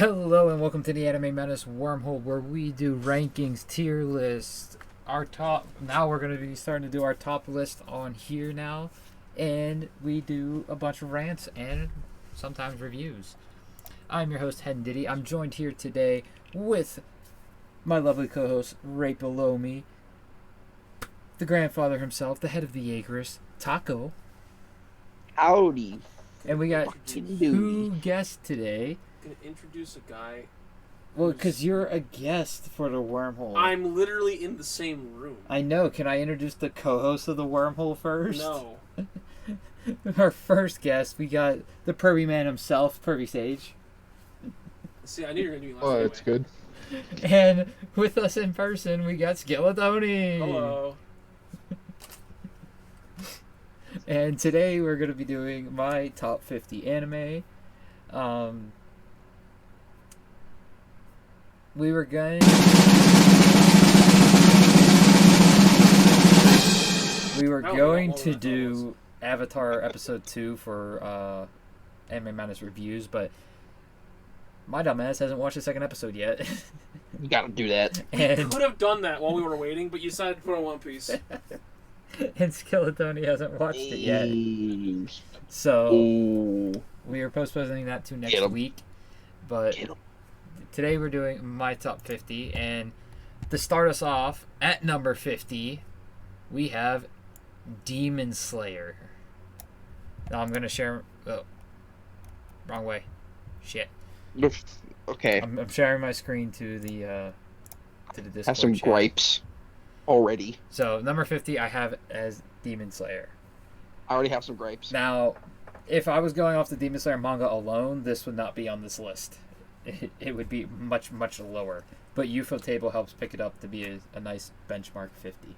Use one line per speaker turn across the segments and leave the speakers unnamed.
Hello and welcome to the Anime Menace Wormhole, where we do rankings, tier lists, our top. Now we're going to be starting to do our top list on here now, and we do a bunch of rants and sometimes reviews. I'm your host HenDiddy. I'm joined here today with my lovely co-host right below me, the grandfather himself, the head of the Acres, Taco.
Howdy.
And we got two guests today.
Gonna introduce a guy.
Well, because you're a guest for the Wormhole.
I'm literally in the same room.
I know. Can I introduce the co-host of the Wormhole first?
No.
Our first guest, we got the Pervy man himself, RaginSage.
See, I knew you were gonna do last.
Oh,
anyway.
that's good.
And with us in person, we got Skeletony.
Hello.
And today we're going to be doing my top 50 anime. We were going to do Avatar episode 2 for Anime Madness reviews, but my dumbass hasn't watched the second episode yet.
You gotta do that.
And
Could have done that while we were waiting, but you decided to put on One Piece.
and Skeletony hasn't watched it yet.
Ooh.
So
Ooh.
we are postponing that to next
Get 'em.
week. But
Get 'em.
today we're doing my top 50, and to start us off at number 50, we have Demon Slayer. Now I'm gonna share. Oh, wrong way. Shit.
Okay.
I'm sharing my screen to the Discord.
Have some
chat.
gripes already.
So number 50, I have as Demon Slayer.
I already have some gripes.
Now, if I was going off the Demon Slayer manga alone, this would not be on this list. It would be much, much lower. But UFO Table helps pick it up to be a nice benchmark 50.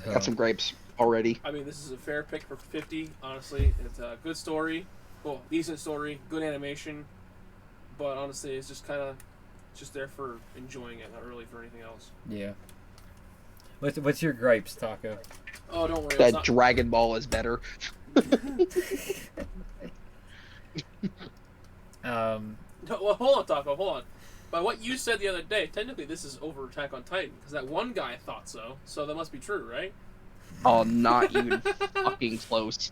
Got some gripes already.
I mean, this is a fair pick for 50. Honestly, it's a good story, well, decent story, good animation, but honestly, it's just kind of just there for enjoying it, not really for anything else.
Yeah. What's your gripes, Taco?
Oh, don't worry.
That Dragon Ball is better.
No, well, hold on, Taco. Hold on. By what you said the other day, technically this is over Attack on Titan because that one guy thought so. So that must be true, right?
Oh, not even fucking close.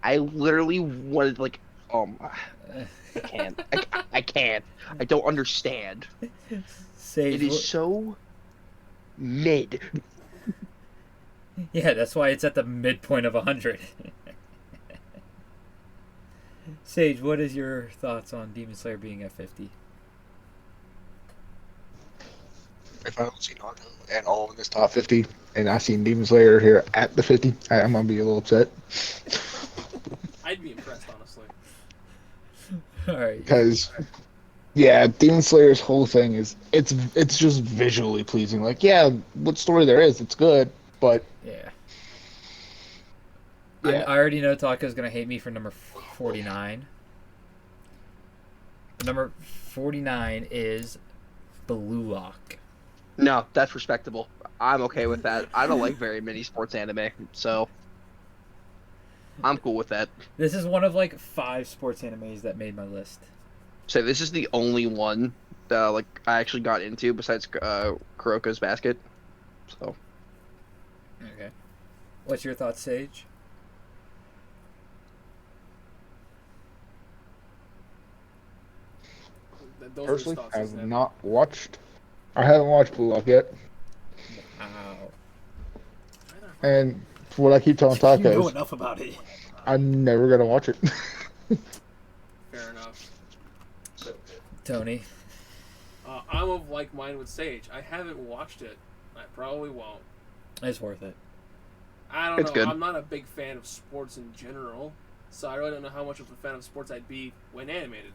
I literally wanted I can't. I can't. I don't understand.
Sage,
It is so mid.
Yeah, that's why it's at the midpoint of 100. Sage, what is your thoughts on Demon Slayer being at 50?
If I don't see Naruto at all in this top 50, and I seen Demon Slayer here at the 50, I'm gonna be a little upset.
I'd be impressed, honestly.
Alright.
Because, yeah, Demon Slayer's whole thing is it's just visually pleasing. Like, yeah, what story there is, it's good, but
Yeah.
Yeah.
I already know Taco's going to hate me for number 49. Number 49 is Blue Lock.
No, that's respectable. I'm okay with that. I don't like very many sports anime, so I'm cool with that.
This is one of like 5 sports animes that made my list.
So this is the only one that I actually got into besides Kuroko's Basket. So
Okay. What's your thoughts, Sage?
Those
personally,
are his thoughts,
I
isn't
have
it?
not watched. I haven't watched Blue Lock yet,
Wow.
and for what I keep telling
You know
Tacos,
enough about it.
I'm never gonna watch it.
Fair enough.
Tony.
I'm of like mind with Sage. I haven't watched it. I probably won't.
It's worth it.
I don't
It's
know.
good.
I'm not a big fan of sports in general, so I really don't know how much of a fan of sports I'd be when animated.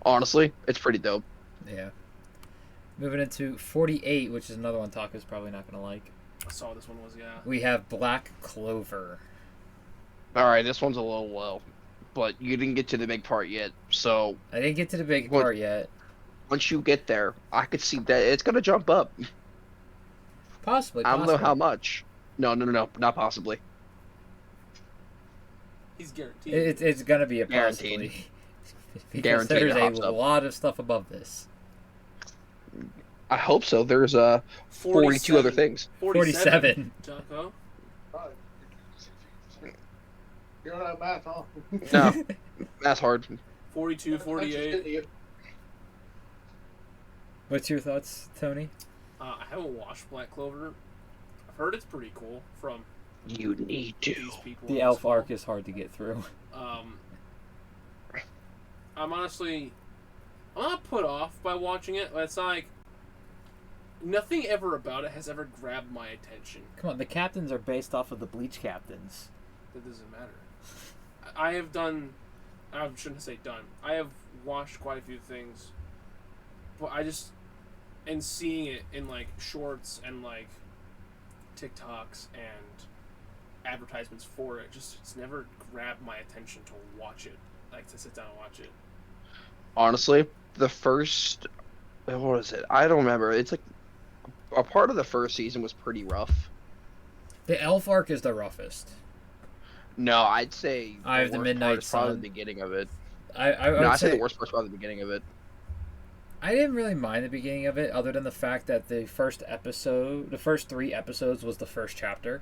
honestly, it's pretty dope.
Yeah. Moving into 48, which is another one Taco's probably not going to like.
I saw this one was, yeah.
We have Black Clover.
All right, this one's a little low, but you didn't get to the big part yet. So
I didn't get to the big
What?
part yet.
once you get there, I could see that it's gonna jump up.
Possibly.
I don't know how much. No, not possibly.
He's guaranteed.
It's gonna be a
Guaranteed.
possibly. Because
Guaranteed
there's
it hops
a
up.
lot of stuff above this.
I hope so. There's 42 other things.
47.
Jocko?
You're not math, huh?
No, that's hard.
42, 48.
What's your thoughts, Tony?
I haven't watched Black Clover. I've heard it's pretty cool from
You need to.
these people.
The
on
elf
this call.
arc is hard to get through.
I'm not put off by watching it. But it's not like nothing ever about it has ever grabbed my attention.
Come on, the captains are based off of the Bleach captains.
That doesn't matter. I shouldn't say done. I have watched quite a few things, but and seeing it in like shorts and like TikToks and advertisements for it, it's never grabbed my attention to watch it, like to sit down and watch it.
Honestly, the first, what was it? I don't remember. It's like a part of the first season was pretty rough.
The elf arc is the roughest.
No, I'd say
Eye of the
worst
Midnight
part is probably
Sun.
the beginning of it.
I
No,
would
I'd say
say
the worst part's probably the beginning of it.
I didn't really mind the beginning of it, other than the fact that the first 3 episodes was the first chapter.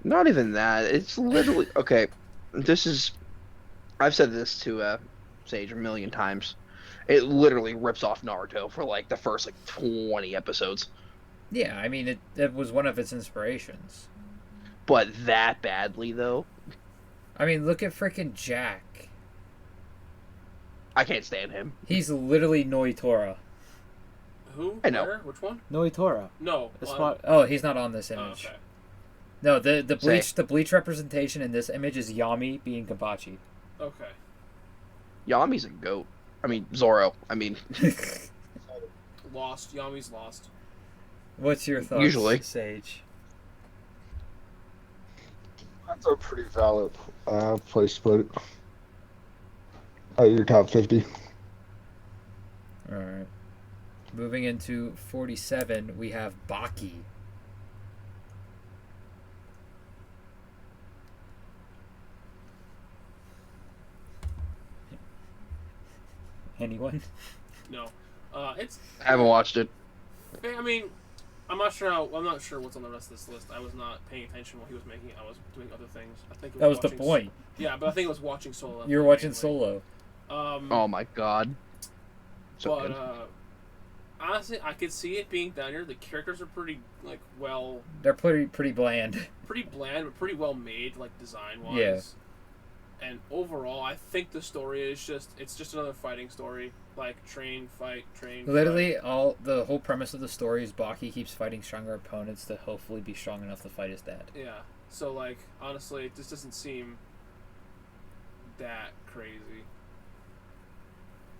Not even that. It's literally okay. I've said this to Sage a million times. It literally rips off Naruto for like the first like 20 episodes.
Yeah, I mean it was one of its inspirations.
But that badly though,
I mean, look at frickin' Jack.
I can't stand him.
He's literally Noitora.
Who?
I know.
Where? Which one?
Noitora.
No.
Oh, he's not on this
oh,
image.
okay.
No, the bleach representation in this image is Yami being Kabachi.
Okay.
Yami's a goat. I mean Zoro. I mean
Lost. Yami's lost.
What's your thoughts,
Usually.
Sage?
That's a pretty valid place to put it. Your top 50.
Alright. Moving into 47, we have Baki. Anyone?
No. It's.
I haven't watched it.
I mean, I'm not sure what's on the rest of this list. I was not paying attention while he was making it. I was doing other things. I think it
That was the
watching
point.
Yeah, but I think it was watching Solo.
You were watching
mainly.
Solo.
Oh my god. So
But
good.
honestly, I could see it being down here. The characters are pretty
They're pretty bland.
pretty bland, but pretty well made, like design wise.
Yeah.
And overall, I think the story is it's just another fighting story, like train, fight, train.
Literally, the whole premise of the story is Baki keeps fighting stronger opponents to hopefully be strong enough to fight his dad.
Fight. Yeah. So like, honestly, it just doesn't seem that crazy.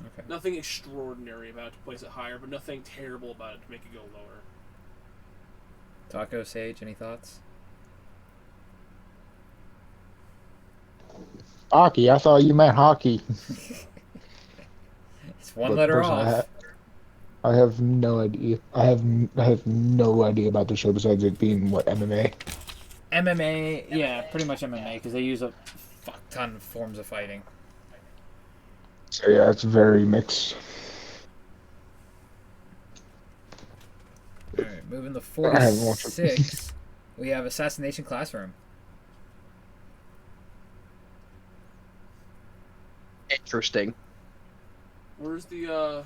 Okay.
Nothing extraordinary about it to place it higher, but nothing terrible about it to make it go lower.
Taco, Sage, any thoughts?
Hockey. I thought you meant hockey.
It's one
But
letter
personally,
off.
I have no idea. I have no idea about the show besides it being what MMA.
MMA, yeah, pretty much MMA, because they use a fuck ton of forms of fighting.
So yeah, it's very mixed.
Alright, moving to
I haven't watched it.
46, we have Assassination Classroom.
Interesting.
Where's the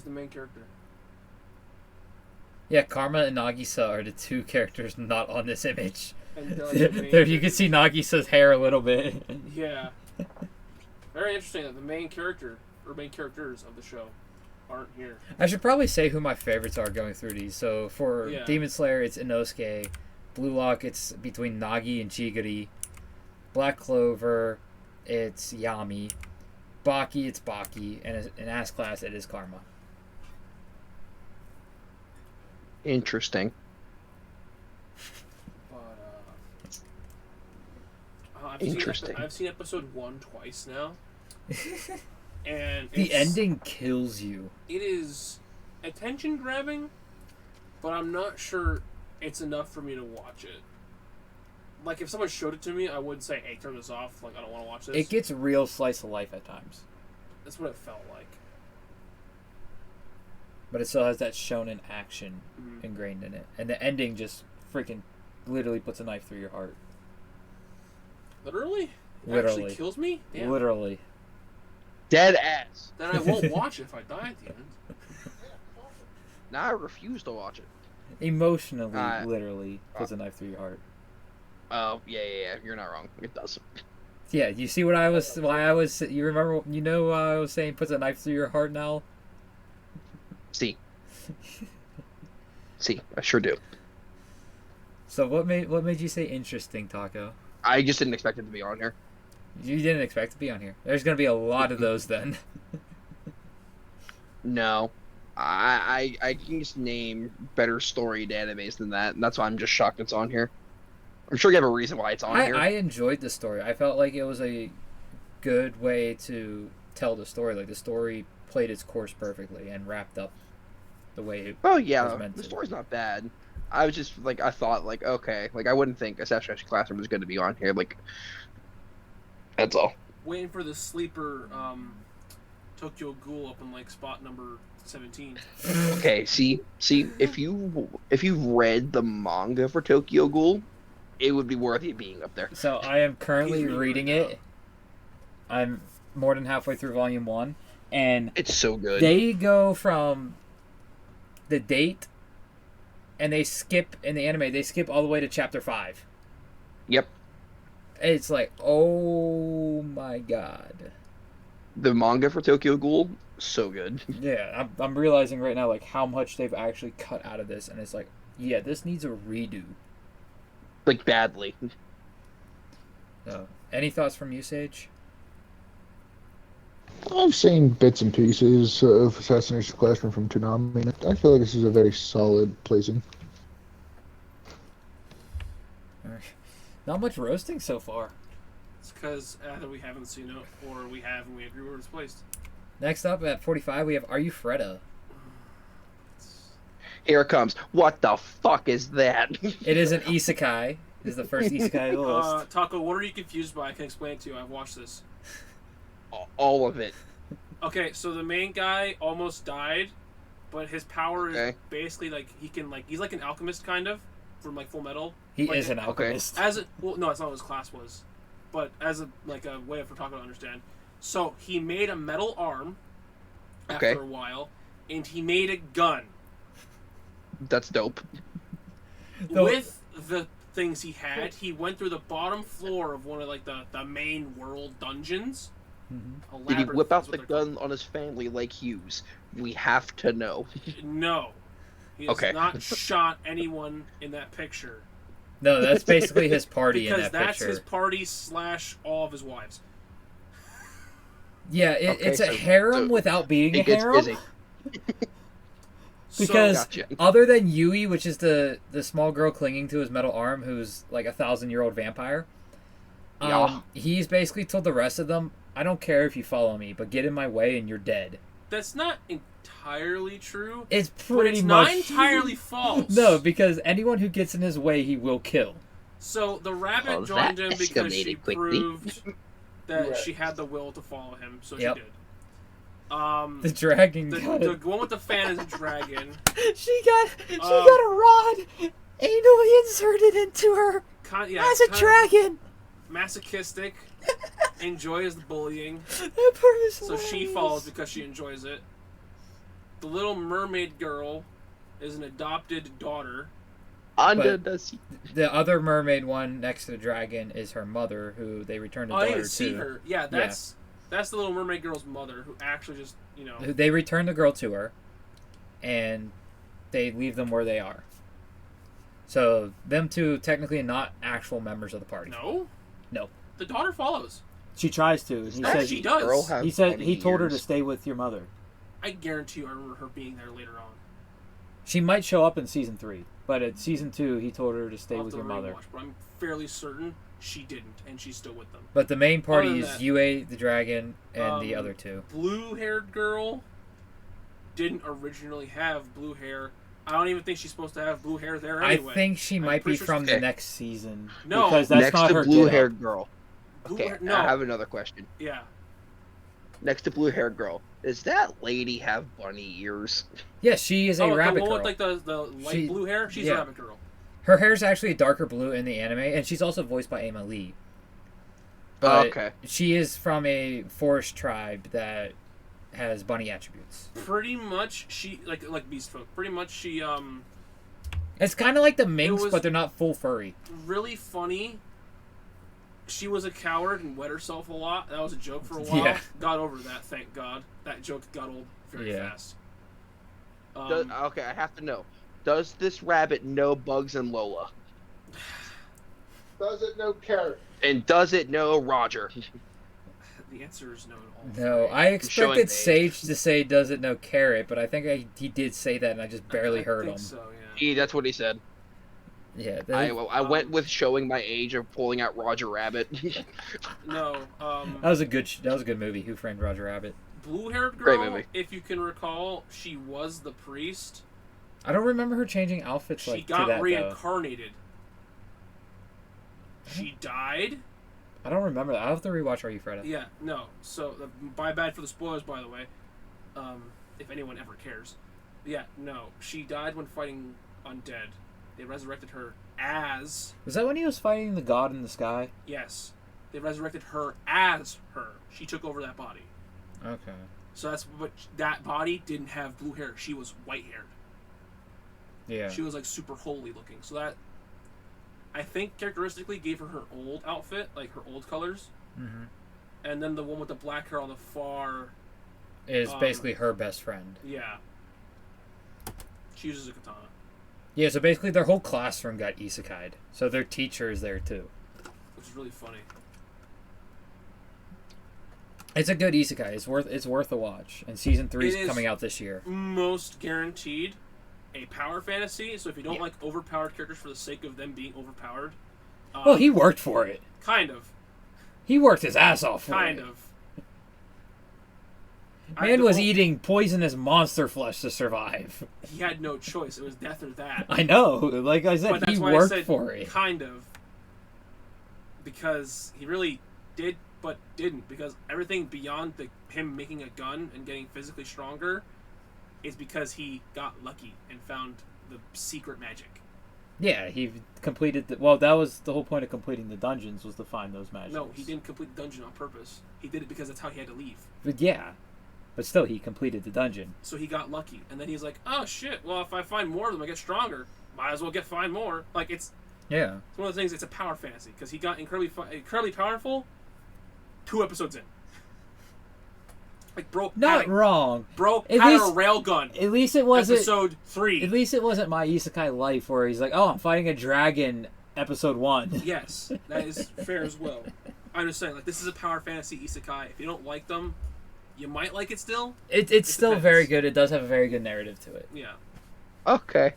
main character?
Yeah, Karma and Nagisa are the two characters not on this image.
And they're, like, the main
There you can see Nagisa's hair a little bit.
Yeah. Very interesting that the main character or main characters of the show aren't here.
I should probably say who my favorites are going through these. So for
Yeah.
Demon Slayer, it's Inosuke. Blue Lock, it's between Nagi and Chigiri. Black Clover, it's Yami. Baki, it's Baki. And in Ass Class, it is Karma.
Interesting.
But
Interesting.
I've seen episode 1 twice now, and
The
it's-
ending kills you.
It is attention grabbing, but I'm not sure it's enough for me to watch it. like if someone showed it to me, I would say, "Hey, turn this off." Like I don't want to watch this.
It gets real slice of life at times,
That's what it felt like.
but it still has that shonen action
Mhm.
ingrained in it, and the ending just freaking literally puts a knife through your heart.
Literally? It
Literally.
actually kills me? Damn.
Literally.
Dead ass.
Then I won't watch it if I die at the end.
Now I refuse to watch it.
Emotionally, literally puts a knife through your heart.
Oh, yeah. You're not wrong. It does.
Yeah, you see what I was? Why I was? You remember? You know, I was saying puts a knife through your heart now.
See, I sure do.
So what made you say interesting, Taco?
I just didn't expect it to be on here.
You didn't expect to be on here. There's gonna be a lot of those then.
No. I can just name better storied animes than that, and that's why I'm just shocked it's on here. I'm sure you have a reason why it's on here.
I enjoyed the story. I felt like it was a good way to tell the story. Like the story played its course perfectly and wrapped up the way it
Oh
was
yeah,
meant
the
to.
story's not bad. I was just like, I thought like, okay, like I wouldn't think Assassination Classroom was going to be on here. Like, that's all.
Waiting for the sleeper Tokyo Ghoul up in like spot number 17.
Okay, see, if you read the manga for Tokyo Ghoul, it would be worthy of being up there.
So I am currently
He's reading
reading
right
it. I'm more than halfway through volume 1, and
It's so good.
they go from the date, and they skip in the anime. They skip all the way to chapter 5.
Yep.
It's like, oh my god.
The manga for Tokyo Ghoul, so good.
Yeah, I'm realizing right now like how much they've actually cut out of this, and it's like, yeah, this needs a redo.
Like, badly.
So, any thoughts from you, Sage?
I've seen bits and pieces of Assassination Classroom from Toonami, and I feel like this is a very solid placing.
Not much roasting so far.
It's because either we haven't seen it or we have and we agree where it's placed.
Next up at 45, we have Are You Freda?
Here it comes. What the fuck is that?
It is an isekai. It is the first isekai of the list.
Taco, what are you confused by? I can explain it to you. I've watched this.
All of it.
Okay, so the main guy almost died, but his power is
Okay.
basically like he can like he's like an alchemist kind of from like Full Metal.
He
Like,
is an alchemist.
As a well, no, it's not what his class was, but as a like a way for Taco to understand. So he made a metal arm after
Okay.
a while, and he made a gun
That's dope.
with the things he had. He went through the bottom floor of one of like the main world dungeons.
Mhm.
Did he
Labyrinth
whip
is
out
what
the
they're called.
gun on his family like Hughes? We have to know.
No. He has
Okay.
not shot anyone in that picture.
No, that's basically his party in
Because
that
that's
picture.
his party / all of his wives.
Yeah,
Okay,
it's a
so-
harem
so
without being a
It gets
harem.
busy.
Because
Gotcha.
other than Yui, which is the small girl clinging to his metal arm, who's like 1,000-year-old vampire,
Yeah.
he's basically told the rest of them, I don't care if you follow me, but get in my way and you're dead.
That's not entirely true.
It's
But
pretty
it's
much...
not entirely false.
No, because anyone who gets in his way, he will kill.
So the rabbit
Oh,
joined
that
him because she
escalated quickly.
proved that
Right.
she had the will to follow him, so
Yep.
she did.
The dragon
The
got it.
one with the fan is a dragon.
She got a rod anally inserted into her
Yeah,
as a
kind of
dragon.
masochistic, enjoys the bullying,
That part is
so she
hilarious.
follows because she enjoys it. The little mermaid girl is an adopted daughter.
Under
But-
the sea.
The other mermaid one next to the dragon is her mother, who they returned a
Oh, I
daughter
didn't see
to.
her. Yeah, that's the little mermaid girl's mother, who actually just
They return the girl to her, and they leave them where they are. So them two technically not actual members of the party.
No.
No.
The daughter follows.
She tries to. He
That
says
she does.
Girl has
he said
20
he told her to
years.
stay with your mother.
I guarantee you, I remember her being there later on.
She might show up in season 3, but at season 2 he told her to stay
I'll
with
have
your
to
mother.
rewatch, but I'm fairly certain she didn't, and she's still with them.
But the main party
Other
is
than that-
Yue the dragon and the
Um,
other two.
Blue-haired girl didn't originally have blue hair. I don't even think she's supposed to have blue hair there
I
anyway.
think she might be
pretty sure
from
she's-
the next season.
No.
Because that's
Next
not
to
her
blue-haired girl.
Blue
Okay,
hair, no.
I have another question.
Yeah.
Next to blue-haired girl, does that lady have bunny ears?
Yeah, she is a rabbit
the one
girl.
with like the light blue hair. She's
yeah.
a rabbit girl.
Her hair is actually darker blue in the anime, and she's also voiced by Emma Lee. But
Okay.
she is from a forest tribe that has bunny attributes.
Pretty much, she like Beast Folk. Pretty much, she
It's kind of like the minks,
was-
but they're not full furry.
really funny. She was a coward and wet herself a lot. That was a joke for a while.
Yeah.
Got over that, thank God. That joke got old very
Yeah.
fast.
Okay, I have to know. Does this rabbit know Bugs and Lola?
Does it know carrot?
And does it know Roger?
The answer is no to all
No,
three.
I expected
age.
Sage to say does it know carrot, but I think he did say that, and I just barely
I
heard
think
him.
So, yeah.
That's what he said.
Yeah,
I went with showing my age of pulling out Roger Rabbit.
No.
that was a good movie. Who Framed Roger Rabbit?
Blue-haired
Great
girl,
movie.
if you can recall, she was the priest.
I don't remember her changing outfits
She
like
got
to that though.
reincarnated. She died.
I don't remember that. I'll have to rewatch Are You Fred?
Yeah, no. So, my bad for the spoilers, by the way. If anyone ever cares. Yeah, no. She died when fighting undead. They resurrected her as...
Was that when he was fighting the god in the sky?
Yes. They resurrected her as her. She took over that body.
Okay.
So that's what... That body didn't have blue hair. She was white-haired.
Yeah.
She was, like, super holy looking. So that... I think characteristically gave her old outfit, like her old colors.
Mm-hmm.
And then the one with the black hair on the far...
Is basically her best friend.
Yeah. She uses a katana.
Yeah, so basically their whole classroom got isekai'd. So their teacher is there too.
Which is really funny.
It's a good isekai. It's worth a watch. And season 3
It
is
is
coming out this year.
Most guaranteed a power fantasy. So if you don't like overpowered characters for the sake of them being overpowered...
Well, he worked for it.
Kind of.
He worked his ass off for
Kind
it.
of.
Man was eating poisonous monster flesh to survive.
He had no choice. It was death or that.
I know. Like I
But
said,
that's
he
why I
worked
said
for it.
kind of. Because he really did, but didn't. Because everything beyond him making a gun and getting physically stronger is because he got lucky and found the secret magic.
Yeah, he completed well, that was the whole point of completing the dungeons, was to find those magics.
No, he didn't complete the dungeon on purpose. He did it because that's how he had to leave.
But yeah. But still, he completed the dungeon.
So he got lucky. And then he's like, oh shit, well if I find more of them I get stronger. Might as well find more. Like it's
Yeah.
one of the things, it's a power fantasy. Because he got incredibly powerful 2 episodes in. Like, bro,
Not wrong.
Bro
At
had
least-
a railgun.
At least it wasn't.
Episode 3.
At least it wasn't My Isekai Life, where he's like, "Oh, I'm fighting a dragon." Episode 1.
Yes, that is fair as well. I'm just saying, like, this is a power fantasy isekai. If you don't like them, you might like it still.
It's still
depends.
very good. It does have a very good narrative to it.
Yeah.
Okay.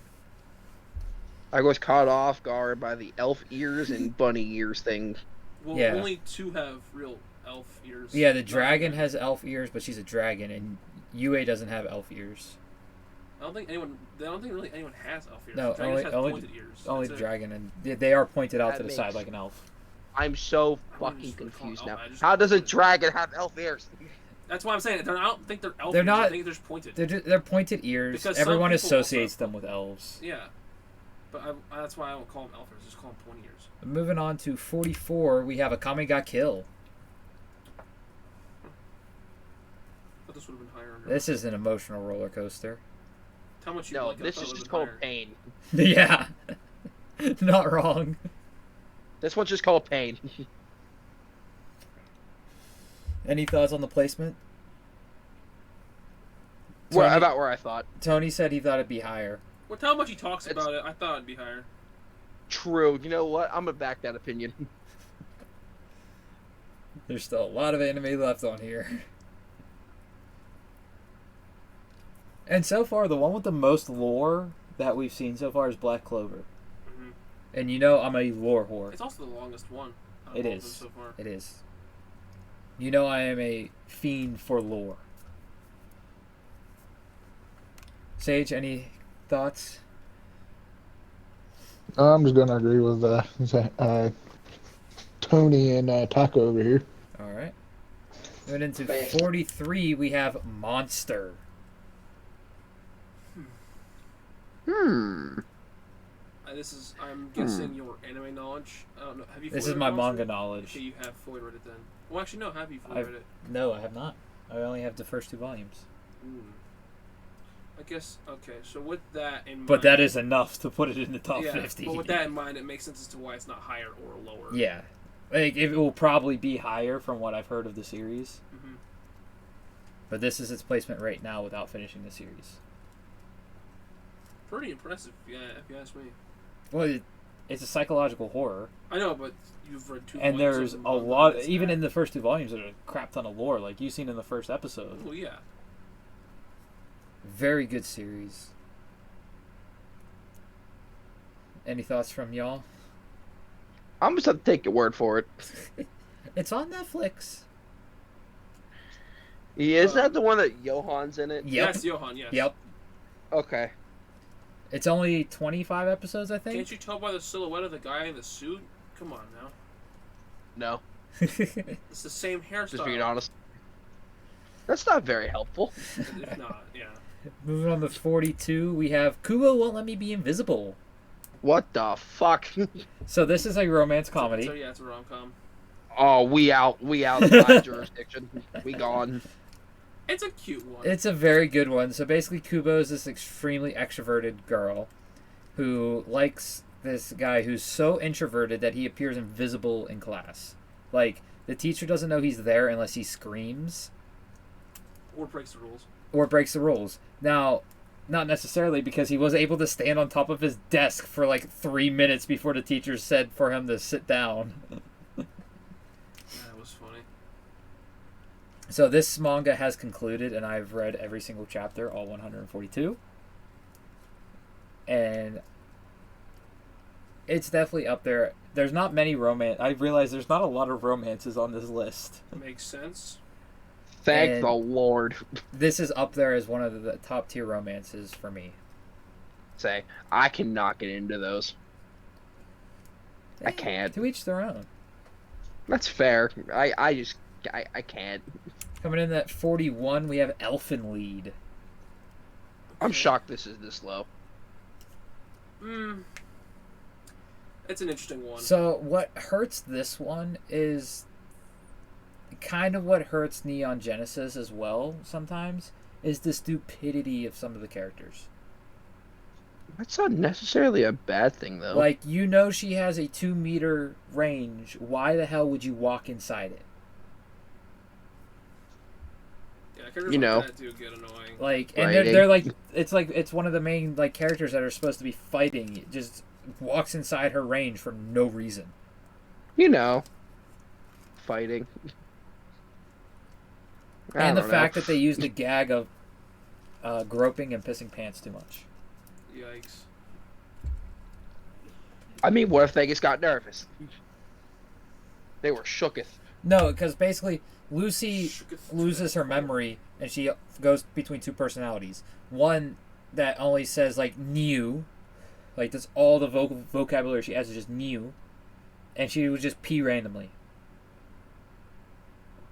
I was caught off guard by the elf ears and bunny ears thing.
Well,
Yeah.
only 2 have real elf ears.
Yeah, the
Not-
dragon has elf ears, but she's a dragon, and Yue doesn't have elf ears.
I don't think really anyone has elf ears.
No,
Dragons have
only
pointed ears.
only
That's
the
it.
dragon, and they are pointed out
That
to the
makes-
side like an elf.
I'm so
I
fucking
just wanna call
confused
it
now.
elf. I just-
How does a dragon have elf ears?
That's why I'm saying I don't think they're elf
They're
ears.
not-
I think they're just pointed.
They're pointed ears.
Because some
Everyone
people
associates
also-
them with elves.
Yeah. But that's why I don't call them elf ears. Just call them pointy ears.
Moving on to 44, we have Akame ga Kill.
But this would have been higher.
This is an emotional roller coaster.
How much you
No,
like it? I
this
thought
is
it
just
would've
called
been higher.
pain.
Yeah. Not wrong.
This one's just called pain.
Any thoughts on the placement?
About where I thought.
Tony said he thought it'd be higher.
Well, how much he talks
It's-
about it, I thought it'd be higher.
True. You know what? I'm gonna back that opinion.
There's still a lot of anime left on here. And so far, the one with the most lore that we've seen so far is Black Clover.
hmm
And you know I'm a lore whore.
It's also the longest one. out of
It
all of
is.
them So far.
It is. You know I am a fiend for lore. Sage, any thoughts?
I'm just gonna agree with Tony and Taco over here.
All right. Moving into 43, we have Monster.
I'm guessing your anime knowledge. I don't know. Have you?
This
fully
is
read
my
Monster?
manga knowledge.
Okay, you have fully read it then. Well, actually, no. Have you fully read it?
No, I have not. I only have the first 2 volumes.
I guess. Okay, so with that in mind.
But that is enough to put it in the top
yeah,
50.
But with that in mind, it makes sense as to why it's not higher or lower.
Yeah. Like, it will probably be higher from what I've heard of the series.
Mm-hmm.
But this is its placement right now without finishing the series.
Pretty impressive, yeah, if you ask me.
Well, it's a psychological horror.
I know, but you've read 2
And
volumes
there's
of
a
manga
lot,
that's
even
that.
in the first 2 volumes, there's a crap ton of lore, like you've seen in the first episode.
Oh, yeah.
Very good series. Any thoughts from y'all?
I'm just gonna take your word for it.
It's on Netflix.
Is that the one that Johan's in it?
Yep.
Yes, Johan, yes.
Yep.
Okay.
It's only 25 episodes, I think.
Can't you tell by the silhouette of the guy in the suit? Come on now.
No.
It's the same hairstyle.
Just being honest. That's not very helpful.
If not, yeah.
Moving on to 42, we have Kubo Won't Let Me Be Invisible.
What the fuck?
So this is a romance comedy.
So yeah, it's a rom-com.
Oh, we out of my jurisdiction. We gone.
It's a cute one.
It's a very good one. So basically, Kubo is this extremely extroverted girl who likes this guy who's so introverted that he appears invisible in class. Like, the teacher doesn't know he's there unless he screams.
Or breaks the rules.
Or breaks the rules. Now, not necessarily, because he was able to stand on top of his desk for like 3 minutes before the teacher said for him to sit down.
That was funny.
So this manga has concluded, and I've read every single chapter, all 142. And it's definitely up there. There's not many romance. I realize there's not a lot of romances on this list.
Makes sense.
Thank
And
the Lord.
This is up there as one of the top tier romances for me.
Say, I cannot get into those. I can't.
To each their own.
That's fair. I can't.
Coming in at 41, we have Elfen Lied.
I'm shocked this is this low.
It's an interesting one.
So what hurts this one is kind of what hurts Neon Genesis as well sometimes, is the stupidity of some of the characters.
That's not necessarily a bad thing, though.
Like, you know she has a 2-meter range. Why the hell would you walk inside it?
Yeah, characters
You know.
like that do get annoying.
Like, and
Right,
they're like, it's one of the main like characters that are supposed to be fighting. It just walks inside her range for no reason.
You know. Fighting.
And the fact that they used the gag of groping and pissing pants too much.
Yikes.
I mean, what if they just got nervous? They were shooketh.
No, because basically Lucy
Shooketh.
loses her memory and she goes between 2 personalities. One that only says like new, like that's all the vocabulary she has is just new, and she would just pee randomly.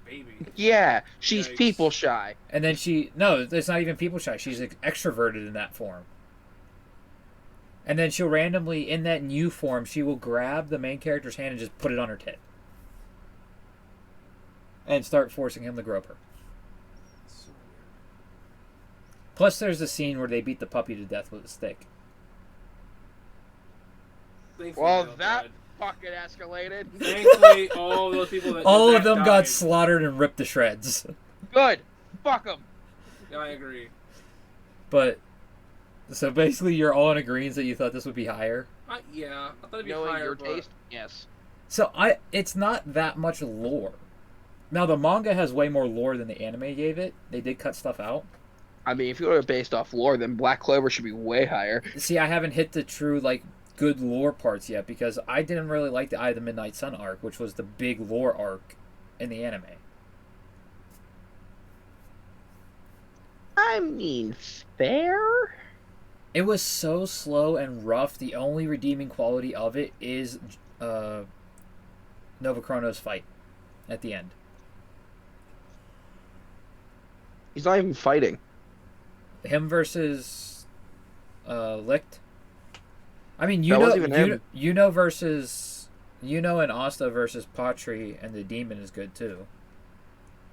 Baby.
Yeah, she's
Yikes.
people shy.
And then it's not even people shy. She's extroverted in that form. And then she'll randomly, in that new form, she will grab the main character's hand and just put it on her tit. And start forcing him to grope her.
So weird.
Plus, there's a scene where they beat the puppy to death with a stick.
Thankfully,
Well,
they all
that
died.
fucking escalated.
Thankfully, all those people that
All
did
of
that
them got
died.
slaughtered and ripped to shreds.
Good. Fuck them.
Yeah, I agree.
But, so basically you're all in agreement that you thought this would be higher?
Yeah, I thought it'd be
Knowing
higher,
your
but
taste, yes.
So it's not that much lore. Now the manga has way more lore than the anime gave it. They did cut stuff out.
I mean, if you were based off lore, then Black Clover should be way higher.
See, I haven't hit the true, like, good lore parts yet because I didn't really like the Eye of the Midnight Sun arc, which was the big lore arc in the anime.
I mean, fair?
It was so slow and rough. The only redeeming quality of it is Nova Chrono's fight at the end.
He's not even fighting.
Him versus Licht. I mean,
That wasn't even him.
versus and Asta versus Patri and the demon is good too.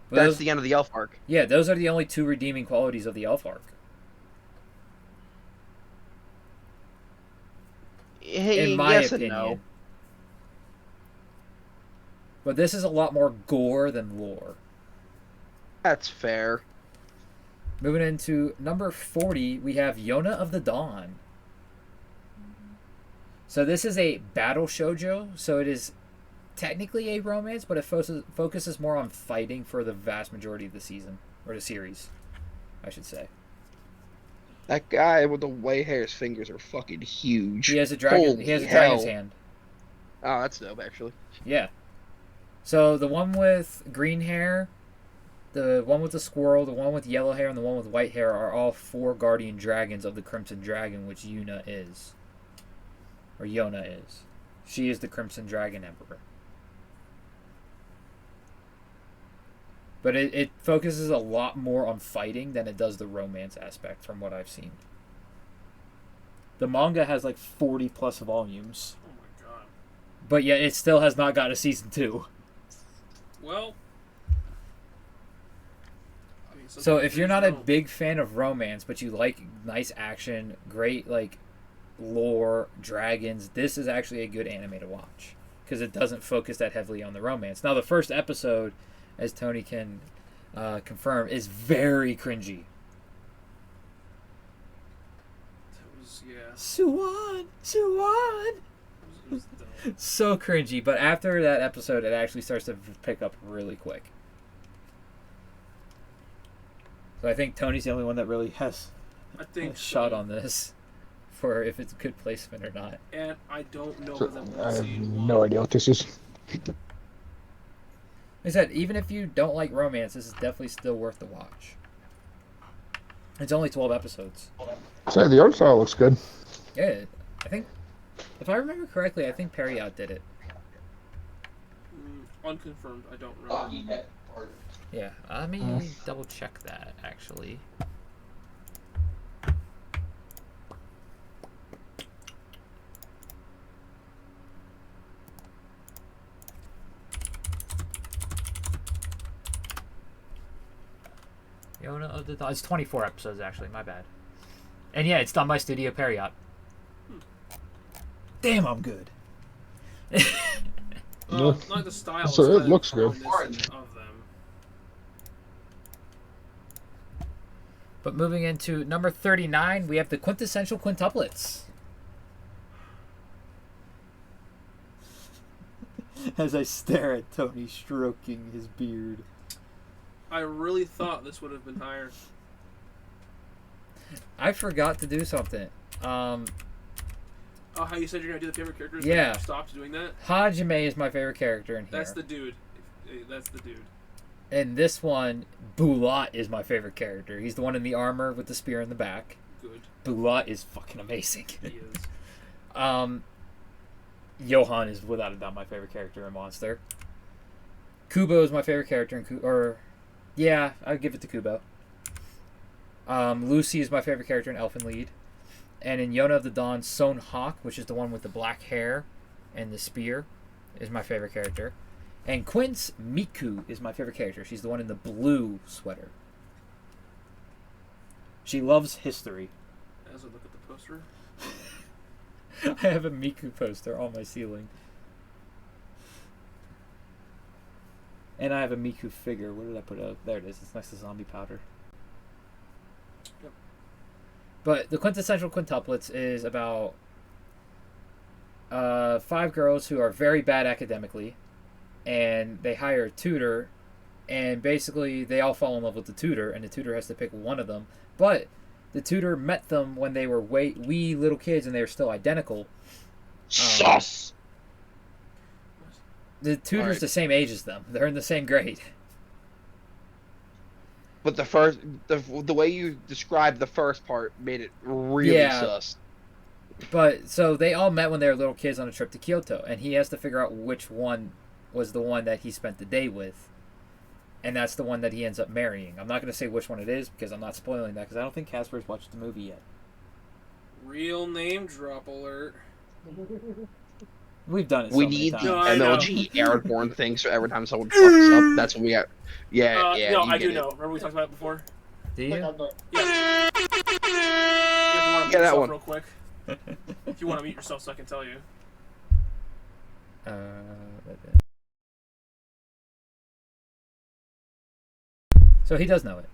But
That's
those,
the end of the elf arc.
yeah, those are the only two redeeming qualities of the elf arc.
Hey,
In my
yes
opinion.
and no.
But this is a lot more gore than lore.
That's fair.
Moving into number 40, we have Yona of the Dawn. So this is a battle shoujo, so it is technically a romance, but it focuses more on fighting for the vast majority of the season, or the series, I should say.
That guy with the white hair, his fingers are fucking huge.
He has a dragon.
Holy
He has a
hell.
dragon's hand.
Oh, that's dope, actually.
Yeah. So the one with green hair, the one with the squirrel, the one with yellow hair, and the one with white hair are all 4 guardian dragons of the Crimson Dragon, which Yuna is. Or Yona is. She is the Crimson Dragon Emperor. But it focuses a lot more on fighting than it does the romance aspect from what I've seen. The manga has like 40 plus volumes.
Oh my god.
But yet it still has not got a season 2.
Well. I mean,
So if you're not a
don't.
big fan of romance, but you like nice action, great like lore, dragons, this is actually a good anime to watch. Because it doesn't focus that heavily on the romance. Now the first episode, as Tony can confirm, is very cringy.
It was, yeah.
Suwon!
It was dumb.
So cringy, but after that episode, it actually starts to pick up really quick. So I think Tony's the only one that really has
I
a
think
shot
so.
on this for if it's good placement or not.
And I don't know
So,
whether
I
we'll
have
see
no idea what this is.
Like I said, even if you don't like romance, this is definitely still worth the watch. It's only 12 episodes.
So the art style looks good.
Yeah, I think, if I remember correctly, I think Perry outdid it.
Unconfirmed. I don't remember.
Yeah, let me double check that, actually. Yona of the Dawn. It's 24 episodes, actually. My bad. And yeah, it's done by Studio Period. Damn, I'm good.
Not the style.
So
it's
it
the
looks good.
colorness of them.
But moving into number 39, we have the quintessential quintuplets. As I stare at Tony stroking his beard.
I really thought this would have been higher.
I forgot to do something.
Oh, how you said you're gonna do the favorite characters?
Yeah.
You stopped doing that.
Hajime is my favorite character in here.
That's the dude. That's the dude.
And this one, Bulat is my favorite character. He's the one in the armor with the spear in the back.
Good.
Bulat is fucking amazing.
He is.
Johan is without a doubt my favorite character in Monster. Kubo is my favorite character in yeah, I'd give it to Kubo. Lucy is my favorite character in Elfen Lied. And in Yona of the Dawn, Son Hawk, which is the one with the black hair and the spear, is my favorite character. And Quince Miku is my favorite character. She's the one in the blue sweater. She loves history.
As I look at the poster.
I have a Miku poster on my ceiling. And I have a Miku figure. Where did I put it? There it is. It's next to Zombie Powder.
Yep.
But the quintessential quintuplets is about 5 girls who are very bad academically, and they hire a tutor, and basically they all fall in love with the tutor, and the tutor has to pick one of them. But the tutor met them when they were wee little kids, and they were still identical.
Sus.
The tutor's
Alright.
the same age as them. They're in the same grade.
But the way you described the first part made it really
Yeah.
sus.
But so they all met when they were little kids on a trip to Kyoto, and he has to figure out which one was the one that he spent the day with, and that's the one that he ends up marrying. I'm not going to say which one it is because I'm not spoiling that because I don't think Casper's watched the movie yet.
Real name drop alert.
We've done it.
We
so
need
many
the
times.
MLG airborne thing, so every time someone fucks up, that's what we got. Yeah, yeah.
No,
you
I
get
do
it.
know. Remember we talked about it before?
Do you?
You have to want to mute
Yeah, that
yourself
one.
real quick. If you want to mute yourself so I can tell you.
So he does know it,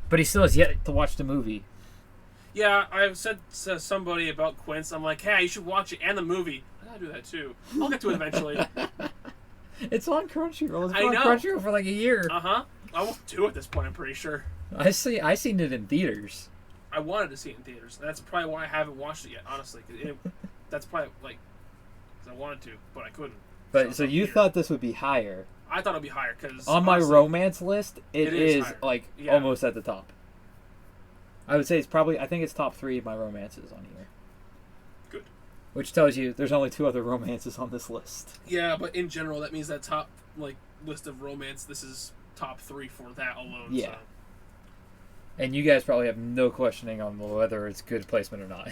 but he still has yet to watch the movie.
Yeah, I've said to somebody about Quince, I'm like, hey, you should watch it and the movie. I gotta do that too. I'll get to it eventually.
It's on Crunchyroll. It's
I
been on
know.
Crunchyroll for like a year.
Uh-huh. I won't do it at this point, I'm pretty sure.
I seen it in theaters.
I wanted to see it in theaters. And that's probably why I haven't watched it yet, honestly. That's probably, like, 'cause I wanted to, but I couldn't.
But so
it's
you
here.
thought this would be higher.
I thought it'd be higher, because
On my romance list, it
is
is
higher.
like
Yeah.
almost at the top. I would say it's probably, I think it's top 3 of my romances on here.
Good.
Which tells you there's only 2 other romances on this list.
Yeah, but in general, that means that top, like, list of romance, this is top 3 for that alone.
Yeah.
So.
And you guys probably have no questioning on whether it's good placement or not.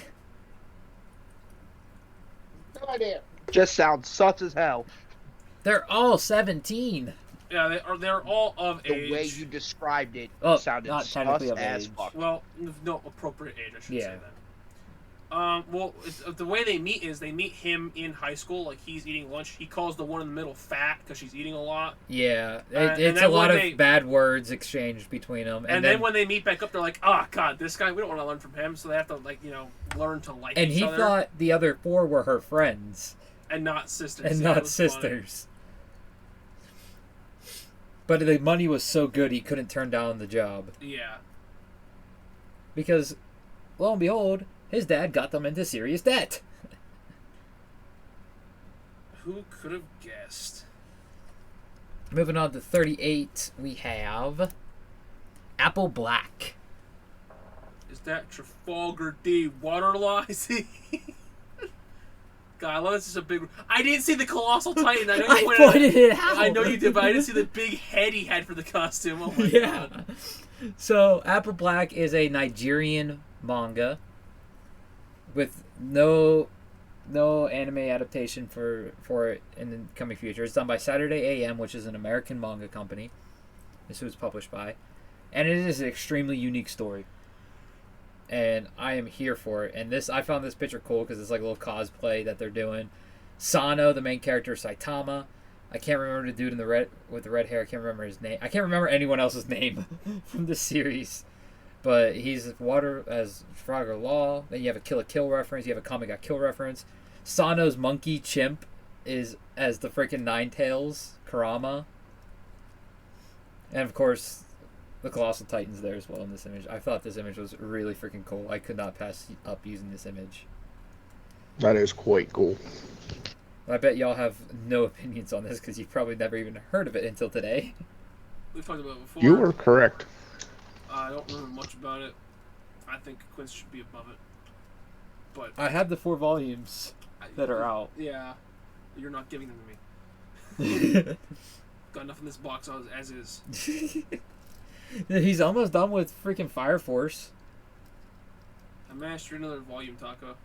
No idea.
Just sounds sus as hell.
They're all 17.
Yeah, they're all of
The
age.
way you described it
Oh,
sounded
not
sus
technically of
as
age.
fuck.
Well, no appropriate age, I should
Yeah.
say that. Well, the way they meet is they meet him in high school. Like, he's eating lunch. He calls the one in the middle fat because she's eating a lot.
Yeah,
And
it's
then
a lot
when
of
they-
bad words exchanged between them.
And then when they meet back up, they're like, "Oh God, this guy. We don't want to learn from him." So they have to, like, learn to like
and
each
he
other
thought the other 4 were her friends
and not sisters.
and
Yeah, it
not
was funny.
sisters. But the money was so good he couldn't turn down the job
Yeah.
because, lo and behold, his dad got them into serious debt.
Who could have guessed?
Moving on to 38, we have Apple Black.
Is that Trafalgar D. Waterloysy? God, I love this is a big. I didn't see the Colossal Titan. I know you
I pointed it out.
I know you did, but I didn't see the big head he had for the costume. Oh my
Yeah.
God.
So Apple Black is a Nigerian manga with no anime adaptation for it in the coming future. It's done by Saturday AM, which is an American manga company. This was published by, and it is an extremely unique story. And I am here for it. And I found this picture cool because it's like a little cosplay that they're doing. Sano, the main character, Saitama. I can't remember the dude in the red with the red hair. I can't remember his name. I can't remember anyone else's name from the series. But he's water as Frogger Law. Then you have a Kill a Kill reference. You have a Kami ga Kill reference. Sano's monkey chimp is as the freaking Ninetales Kurama. And of course, the Colossal Titan's there as well in this image. I thought this image was really freaking cool. I could not pass up using this image.
That is quite cool.
I bet y'all have no opinions on this because you've probably never even heard of it until today.
We've talked about it before.
You are correct.
I don't remember much about it. I think Quince should be above it. But
I have the 4 volumes that are out.
Yeah, you're not giving them to me. Got enough in this box as is.
He's almost done with freaking Fire Force.
I managed to another volume, Taco.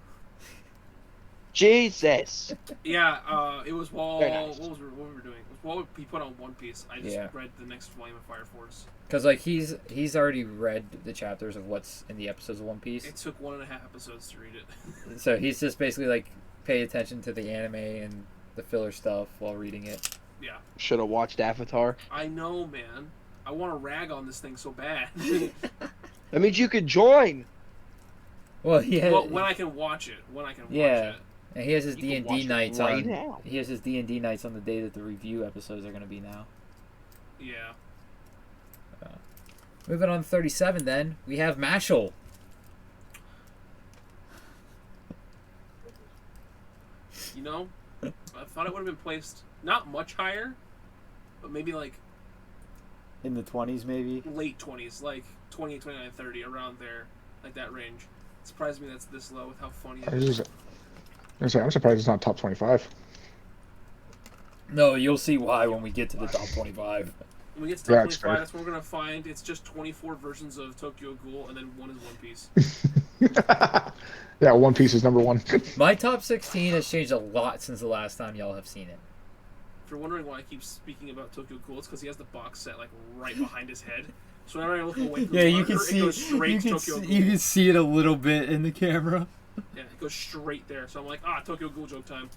Jesus.
Yeah, it was while
Very nice.
what we were doing. It was while he put on One Piece. I just
Yeah.
read the next volume of Fire Force.
Because like he's already read the chapters of what's in the episodes of One Piece.
It took 1.5 episodes to read it.
So he's just basically like pay attention to the anime and the filler stuff while reading it.
Yeah,
Should have watched Avatar.
I know, man. I want to rag on this thing so bad.
That means you could join.
Well, yeah.
Well, when I can watch it. Watch
Yeah.
it.
And he has his
You
D
can
and
watch
D
it
nights
right
on.
now.
He has his D and D nights on the day that the review episodes are going to be now.
Yeah.
Moving on to 37, then we have Mashal.
You know, I thought it would have been placed not much higher, but maybe like
In the 20s, maybe?
Late 20s, like 28, 29, 30, around there, like that range. It surprised me that's this low with how funny it is.
I'm surprised it's not top 25.
No, you'll see why when we get to the top 25.
When we get to top
Yeah,
25, that's when we're going to find it's just 24 versions of Tokyo Ghoul, and then one is One Piece.
Yeah, One Piece is number 1.
My top 16 has changed a lot since the last time y'all have seen it.
If you're wondering why I keep speaking about Tokyo Ghoul, it's because he has the box set like right behind his head. So whenever I look away from
Yeah,
the
you
monitor,
can see
it goes straight to Tokyo Ghoul.
you can see it a little bit in the camera.
Yeah, it goes straight there. So I'm like, Tokyo Ghoul joke time.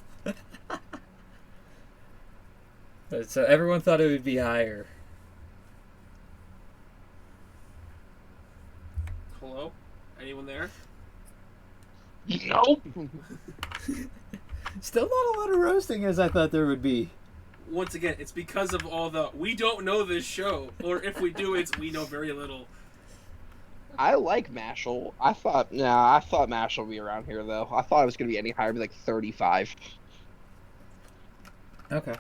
So everyone thought it would be higher.
Hello? Anyone there?
Nope.
Still not a lot of roasting as I thought there would be.
Once again, it's because of all the we don't know this show, or if we do, it's we know very little.
I like Mashal. I thought Mashal would be around here though. I thought it was gonna be any higher, be like 35.
Okay.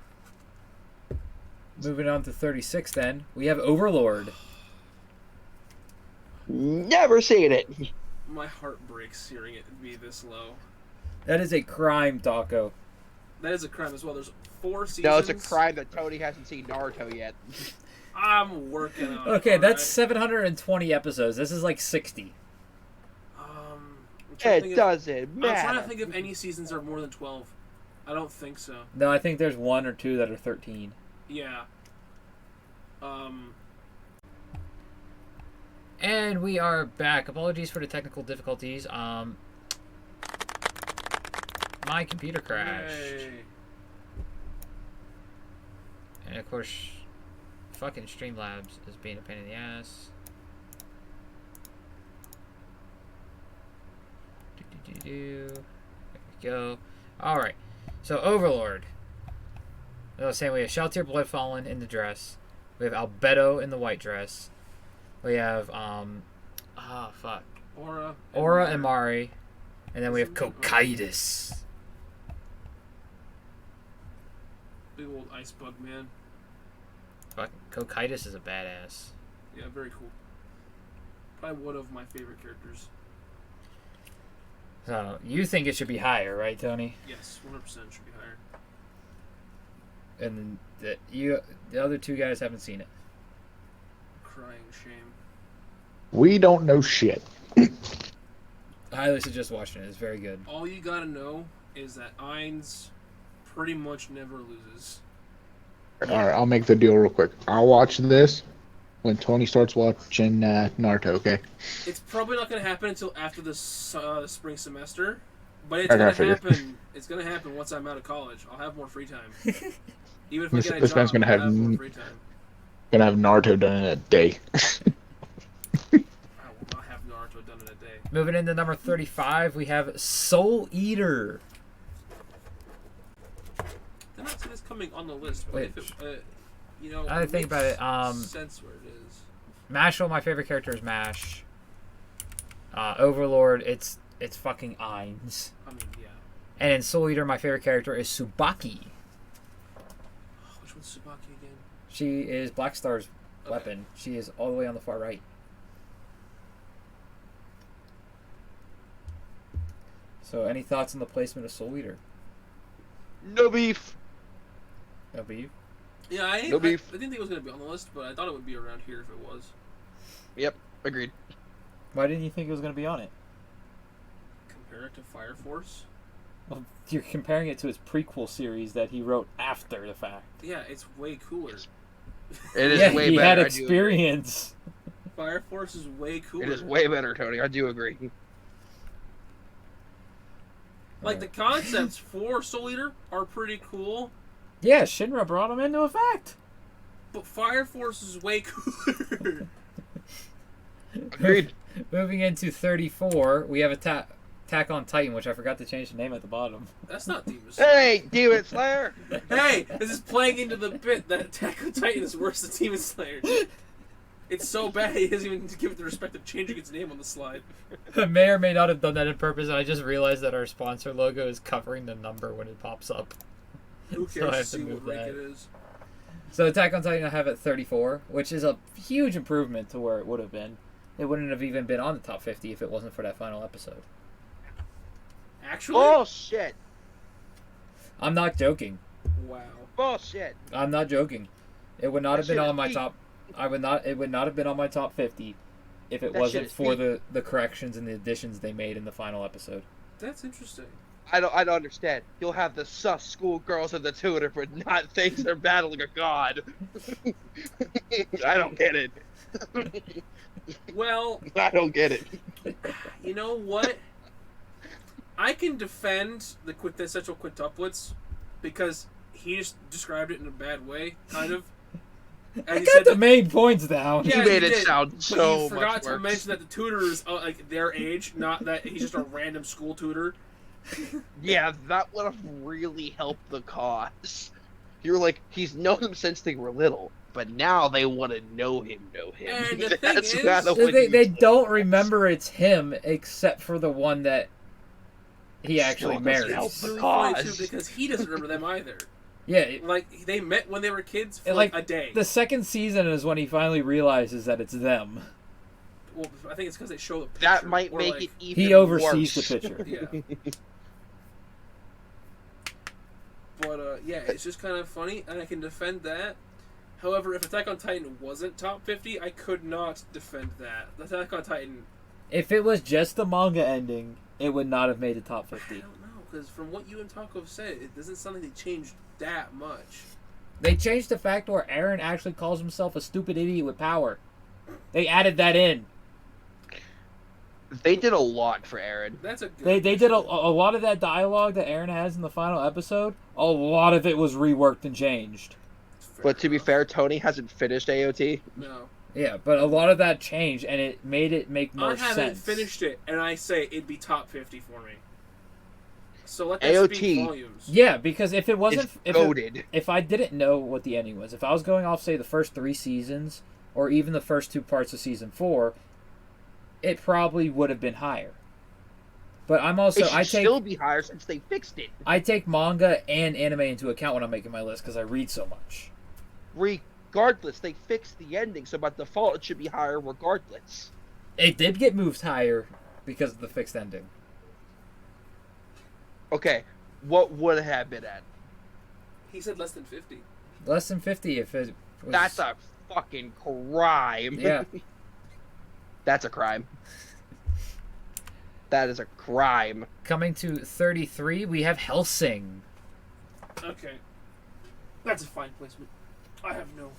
Moving on to 36 then. We have Overlord.
Never seen it.
My heart breaks hearing it be this low.
That is a crime, Taco.
That is a crime as well. There's 4 seasons.
No, it's a crime that Tony hasn't seen Naruto yet.
I'm working on it.
Okay, that's
alright?
720 episodes. This is like 60.
I'm trying to think
It doesn't
I'm trying to
matter.
think if any seasons are more than 12. I don't think so.
No, I think there's 1 or 2 that are 13.
Yeah.
And we are back. Apologies for the technical difficulties. My computer crashed.
Yay.
And of course, fucking Streamlabs is being a pain in the ass. There we go. Alright. So, Overlord. I was saying we have Shaltir Bloodfallen in the dress. We have Albedo in the white dress. We have, fuck.
Aura
and Mari. And then we have Cocytus.
Big old ice bug man.
Fucking Cocytus is a badass.
Yeah, very cool. Probably one of my favorite characters.
So, you think it should be higher, right, Tony?
Yes, 100% should be higher.
And the other 2 guys haven't seen it.
Crying shame.
We don't know shit.
I highly suggest watching it. It's very good.
All you gotta know is that Ainz pretty much never loses.
Alright, I'll make the deal real quick. I'll watch this when Tony starts watching Naruto, okay?
It's probably not gonna happen until after the spring semester, but it's
Okay, I
gonna
figured.
happen. It's gonna happen once I'm out of college. I'll have more free time. Even if I
This-
get a
this
job,
man's gonna
I'll
have
more free time.
Gonna have Naruto done in a day.
I will not have Naruto done in a day.
Moving into number 35, we have Soul Eater.
Did not see this coming on the list, but
Wait.
if it, you know,
I think about it,
sense where it is.
Mashal, my favorite character is Mash. Overlord, it's fucking Ainz.
I mean, yeah.
And in Soul Eater, my favorite character is Tsubaki.
Which one's Tsubaki again?
She is Black Star's
Okay.
weapon. She is all the way on the far right. So, any thoughts on the placement of Soul Eater?
No beef.
No beef?
Yeah, I
No beef.
didn't think it was gonna be on the list, but I thought it would be around here if it was.
Yep, agreed.
Why didn't you think it was going to be on it?
Compare it to Fire Force.
Well, you're comparing it to his prequel series that he wrote after the fact.
Yeah, it's way cooler.
It is
Yeah,
way
he
better.
had
I do agree.
experience.
Fire Force is way cooler.
It is way better, Tony. I do agree.
Like the concepts for Soul Eater are pretty cool,
Yeah, Shinra brought him into effect.
but Fire Force is way cooler.
Agreed.
Moving into 34, we have Attack on Titan, which I forgot to change the name at the bottom.
That's not Demon Slayer.
Hey, Demon Slayer!
Hey, this is playing into the bit that Attack on Titan is worse than Demon Slayer. It's so bad he doesn't even give it the respect of changing its name on the slide.
I may or may not have done that on purpose, and I just realized that our sponsor logo is covering the number when it pops up.
Who
So I
cares
have
to
to
see
move
what rank
that.
it is?
So Attack on Titan I have at 34, which is a huge improvement to where it would have been. It wouldn't have even been on the top 50 if it wasn't for that final episode.
Actually?
Bullshit.
I'm not joking.
Wow.
Bullshit.
I'm not joking. It would not
That
have been
shit is
on my
peak.
top. It would not have been on my top 50 if it
That
wasn't
shit is
for
peak.
the corrections and the additions they made in the final episode.
That's interesting.
I don't understand. You'll have the sus schoolgirls and the tutor, but not things they're battling a god. I don't get it.
Well,
I don't get it.
you know what? I can defend the quintessential quintuplets because he just described it in a bad way, kind of. And
I
he
got
said
the
that,
main points down.
Yeah,
You made
he
it
did,
sound
but
so
he forgot
much
to
worse.
mention that the tutor is like their age, not that he's just a random school tutor.
Yeah, that would have really helped the cause. You're like, he's known them since they were little, but now they want to know him.
And the thing is,
kinda
So
what
they
you said.
don't remember it's him except for the one that he actually
Still doesn't help.
marries.
It's
the
really funny too
cause.
because he doesn't remember them either.
Yeah, it-
Like they met when they were kids for
Like,
like a day.
the second season is when he finally realizes that it's them.
Well, I think it's because they show the picture.
That might
or,
make
like,
it even
He oversees
worse.
the picture.
Yeah. But yeah, it's just kind of funny, and I can defend that. However, if Attack on Titan wasn't top 50, I could not defend that. Attack on Titan,
If it was just the manga ending, it would not have made the top
I
50.
don't know, because from what you and Taco have said, it doesn't sound like they changed that much.
They changed the fact where Aaron actually calls himself a stupid idiot with power. They added that in.
They did a lot for Aaron.
That's a good.
They did a lot of that dialogue that Aaron has in the final episode. A lot of it was reworked and changed.
But to be fair, Tony hasn't finished AOT.
No.
Yeah, but a lot of that changed, and it made it make more
I haven't
sense.
finished it, and I say it'd be top 50 for me. So let that
AOT.
speak volumes.
Yeah, because if it wasn't,
It's goated.
if I didn't know what the ending was, if I was going off, say, the first 3 seasons, or even the first 2 parts of season 4, it probably would have been higher. But I'm also
It should still be higher since they fixed it.
I take manga and anime into account when I'm making my list because I read so much.
Regardless, they fixed the ending, so by default it should be higher regardless.
It did get moved higher because of the fixed ending.
Okay, what would it have been at?
He said less than 50.
Less than 50 if it was...
That's a fucking crime.
Yeah.
That's a crime. That is a crime.
Coming to 33, we have Hellsing.
Okay. That's a fine placement. I have no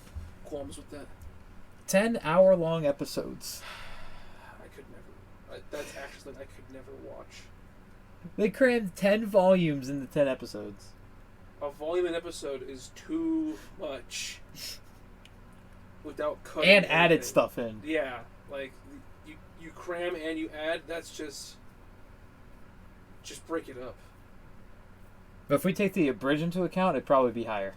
qualms with that.
10-hour-long episodes.
I could never. That's actually I could never watch.
They crammed 10 volumes into 10 episodes.
A volume an episode is too much. Without cutting
And added
anything.
stuff in.
Yeah, like you cram and you add. That's just break it up.
But if we take the abridged into account, it'd probably be higher.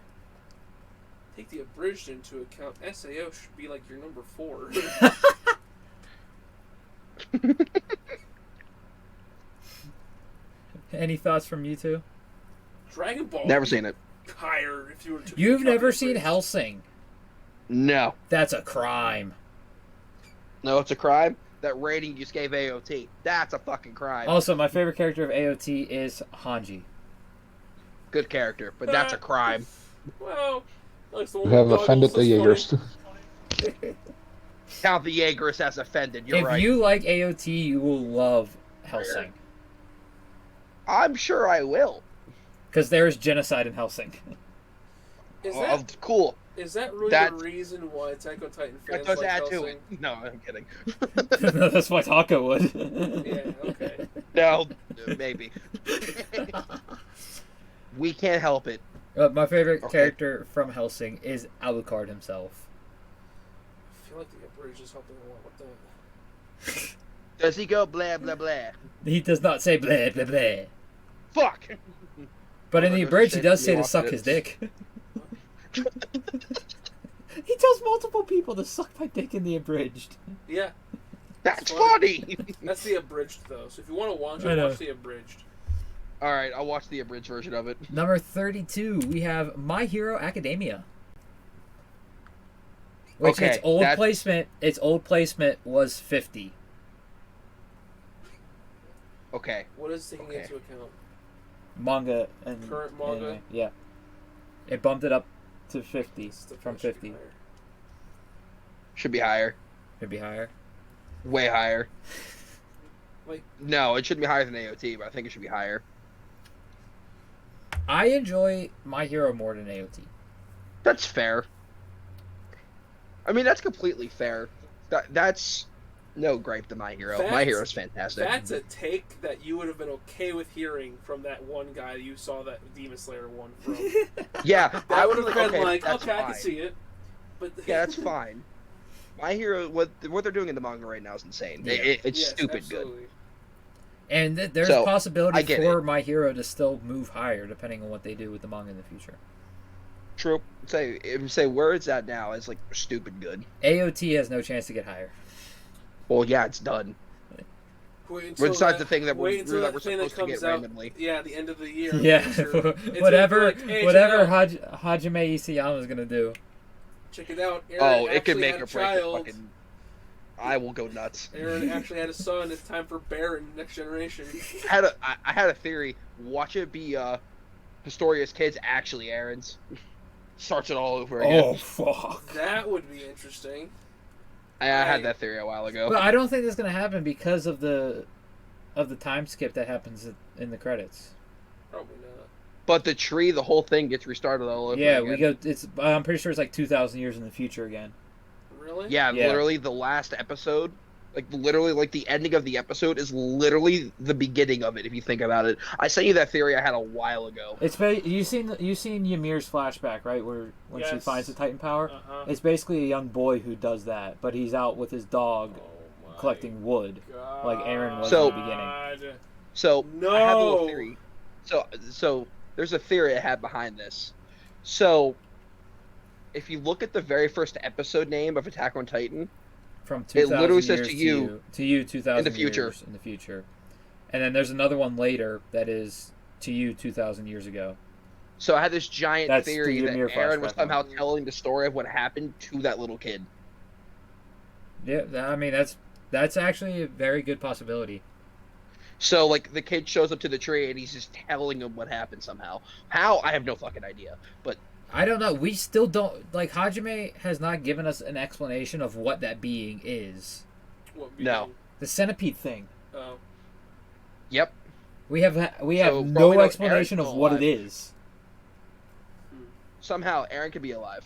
Take the abridged into account. SAO should be like your number 4.
Any thoughts from you two?
Dragon Ball.
Never seen it.
Higher if you were to.
You've
count the
never seen
abridged.
Hellsing.
No.
That's a crime.
No, it's a crime. That rating you just gave AOT. That's a fucking crime.
Also, my favorite character of AOT is Hanji.
Good character, but that's a crime.
Well, that's the one
You have
with
offended the
goggles, that's
Jaegers.
Count the Jaegerist as offended. You're
If
right.
you like AOT, you will love Hellsing.
I'm sure I will.
Because there is genocide in Hellsing.
Is
Oh,
that
cool.
is that really
that-
the reason why Attack on Titan
I
fans
just
like
add to
Hellsing?
it. No, I'm kidding.
That's why Taco would.
Yeah. Okay.
No, maybe. We can't help it.
My favorite
Okay.
character from Hellsing is Alucard himself.
I feel like the abridged is helping a lot with that.
Does he go blah blah blah?
He does not say blah blah blah.
Fuck.
But in the
Oh,
abridged, he
shit,
does
you
say to
lost
suck
it.
his dick. He tells multiple people to suck my dick in the abridged.
Yeah,
That's
funny.
funny.
that's the abridged though. So if you want to watch
I
it,
know.
watch the abridged.
All right, I'll watch the abridged version of it.
Number 32, we have My Hero Academia. Which
Okay,
its old
that's-
placement. Its old placement was 50.
Okay.
What is taking
Okay.
into account?
Manga and
Current manga?
anime. Yeah. It bumped it up to 50
Still
from
should be
50.
higher.
Should be higher.
Maybe higher.
Way higher.
Like-
No, it shouldn't be higher than AOT, but I think it should be higher.
I enjoy My Hero more than AOT.
That's fair. I mean, that's completely fair. That's no gripe to My Hero. My
That's-
Hero's fantastic.
That's a take that you would have been okay with hearing from that one guy you saw that Demon Slayer one from.
Yeah,
That would have been
okay,
like,
that's
okay, I can
fine.
see it. But
Yeah, that's fine. My Hero, what they're doing in the manga right now is insane.
Yeah.
It's
Yes,
stupid good.
absolutely.
And there's
So,
a possibility
I get
for
it.
My Hero to still move higher depending on what they do with the manga in the future.
True. Say where it's at now is like stupid good.
AOT has no chance to get higher.
Well, yeah, it's done.
Wait until
Besides
that,
the thing that
wait
we're
until that thing that
supposed to
comes
get
out.
randomly.
Yeah, at the end of the year.
Yeah,
Sure. It's gonna be
whatever
like, hey,
whatever
check it out.
Hajime Isayama is gonna do.
Check it out. Aaron
Oh, it could
actually
make
had
or
a
break
child.
the fucking. I will go nuts.
Aaron actually had a son. It's time for Baron Next Generation.
I had a theory. Watch it be Historia's kids actually Aaron's. Starts it all over again.
Oh fuck!
That would be interesting.
I had that theory a while ago.
But I don't think that's gonna happen because of the time skip that happens in the credits.
Probably not.
But the tree, the whole thing gets restarted all over
Yeah,
again.
we go. I'm pretty sure it's like 2,000 years in the future again.
Really?
Yeah,
Yeah.
literally the last episode, like the ending of the episode is literally the beginning of it. If you think about it, I sent you that theory I had a while ago.
You seen Ymir's flashback, right? When she
Yes.
finds the Titan power.
Uh-huh.
It's basically a young boy who does that, but he's out with his dog
Oh my
collecting wood, like Aaron was
So-
in the beginning.
So
No.
I have a little theory. So there's a theory I had behind this. So if you look at the very first episode name of Attack on Titan,
From
it
2,000
literally says
years
to you
2,000
in the future.
years in the future, and then there's another one later that is to you 2,000 years ago.
so I had this giant
That's
theory
the
that
Ymir
Aaron was
flashback
somehow
one.
telling the story of what happened to that little kid.
Yeah, I mean that's actually a very good possibility.
So like the kid shows up to the tree and he's just telling him what happened somehow. How? I have no fucking idea. But
I don't know. We still don't like Hajime has not given us an explanation of what that being is.
What
No.
being-
The centipede thing.
Oh.
yep.
We have
So,
no
well, we know
explanation
Eric's
of what it
alive.
is.
Somehow Aaron could be alive.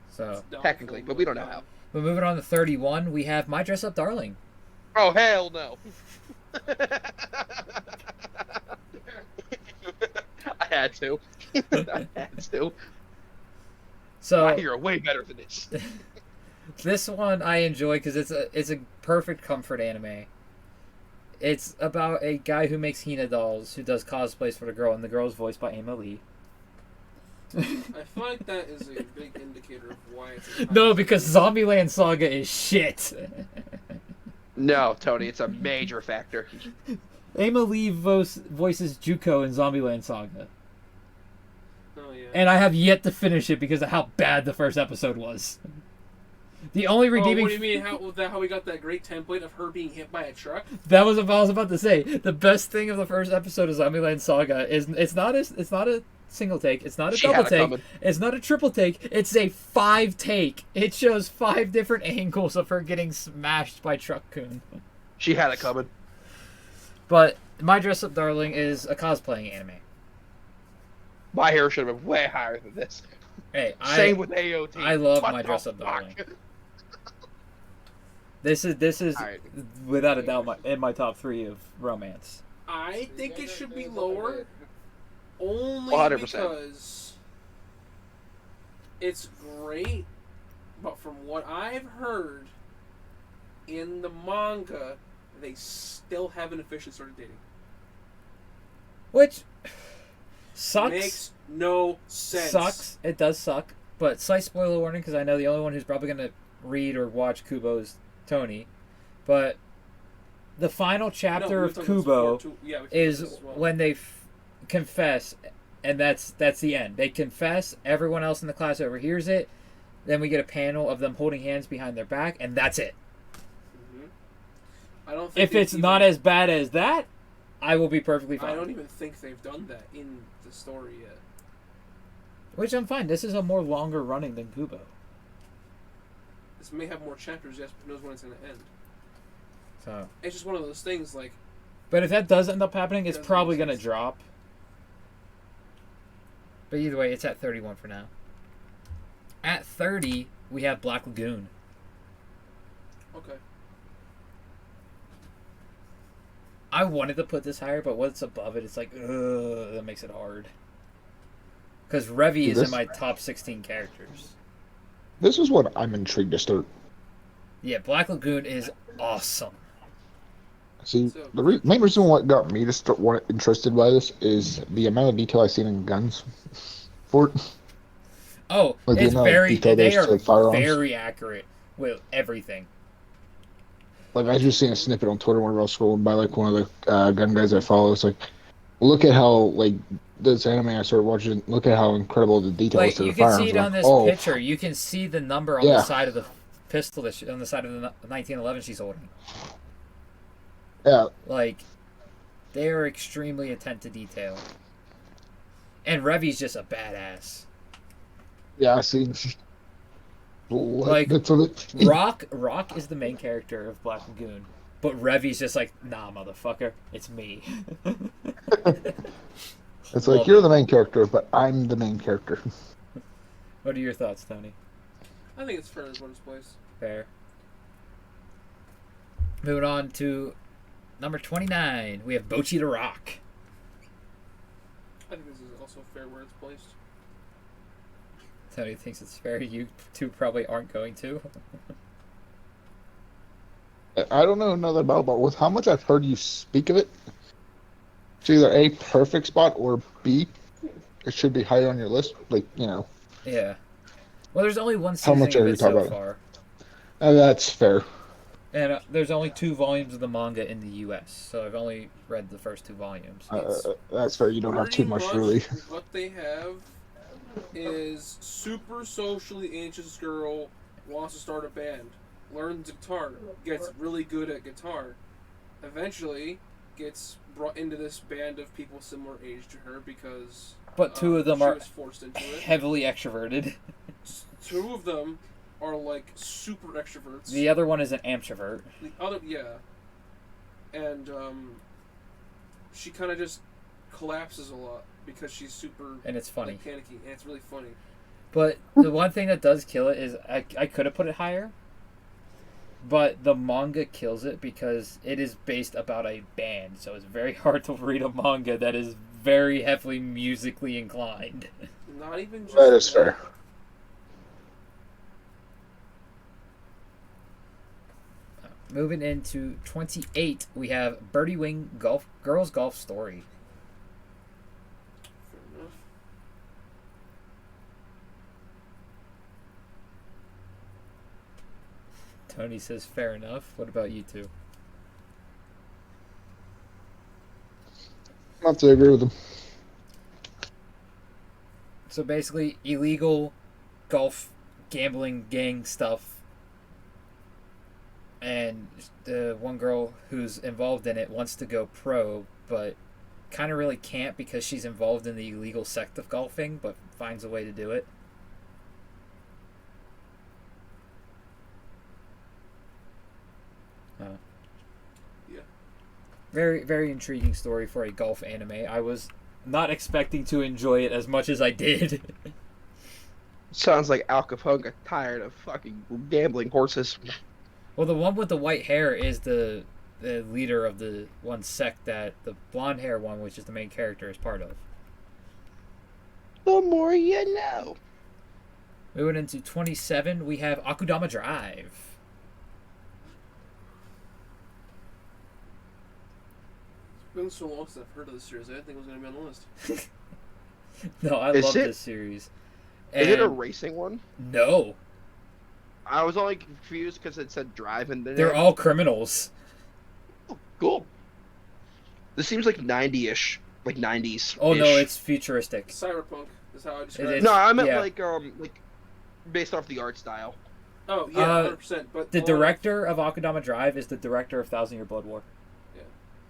So,
It's doubtful,
Technically, but we don't know how.
but moving on to 31, we have My Dress Up Darling.
Oh hell no. I had to. I had to.
So
You're way better than this.
this one I enjoy because it's a perfect comfort anime. It's about a guy who makes Hina dolls who does cosplays for the girl, and the girl's voiced by Emma Lee.
I feel like that is a big indicator of why it's a
No, because Zombieland Saga is shit.
No, Tony, it's a major factor.
Emma Lee voices Juko in Zombieland Saga.
Oh yeah.
And I have yet to finish it because of how bad the first episode was. The only
Oh,
redeeming
what do you mean? How we got that great template of her being hit by a truck?
that was what I was about to say. The best thing of the first episode of Zombieland Saga is it's not a single take, it's not a
She
double
had it
take,
coming.
it's not a triple take, it's a 5 take. It shows 5 different angles of her getting smashed by Truck Kun.
She had it coming.
But My Dress Up Darling is a cosplaying anime.
My hero should have been way higher than this.
Hey,
Same with AOT.
I love
What
My
the
Dress Up
fuck?
Darling. This is
Alright.
without a doubt in my top 3 of romance.
I think it should be lower, only
100%.
because it's great, but from what I've heard in the manga, they still haven't officially started dating.
Which sucks.
Makes no sense.
Sucks. It does suck. But slight spoiler warning, because I know the only one who's probably going to read or watch Kubo is Tony. But the final chapter
No,
of
we've talked about this
Kubo
before, too. Yeah, we've talked
is
about this as well.
when they confess, and that's the end. They confess. Everyone else in the class overhears it. Then we get a panel of them holding hands behind their back, and that's it.
Mm-hmm. I don't think
If it's not as bad as that, I will be perfectly fine.
I don't even think they've done that in the story yet.
Which I'm fine. This is a more longer running than Kubo.
This may have more chapters, yes, but knows when it's going to end.
So.
It's just one of those things, like...
But if that does end up happening, it's probably going to
sense.
drop. But either way, it's at 31 for now. At 30, we have Black Lagoon.
Okay.
I wanted to put this higher, but what's above it, it's like, ugh, that makes it hard. Because Revy is in my top 16 characters.
This is what I'm intrigued to start.
Yeah, Black Lagoon is awesome.
See, the main reason what got me to start interested by this is the amount of detail I've seen in guns for it.
Oh,
Like
it's very, they are
firearms.
very accurate with everything.
Like, I just seen a snippet on Twitter whenever I was scrolling by, like, one of the gun guys I follow. It's like, look at how, like, this anime I started watching, look at how incredible the detail is
Like,
to
you
the
can
firearms.
see it on this
like,
picture. You can see the number on the side of the pistol, on the side of the 1911 she's holding.
Yeah.
Like, they are extremely attentive to detail. And Revy's just a badass.
Yeah, I seen.
Like,
that's what it,
Rock is the main character of Black Lagoon. But Revy's just like, nah, motherfucker, it's me.
It's like, you're the main character, but I'm the main character.
What are your thoughts, Tony?
I think it's fair as what it's placed.
Fair. Moving on to number 29. We have Bocchi the Rock.
I think this is also fair where it's placed.
Tony thinks it's fair. You two probably aren't going to.
I don't know nothing about it, but with how much I've heard you speak of it, it's either A, perfect spot, or B, it should be higher on your list. Like, you know.
Yeah. Well, there's only one season
much
of
are you
it so
talking about?
far.
That's fair.
And there's only 2 volumes of the manga in the U.S., so I've only read the first 2 volumes.
That's fair. You don't have too much, really.
What they have is super socially anxious girl wants to start a band, learns guitar, gets really good at guitar, eventually gets brought into this band of people similar age to her because
But 2 of them
she
are
was forced into it.
heavily extroverted.
2 of them are like super extroverts.
The other one is an ambivert.
The other, yeah. And she kind of just collapses a lot because she's super
And it's funny.
like, panicky, and it's really funny.
But the one thing that does kill it is I could have put it higher, but the manga kills it because it is based about a band, so it's very hard to read a manga that is very heavily musically inclined.
Not even just
That is fair.
Moving into 28, we have Birdie Wing Girls Golf Story.
Fair enough.
Tony says fair enough. What about you two?
I have to agree with him.
So basically, illegal golf gambling gang stuff. And the one girl who's involved in it wants to go pro, but kind of really can't because she's involved in the illegal sect of golfing, but finds a way to do it.
Yeah.
Very, very intriguing story for a golf anime. I was not expecting to enjoy it as much as I did.
Sounds like Al Capone got tired of fucking gambling horses.
Well, the one with the white hair is the leader of the one sect that the blonde hair one, which is the main character, is part of.
The more you know.
Moving into 27, we have Akudama Drive.
It's been so long since I've heard of this series. I didn't think it was going to be on the list.
No, I
Is
love
it-
this series.
Is it a
And
racing one?
no,
I was only confused because it said drive and then
they're all criminals.
Oh, cool. This seems like 90-ish, like 90s.
Oh no, it's futuristic.
Cyberpunk is how I describe
It
it.
is.
No, I meant
Yeah.
like based off the art style.
Oh yeah, 100%. But
The director of Akudama Drive is the director of Thousand Year Blood War.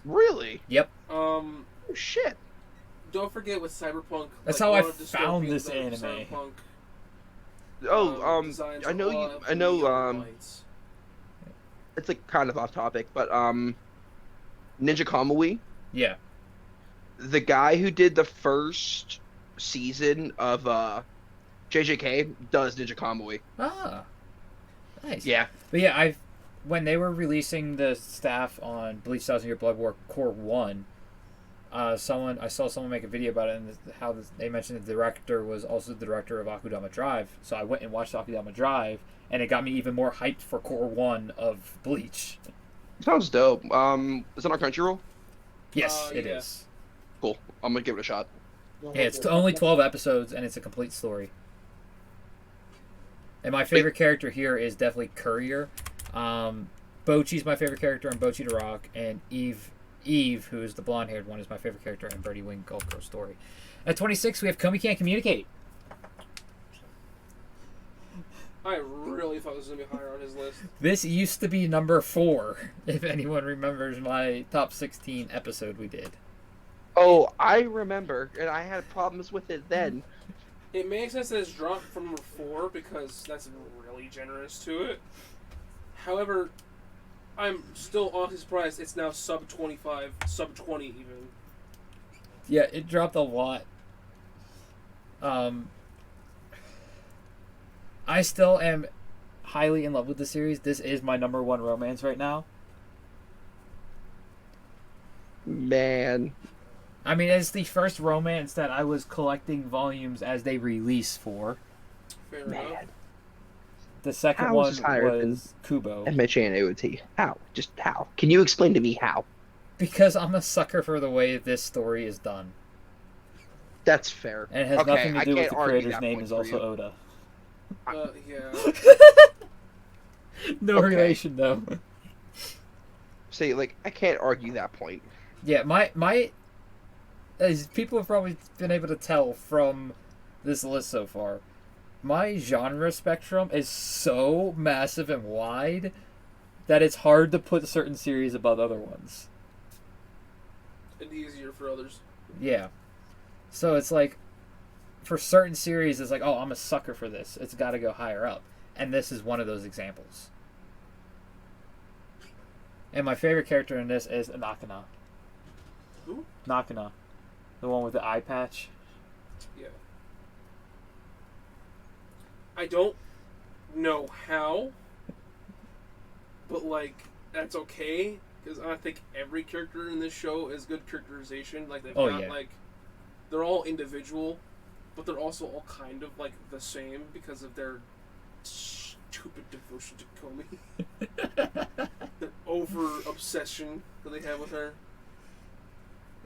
Really?
Yep.
Oh, shit.
Don't forget with Cyberpunk.
That's
like,
how
a
I
lot of
found
dystopians
this
that are
anime.
Cyberpunk, designs
I know
a
you.
lot of
I know.
neon lights.
It's like kind of off topic, but Ninja Kamui,
Yeah.
the guy who did the first season of JJK, does Ninja Kamui.
Ah. Nice.
Yeah.
But yeah, when they were releasing the staff on Bleach Thousand Year Blood War Core 1, I saw someone make a video about it, and how they mentioned the director was also the director of Akudama Drive. So I went and watched Akudama Drive, and it got me even more hyped for Core 1 of Bleach.
Sounds dope. Is it on Crunchyroll?
Yes, it
yeah.
is.
Cool. I'm gonna give it a shot.
Yeah, it's only 12 episodes, and it's a complete story. And my favorite character here is definitely Courier. Bochi's my favorite character in Bochi to Rock, and Eve, who is the blonde-haired one, is my favorite character in Birdie Wing Golf Pro Story. At 26, we have Komi Can't Communicate.
I really thought this was gonna be higher on his list.
This used to be number 4, if anyone remembers my top 16 episode we did.
Oh, I remember, and I had problems with it then.
It makes sense that it's dropped from number 4 because that's really generous to it. However, I'm still honestly surprised it's now sub 25, sub 20 even.
Yeah, it dropped a lot. I still am highly in love with the series. This is my number 1 romance right now.
Man.
I mean, it's the first romance that I was collecting volumes as they release for.
Fair enough.
Man.
The second
How
one
is this higher than
was Kubo.
MHA and AOT. How? Just how? Can you explain to me how?
Because I'm a sucker for the way this story is done.
That's fair.
And it has
Okay,
nothing to
I
do with
can't
the
argue
creator's
that
name
point
is
for
also
you.
Oda.
Yeah.
No
Okay.
relation, though.
See, like, I can't argue that point.
Yeah, my as people have probably been able to tell from this list so far, my genre spectrum is so massive and wide that it's hard to put certain series above other ones.
And easier for others.
Yeah. So it's like, for certain series, it's like, oh, I'm a sucker for this. It's got to go higher up. And this is one of those examples. And my favorite character in this is Nakana.
Who?
Nakana. The one with the eye patch.
Yeah. I don't know how, but like that's okay because I think every character in this show is good characterization. Like they've got like they're all individual, but they're also all kind of like the same because of their stupid devotion to Komi. The over obsession that they have with her.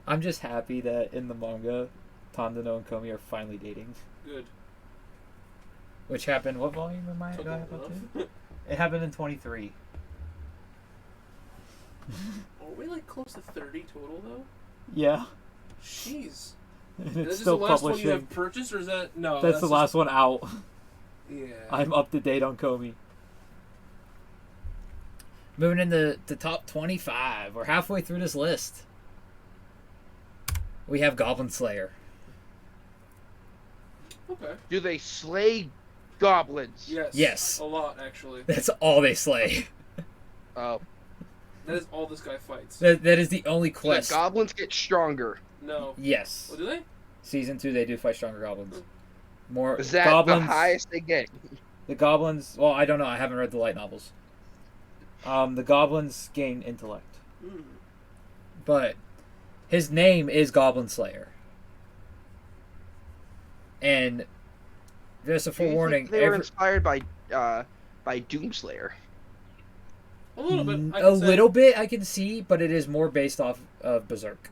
I'm just happy that in the manga, Tandano and Komi are finally dating.
Good.
Which happened, what volume am I
Took
going
long
up
enough.
to? It happened in 23.
Are we like close to 30 total though?
Yeah.
Jeez.
And
Is
it's
this
still
the last
publishing.
one you have purchased, or is that no?
That's the last one out.
Yeah.
I'm up to date on Komi. Moving into the top 25. We're halfway through this list. We have Goblin Slayer.
Okay.
Do they slay goblins?
Yes.
Yes.
A lot, actually.
That's all they slay.
Oh.
That is all this guy fights.
That is the only
So the
quest.
goblins get stronger.
No.
Yes.
Oh, do they?
Season 2, they do fight stronger goblins. More
Is that
goblins.
the highest they get?
The goblins. Well, I don't know. I haven't read the light novels. The goblins gain intellect,
Mm.
but his name is Goblin Slayer. And just a
Do you
forewarning.
think they were inspired by Doomslayer.
A little bit.
A little bit I can see, but it is more based off of Berserk.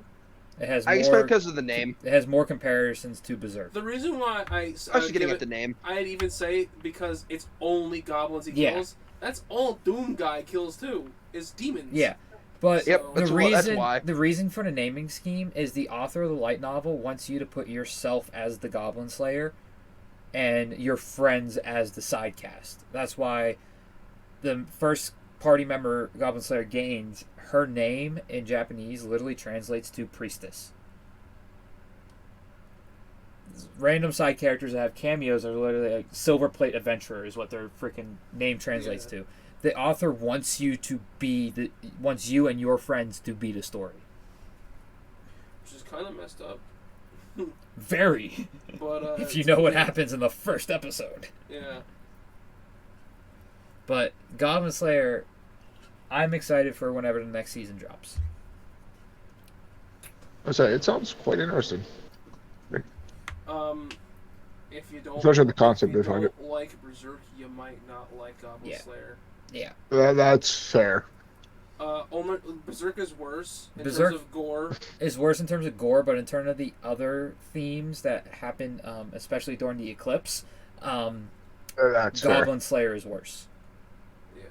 It has
I
more.
expect because of the name.
It has more comparisons to Berserk.
The reason why
I was just getting
give
at the name.
I'd even say because it's only goblins he
Yeah.
kills. That's all Doom guy kills too. Is demons.
Yeah, but
Yep,
the
that's
reason
why.
the reason for the naming scheme is the author of the light novel wants you to put yourself as the Goblin Slayer, and your friends as the side cast. That's why the first party member Goblin Slayer gains, her name in Japanese literally translates to priestess. Random side characters that have cameos are literally like Silver Plate Adventurer is what their freaking name translates to. The author wants you and your friends to be the story.
Which is kind of messed up.
Very.
But
if you know what happens in the first episode.
Yeah.
But Goblin Slayer, I'm excited for whenever the next season drops.
I say it sounds quite interesting.
If you don't,
Especially the concept
if you
behind
don't like Berserk, you might not like Goblin Slayer.
Yeah.
That's fair.
Only Berserk is worse in
Berserk
terms of gore.
Is worse in terms of gore, but in terms of the other themes that happen, especially during the eclipse,
That's
Goblin Slayer is worse.
Yeah.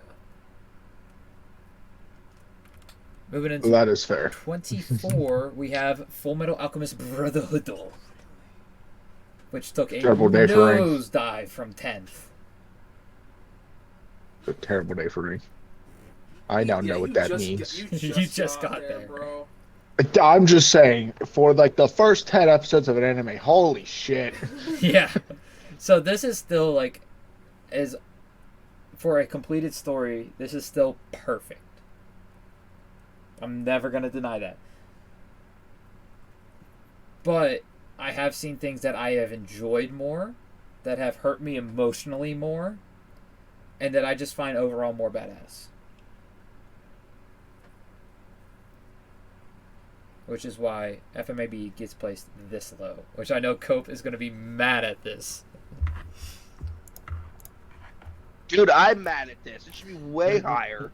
Moving into
That is fair.
24, we have Full Metal Alchemist Brotherhood, which took a
Terrible day for Ring.
nosedive from 10th.
It's a terrible day for me. I now know what that means.
You just got there.
Bro.
I'm just saying, for like the first 10 episodes of an anime, holy shit.
Yeah. So this is still like, as for a completed story, this is still perfect. I'm never going to deny that. But I have seen things that I have enjoyed more, that have hurt me emotionally more, and that I just find overall more badass. Which is why FMAB gets placed this low. Which I know Cope is going to be mad at this.
Dude, I'm mad at this. It should be way higher.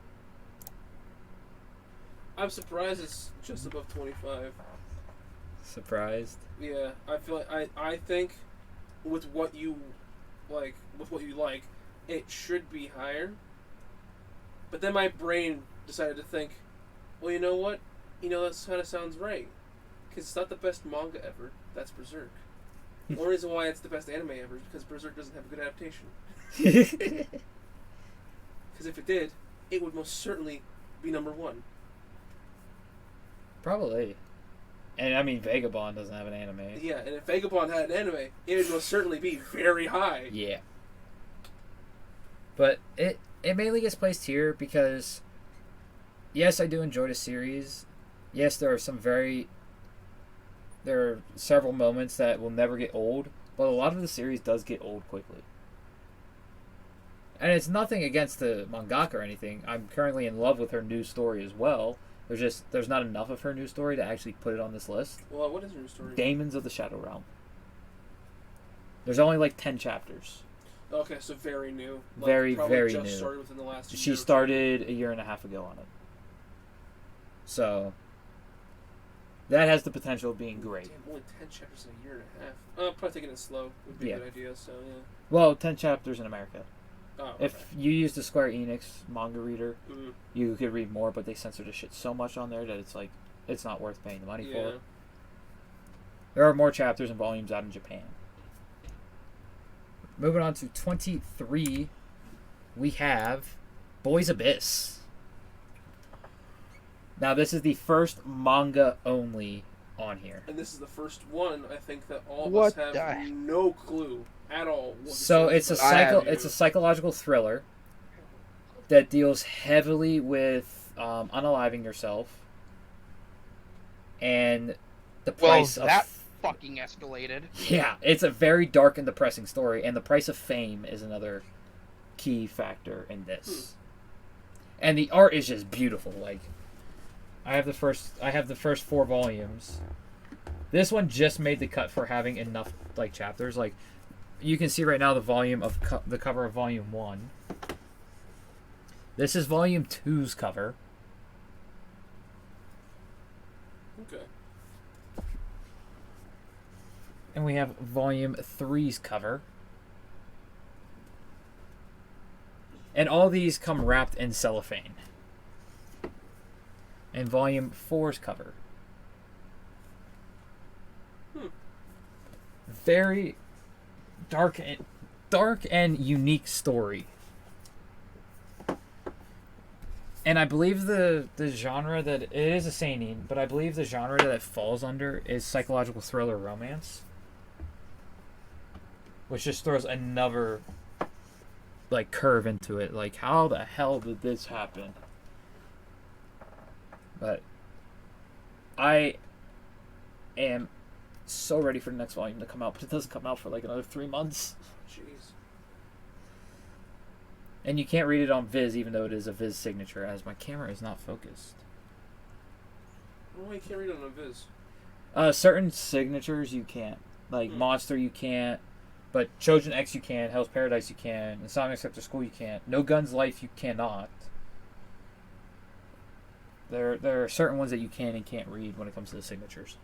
I'm surprised it's just above 25.
Surprised?
Yeah, I feel like I think with what you like, it should be higher. But then my brain decided to think, well, you know what? That kind of sounds right. Because it's not the best manga ever. That's Berserk. The only reason why it's the best anime ever is because Berserk doesn't have a good adaptation. Because if it did, it would most certainly be number one.
Probably. And I mean, Vagabond doesn't have an anime.
Yeah, and if Vagabond had an anime, it would most certainly be very high.
Yeah. But it mainly gets placed here because, yes, I do enjoy the series. Yes, there are several moments that will never get old, but a lot of the series does get old quickly. And it's nothing against the mangaka or anything. I'm currently in love with her new story as well. There's not enough of her new story to actually put it on this list.
Well, what is her new story?
Daemons of the Shadow Realm. There's only like 10 chapters.
Okay, so very new.
Very
just
new.
Started within the last
She started a year and a half ago on it. So that has the potential of being great.
Damn, only 10 chapters in a year and a half. Probably taking it slow would be a good idea, so yeah.
Well, 10 chapters in America.
Oh, okay.
If you use the Square Enix manga reader,
Mm-hmm.
you could read more, but they censor the shit so much on there that it's like, it's not worth paying the money for it. There are more chapters and volumes out in Japan. Moving on to 23, we have Boys Abyss. Now, this is the first manga only on here.
And this is the first one, I think, that all of
What
us have
the-
no clue at all. What
So
this
it's
is about.
a psychological thriller that deals heavily with unaliving yourself and the price
Well, that
of
fucking escalated.
yeah, it's a very dark and depressing story, and the price of fame is another key factor in this. And the art is just beautiful. Like I have the first 4 volumes. This one just made the cut for having enough like chapters. Like you can see right now the volume of the cover of volume 1. This is volume 2's cover.
Okay.
And we have volume 3's cover. And all these come wrapped in cellophane. And volume 4's cover. Very, dark and unique story. And I believe the genre that it is a seinen, but I believe the genre that it falls under is psychological thriller romance, which just throws another like curve into it. Like, how the hell did this happen? But I am so ready for the next volume to come out, but it doesn't come out for like another 3 months.
Jeez.
And you can't read it on Viz, even though it is a Viz signature, as my camera is not focused.
Why you can't read it on a Viz?
Certain signatures you can't. Like Monster you can't, but Trojan X you can, Hell's Paradise you can, Insomniacs After School you can't, No Guns Life you cannot. There are certain ones that you can and can't read when it comes to the signatures.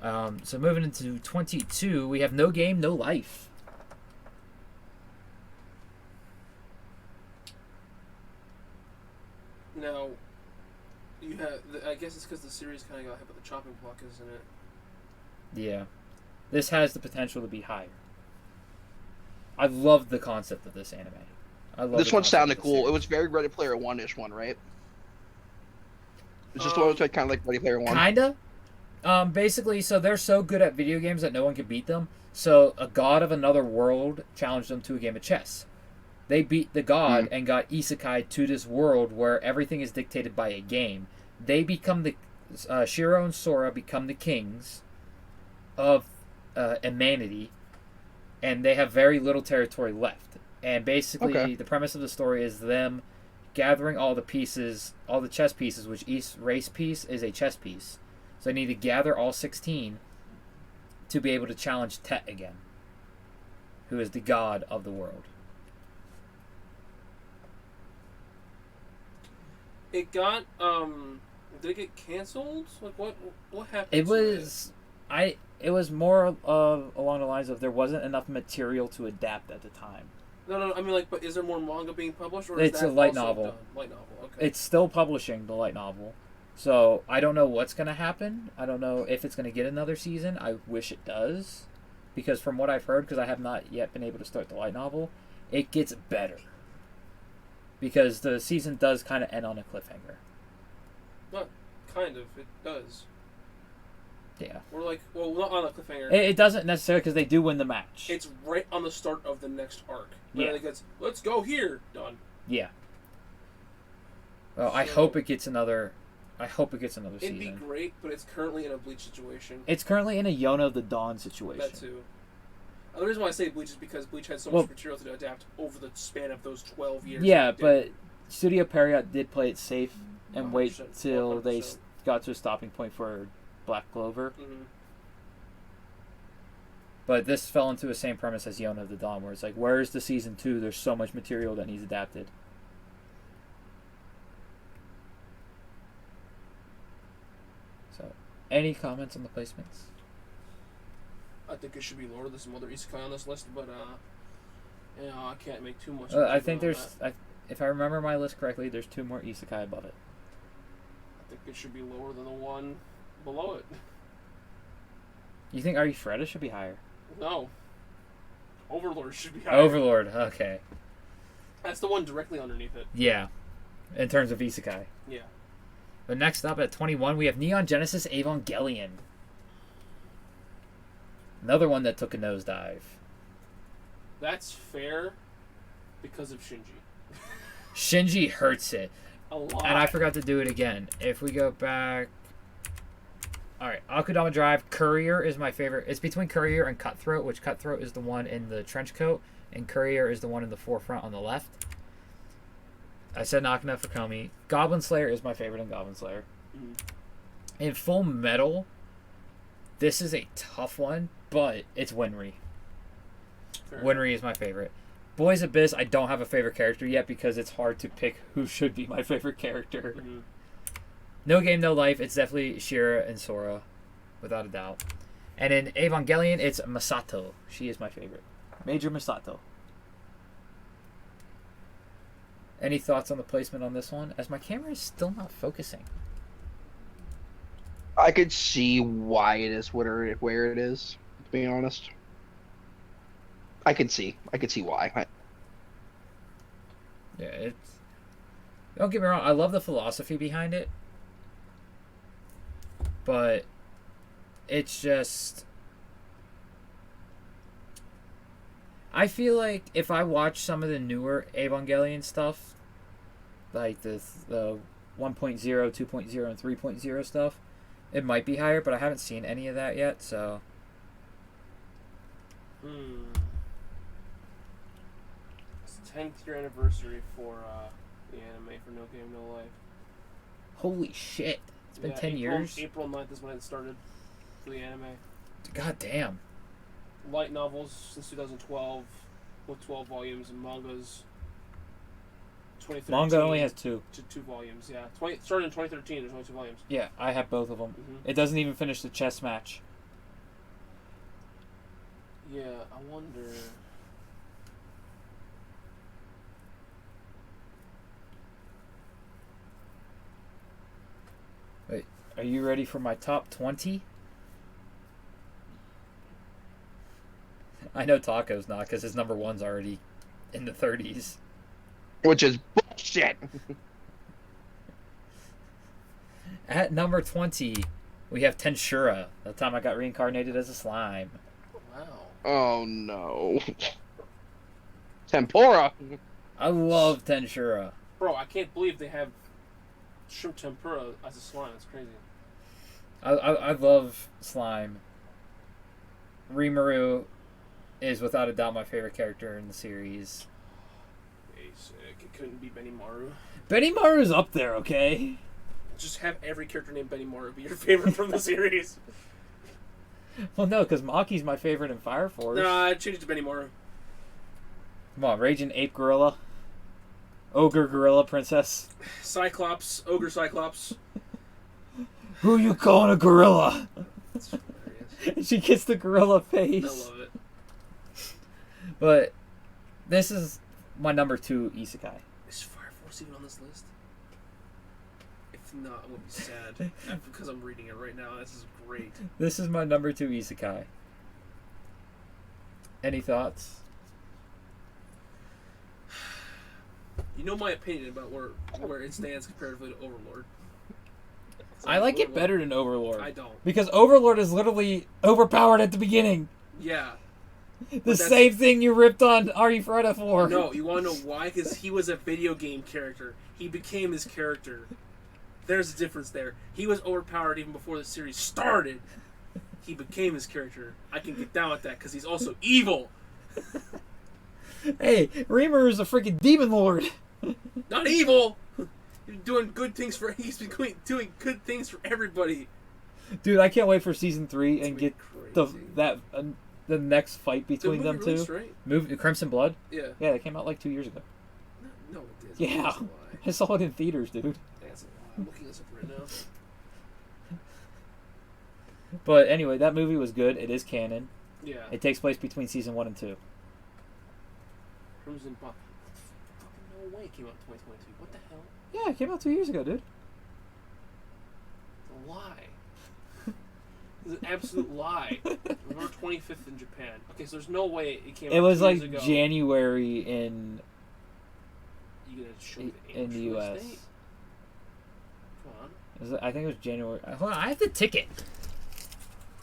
So moving into 22, we have No Game, No Life.
Now, you have. I guess it's because the series kind of got hit with the chopping block, isn't it?
Yeah. This has the potential to be higher. I love the concept of this anime. I love
This one sounded cool. It was very Ready Player One-ish one, right? It's just one kind of like Ready Player One.
Kinda. Basically, so they're so good at video games that no one can beat them. So a god of another world challenged them to a game of chess. They beat the god and got isekai to this world where everything is dictated by a game. They become the Shiro and Sora become the kings of humanity, and they have very little territory left. And basically, the premise of the story is them gathering all the pieces, all the chess pieces, which each race piece is a chess piece. So they need to gather all 16 to be able to challenge Tet again, who is the god of the world.
It got did it get canceled? Like what happened?
It was it was more along the lines of there wasn't enough material to adapt at the time.
No. I mean, like, but is there more manga being published, or is
It's
that
a light
also
novel.
done? Light novel. Okay.
It's still publishing the light novel. So I don't know what's going to happen. I don't know if it's going to get another season. I wish it does. Because from what I've heard, because I have not yet been able to start the light novel, it gets better. Because the season does kind of end on a cliffhanger.
Not kind of. It does.
Yeah.
We're like, well, not on a cliffhanger.
It doesn't necessarily, because they do win the match.
It's right on the start of the next arc.
Yeah.
It gets, let's go here. Done.
Yeah. Well, I hope it gets another... season.
It'd be great, but it's currently in a Bleach situation.
It's currently in a Yona of the Dawn situation.
That too. The reason why I say Bleach is because Bleach had so much material to adapt over the span of those 12 years.
Yeah, but Studio Period did play it safe and
100%,
wait till
100%.
they got to a stopping point for Black Clover.
Mm-hmm.
But this fell into the same premise as Yona of the Dawn, where it's like, where's the season 2? There's so much material that needs adapted. So, any comments on the placements?
I think it should be lower. There's some other isekai on this list, but I can't make too much.
I think there's, if I remember my list correctly, there's 2 more isekai above it.
I think it should be lower than the one below it.
You think Arifreda should be higher?
No. Overlord should be higher.
Overlord, okay.
That's the one directly underneath it.
Yeah, in terms of isekai.
Yeah.
But next up at 21, we have Neon Genesis Evangelion. Another one that took a nosedive.
That's fair because of Shinji.
Shinji hurts it.
A lot.
And I forgot to do it again. If we go back... Alright, Akudama Drive. Courier is my favorite. It's between Courier and Cutthroat, which Cutthroat is the one in the trench coat, and Courier is the one in the forefront on the left. I said Nakana for Komi. Goblin Slayer is my favorite in Goblin Slayer.
Mm.
In Full Metal, this is a tough one, but it's Winry. Winry is my favorite. Boys Abyss, I don't have a favorite character yet because it's hard to pick who should be my favorite character.
Mm-hmm.
No Game, No Life, it's definitely Shira and Sora, without a doubt. And in Evangelion, it's Masato. She is my favorite. Major Masato. Any thoughts on the placement on this one? As my camera is still not focusing.
I could see why it is where it is, to be honest. I could see why.
Yeah, it's. Don't get me wrong. I love the philosophy behind it, but it's just. I feel like if I watch some of the newer Evangelion stuff, like the 1.0, 2.0, and 3.0 stuff, it might be higher, but I haven't seen any of that yet, so.
It's the 10th year anniversary for the anime for No Game No Life.
Holy shit. It's been 10 years?
April 9th is when it started for the anime.
God damn.
Light novels since 2012 with 12 volumes, and mangas 2013.
Manga only has 2.
To 2 volumes, yeah. Started in 2013, there's only 2 volumes.
Yeah, I have both of them.
Mm-hmm.
It doesn't even finish the chess match.
Yeah, I wonder.
Wait, are you ready for my top 20? I know Taco's not, because his number 1's already in the 30s.
Which is bullshit.
At number 20, we have Tenshura. The time I got reincarnated as a slime.
Wow.
Oh no. Tempura.
I love Tenshura.
Bro, I can't believe they have shrimp tempura as a slime. That's crazy.
I love slime. Rimuru is without a doubt my favorite character in the series.
Basic. It couldn't be Benimaru.
Benimaru's up there, okay?
Just have every character named Benimaru be your favorite from the series.
Well, no, because Maki's my favorite in Fire Force.
Nah, I'd change it to Benimaru.
Come on, Raging Ape Gorilla. Ogre Gorilla Princess.
Cyclops. Ogre Cyclops.
Who you calling a gorilla?
That's hilarious.
And she gets the gorilla
I
face.
love it.
But this is my number 2 isekai.
Is Fire Force even on this list? If not, I'm going to be sad. Because I'm reading it right now. This is great.
This is my number 2 isekai. Any thoughts?
You know my opinion about where it stands comparatively to Overlord.
I like it better than Overlord.
I don't.
Because Overlord is literally overpowered at the beginning.
Yeah.
The same thing you ripped on Ari Freda for.
No, you want to know why? Because he was a video game character. He became his character. There's a difference there. He was overpowered even before the series started. He became his character. I can get down with that because he's also evil.
Hey, Reamer is a freaking demon lord.
Not evil. He's doing good things for. He's been doing good things for everybody.
Dude, I can't wait for season 3 and get
crazy.
the next fight between
The
them
movie
two.
released, right?
Move Crimson Blood.
Yeah.
Yeah, that came out like 2 years ago.
No, it did.
Yeah,
That's a lie.
I saw it in theaters, dude.
That's a lie. I'm looking this up right now.
But anyway, that movie was good. It is canon.
Yeah.
It takes place between season 1 and 2.
Crimson Blood. No way it came out in 2022. What the hell?
Yeah, it came out 2 years ago, dude.
It's a lie. It's an absolute lie. November 25th in Japan. Okay, so there's no way it came out
It was
2
like
years ago.
January in
You gonna show me the
in the
English
U.S.
release date? Come on.
I think it was January. Hold on, I have the ticket.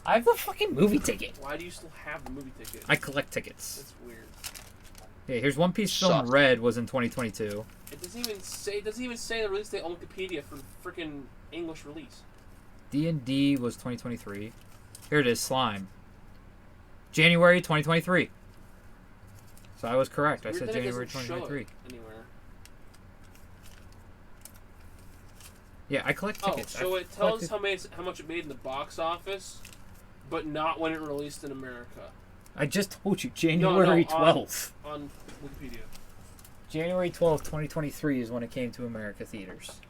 I have the fucking movie ticket.
Why do you still have the movie ticket?
I collect tickets.
That's weird.
Okay, here's One Piece Film
Sucks.
Red was in 2022.
It doesn't even say the release date on Wikipedia for the freaking English release.
D&D was 2023. Here it is, Slime. January 2023. So I was correct. I
Weird
said
that it
January
doesn't show
2023.
it anywhere.
Yeah, I collect tickets.
Oh, so
I've
it tells
collected-
how much it made in the box office, but not when it released in America.
I just told you, January 12th.
On Wikipedia.
January 12th, 2023 is when it came to America theaters.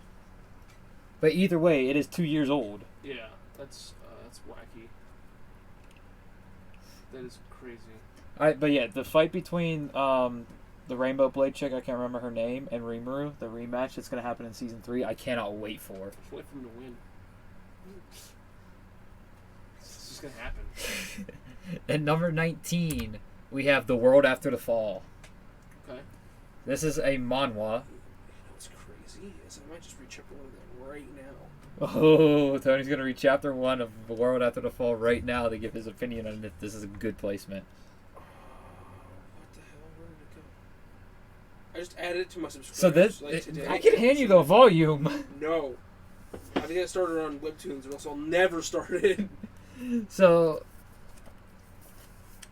But either way, it is 2 years old.
Yeah, that's wacky. That is crazy.
But yeah, the fight between the Rainbow Blade chick, I can't remember her name, and Rimuru, the rematch that's going to happen in Season 3, I cannot wait for.
Just wait for him to win. It's just gonna happen.
And number 19, we have The World After the Fall.
Okay.
This is a manhwa.
You know what's crazy is I might just read chapter 1 of that right now.
Oh, Tony's gonna read chapter 1 of The World After the Fall right now to give his opinion on if this is a good placement.
What the hell? Where did it go? I just added it to my subscribers.
So this,
like today.
I can hand you the volume.
No. I think I started on Webtoons, or else I'll never start it.
So,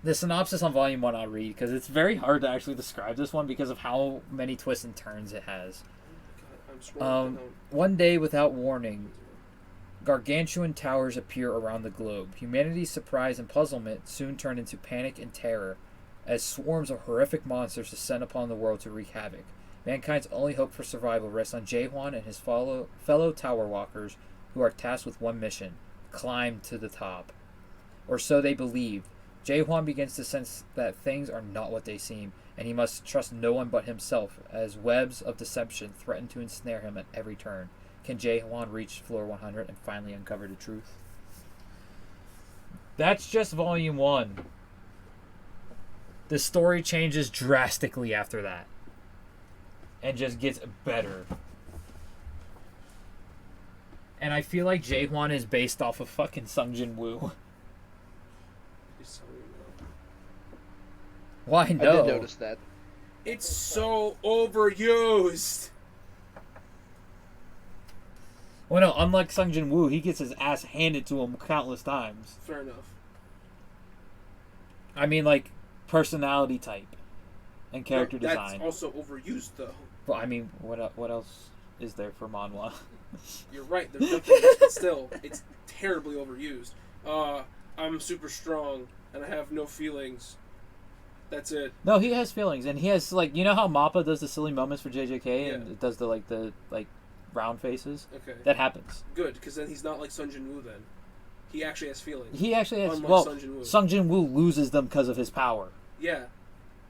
the synopsis on volume 1 I'll read, because it's very hard to actually describe this one because of how many twists and turns it has.
God, I'm scrolling down.
One day without warning, gargantuan towers appear around the globe. Humanity's surprise and puzzlement soon turn into panic and terror as swarms of horrific monsters descend upon the world to wreak havoc. Mankind's only hope for survival rests on Jaehwan and his fellow tower walkers who are tasked with one mission: climb to the top. Or so they believe. Jaehwan begins to sense that things are not what they seem, and he must trust no one but himself, as webs of deception threaten to ensnare him at every turn. Can Jaehwan reach floor 100 and finally uncover the truth? That's just volume 1. The story changes drastically after that. And just gets better. And I feel like Jaehwan is based off of fucking Sung Jin Woo. Why no?
I did notice that.
It's so overused.
Well, no, unlike Sung Jin Woo, he gets his ass handed to him countless times.
Fair enough.
I mean, like, personality type and character
That's
design.
also overused, though.
Well, I mean, what else is there for manhwa?
You're right. There's nothing else, but still, it's terribly overused. I'm super strong, and I have no feelings. That's it.
No, he has feelings, and he has, like, you know how Mappa does the silly moments for JJK,
Yeah.
and it does the round faces?
Okay.
That happens.
Good, because then he's not like Sung Jin Woo then. He actually has feelings.
He actually has,
Unlike
well,
Sung Jin Woo.
Sung Jin Woo loses them because of his power.
Yeah.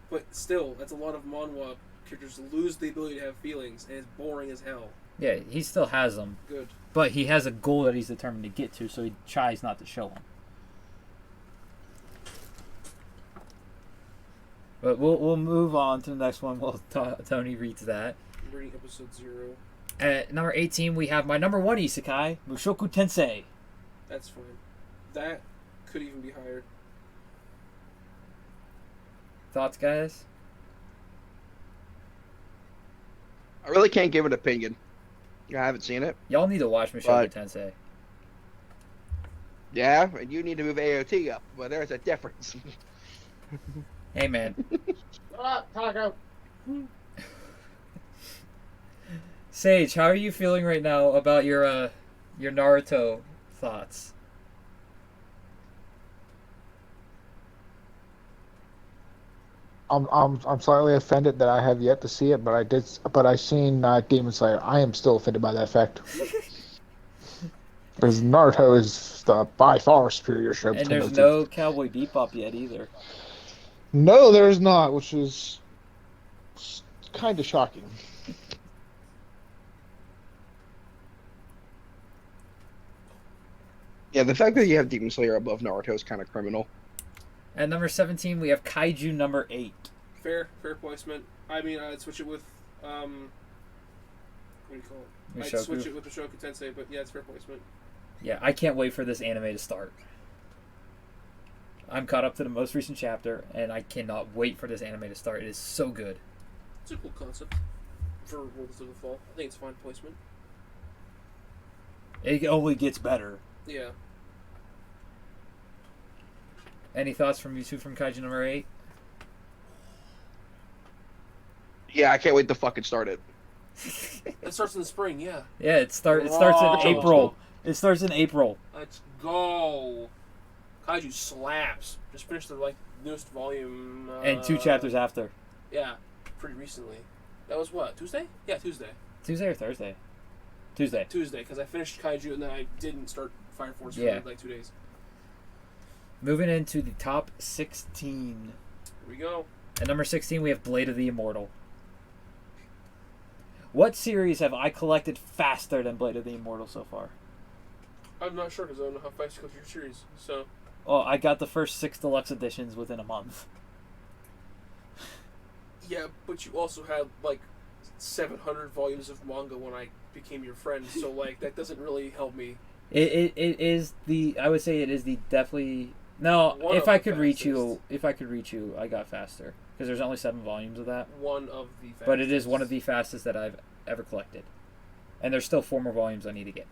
But still, that's a lot of manhwa characters lose the ability to have feelings, and it's boring as hell.
Yeah, he still has them,
Good.
but he has a goal that he's determined to get to, so he tries not to show them. But we'll move on to the next one while Tony reads that.
I'm reading episode 0.
At number 18, we have my number 1 isekai, Mushoku Tensei.
That's fine. That could even be higher.
Thoughts, guys?
I really can't give an opinion. I haven't seen it.
Y'all need to watch Mushoku
But-
Tensei.
Yeah, and you need to move AOT up, but there's a difference.
Hey, man.
Taco.
Sage, how are you feeling right now about your Naruto thoughts?
I'm slightly offended that I have yet to see it, but I seen Demon Slayer. I am still offended by that fact. Because Naruto is by far superior show.
And there's no Cowboy Bebop yet either.
No, there's not, which is kind of shocking.
Yeah, the fact that you have Demon Slayer above Naruto is kind of criminal.
At number 17, we have Kaiju number 8.
Fair placement. I mean, I'd switch it with, what do you call it? I'd
Mushoku.
switch it with Mushoku Tensei, but yeah, it's fair placement.
Yeah, I can't wait for this anime to start. I'm caught up to the most recent chapter, and I cannot wait for this anime to start. It is so good.
It's a cool concept for Worlds of the Fall. I think it's fine placement.
It only gets better.
Yeah.
Any thoughts from you two from Kaiju number 8?
Yeah, I can't wait to fucking start it.
It starts in the spring, yeah.
Yeah, it starts in
Oh.
April. It starts in April.
Let's go. Kaiju slaps. Just finished the newest volume.
And 2 chapters after.
Yeah, pretty recently. That was what, Tuesday? Yeah, Tuesday.
Tuesday or Thursday? Tuesday.
Tuesday, because I finished Kaiju and then I didn't start Fire Force for
Yeah.
2 days.
Moving into the top 16.
Here we go.
At number 16, we have Blade of the Immortal. What series have I collected faster than Blade of the Immortal so far?
I'm not sure because I don't know how fast you go through your series. So,
Oh, I got the first 6 deluxe editions within a month.
Yeah, but you also had like 700 volumes of manga when I became your friend, so like that doesn't really help me.
It is the, I would say it is the definitely, no,
One
if
of
I
the
could reach
fastest.
you, I got faster. Because there's only 7 volumes of that.
One of the fastest.
But it is one of the fastest that I've ever collected. And there's still 4 more volumes I need to get.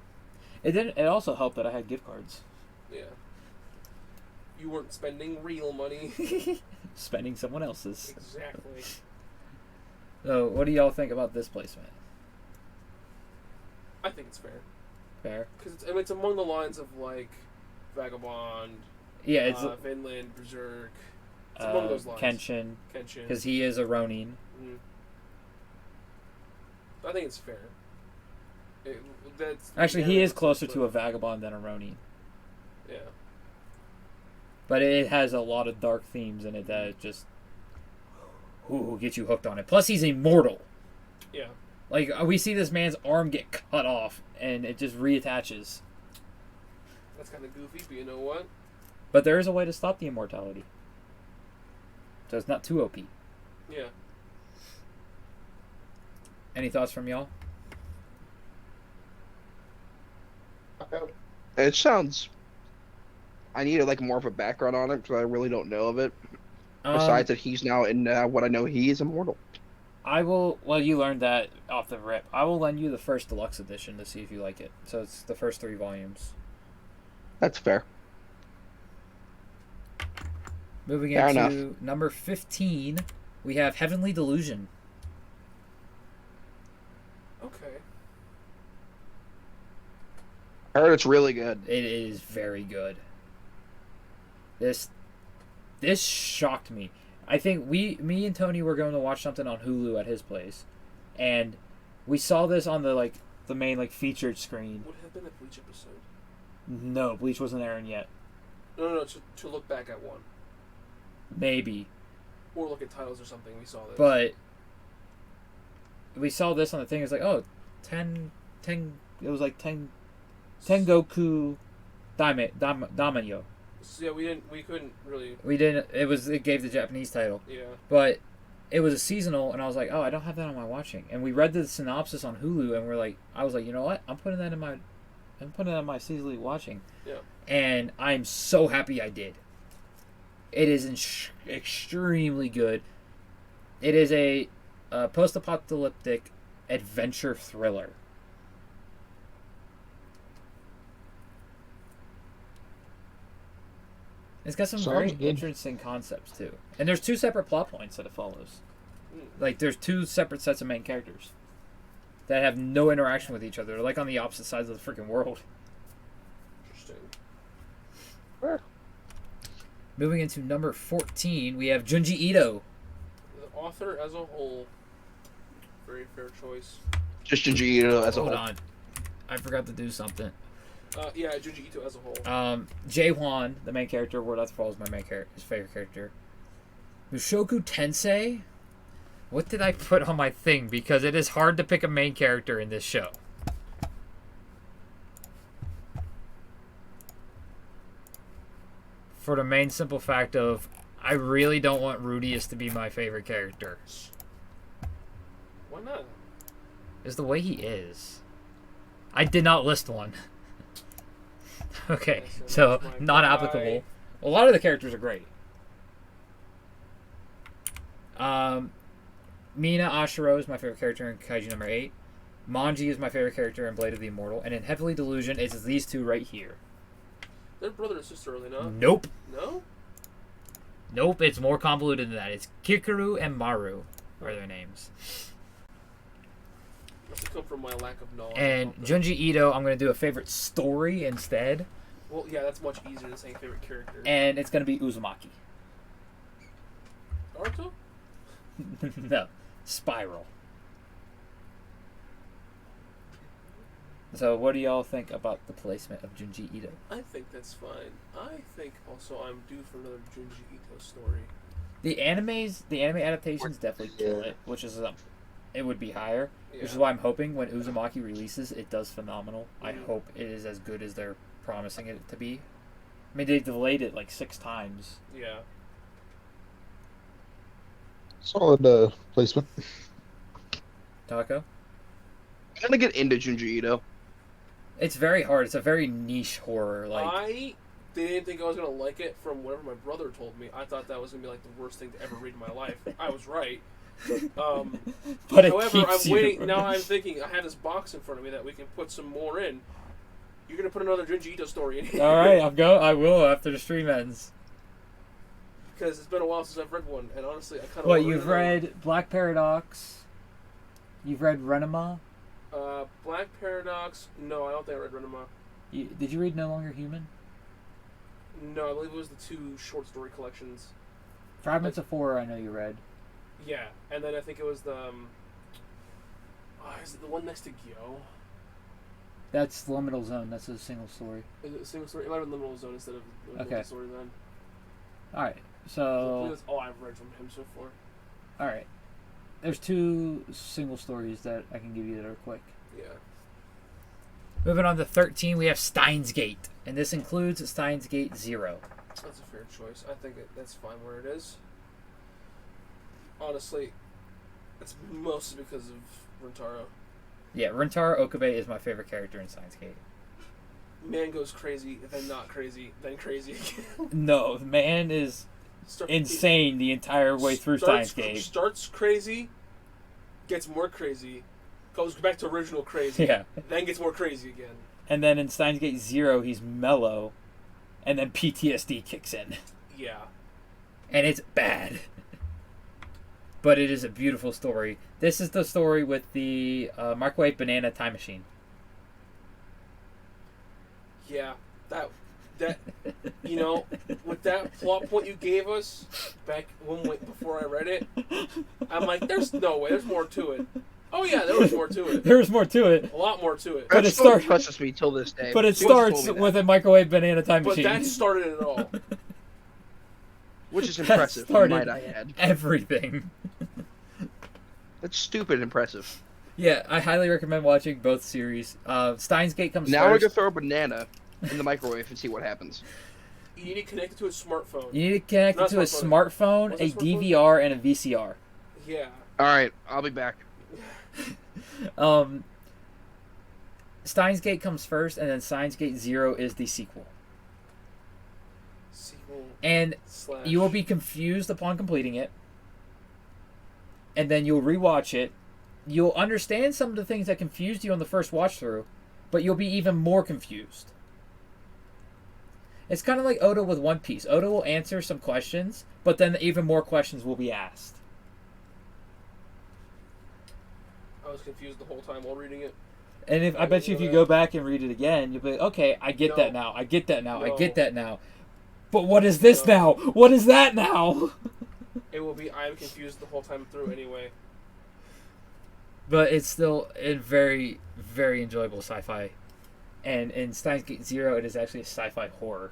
It also helped that I had gift cards.
Yeah. You weren't spending real money.
Spending someone else's.
Exactly.
So, what do y'all think about this placement?
I think it's fair.
Fair?
Because it's among the lines of like Vagabond,
Yeah, it's
Vinland, Berserk. It's among those lines.
Kenshin.
Kenshin.
Because he is a Ronin.
Mm. I think it's fair.
Actually, he is closer to a Vagabond than a Ronin.
Yeah.
But it has a lot of dark themes in it that just get you hooked on it. Plus, he's immortal.
Yeah.
Like, we see this man's arm get cut off, and it just reattaches.
That's kind of goofy, but you know what?
But there is a way to stop the immortality. So it's not too OP.
Yeah.
Any thoughts from y'all?
It sounds. I need like more of a background on it because I really don't know of it. Besides that, he's now in what I know, he is immortal.
I will. Well, you learned that off the rip. I will lend you the first deluxe edition to see if you like it. So it's the first 3 volumes.
That's fair.
Moving
Fair
into
enough.
number 15, we have Heavenly Delusion.
Okay.
I heard it's really good.
It is very good. This shocked me. I think me and Tony were going to watch something on Hulu at his place, and we saw this on the main featured screen.
Would it have been a Bleach episode?
No, Bleach wasn't airing yet.
No. To look back at one.
Maybe.
Or look at titles or something. We saw this.
But we saw this on the thing. It's like, oh, it was like Tengoku Damanyo.
So yeah, we couldn't really.
We didn't. It gave the Japanese title.
Yeah.
But it was a seasonal, and I was like, oh, I don't have that on my watching. And we read the synopsis on Hulu, and I was like, you know what? I'm putting that in my seasonally watching.
Yeah.
And I'm so happy I did. It is extremely good. It is a post-apocalyptic adventure thriller. It's got some very interesting concepts too. And there's 2 separate plot points that it follows. Like, there's 2 separate sets of main characters that have no interaction with each other. They're like on the opposite sides of the freaking world.
Interesting.
Moving into number 14, we have Junji Ito.
The author as a whole, very fair choice.
Just Junji Ito as a whole.
Hold on. I forgot to do something.
Yeah, Junji Ito as a whole.
Jae Hwan, the main character, Word Out Falls, my his favorite character. Mushoku Tensei? What did I put on my thing? Because it is hard to pick a main character in this show. For the main simple fact of, I really don't want Rudius to be my favorite character.
Why not?
Is the way he is. I did not list one. Okay, so not applicable. A lot of the characters are great. Mina Ashiro is my favorite character in Kaiju number 8. Manji is my favorite character in Blade of the Immortal. And in Heavenly Delusion, it's these 2 right here.
They're brother and sister, are they not?
Nope.
No?
Nope, it's more convoluted than that. It's Kikaru and Maru are their names.
Must have come from my lack of knowledge.
And Junji Ito, I'm going to do a favorite story instead.
Well, yeah, that's much easier than saying favorite character.
And it's going to be Uzumaki.
Naruto?
No, Spiral. So what do y'all think about the placement of Junji Ito?
I think that's fine. I think also I'm due for another Junji Ito story.
The anime adaptations definitely kill it, which is it would be higher, which is why I'm hoping when Uzumaki releases, it does phenomenal. I hope it is as good as they're promising it to be. I mean, they delayed it like 6 times.
Yeah.
Solid placement.
Taco?
I'm gonna get into Junji Ito.
It's very hard. It's a very niche horror. Like
I didn't think I was gonna like it from whatever my brother told me. I thought that was gonna be like the worst thing to ever read in my life. I was right.
but it
However,
keeps
I'm
you.
waiting. Now I'm thinking I have this box in front of me that we can put some more in. You're gonna put another Junji Ito story in here.
All right, I will after the stream ends.
Because it's been a while since I've read one, and honestly, I kind of.
What, you've read Black Paradox? You've read Renema?
Black Paradox. No, I don't think I read Renema.
Did you read No Longer Human?
No, I believe it was the 2 short story collections.
Fragments of Horror, I know you read.
Yeah, and then I think it was the. Is it the one next to Gyo?
That's Liminal Zone. That's a single story.
Is it a single story? It might have been Liminal Zone instead of the
Okay.
story then.
All right,
I think
so
that's all I've read from him so far.
all right, there's 2 single stories that I can give you that are quick.
Yeah.
Moving on to 13, we have Steins Gate, and this includes Steins Gate 0.
That's a fair choice. I think that's fine where it is. Honestly, it's mostly because of Rentaro.
Yeah, Rentaro Okabe is my favorite character in Steins Gate.
Man goes crazy, then not crazy, then crazy again.
No, the man is insane the entire way through Steins Gate.
Starts crazy, gets more crazy, goes back to original crazy,
Yeah.
then gets more crazy again.
And then in Steins Gate 0, he's mellow, and then PTSD kicks in.
Yeah.
And it's bad. But it is a beautiful story. This is the story with the microwave banana time machine.
Yeah. That you know, with that plot point you gave us back before I read it, I'm like, there's no way, there's more to it. Oh yeah, there was more to it.
There's more to it.
A lot more to it.
But
That
it
still
starts.
impresses me till this day.
But it
She always
starts
told me
with
that,
a microwave banana time
But
machine.
that started it all.
which is
That
impressive,
started
might I add.
everything.
That's stupid impressive.
Yeah, I highly recommend watching both series. Steins Gate comes
Now we're
first.
gonna throw a banana in the microwave and see what happens.
You need to connect it to a smartphone.
You need to connect
Not
it to a smartphone,
Was
a
it a smartphone?
DVR, and a VCR.
Yeah.
All right, I'll be back.
Steins Gate comes first, and then Steins Gate 0 is the sequel.
Sequel
And
/
you will be confused upon completing it, and then you'll rewatch it. You'll understand some of the things that confused you on the first watch through, but you'll be even more confused. It's kind of like Oda with One Piece. Oda will answer some questions, but then even more questions will be asked.
I was confused the whole time while reading it.
And I bet you if you go back and read it again, you'll be like, okay, I get that now. I get that now. I
No.
get that now. But what is this now? What is that now?
It will be. I am confused the whole time through anyway.
But it's still a very, very enjoyable sci-fi. And in Steins Gate 0, it is actually a sci-fi horror.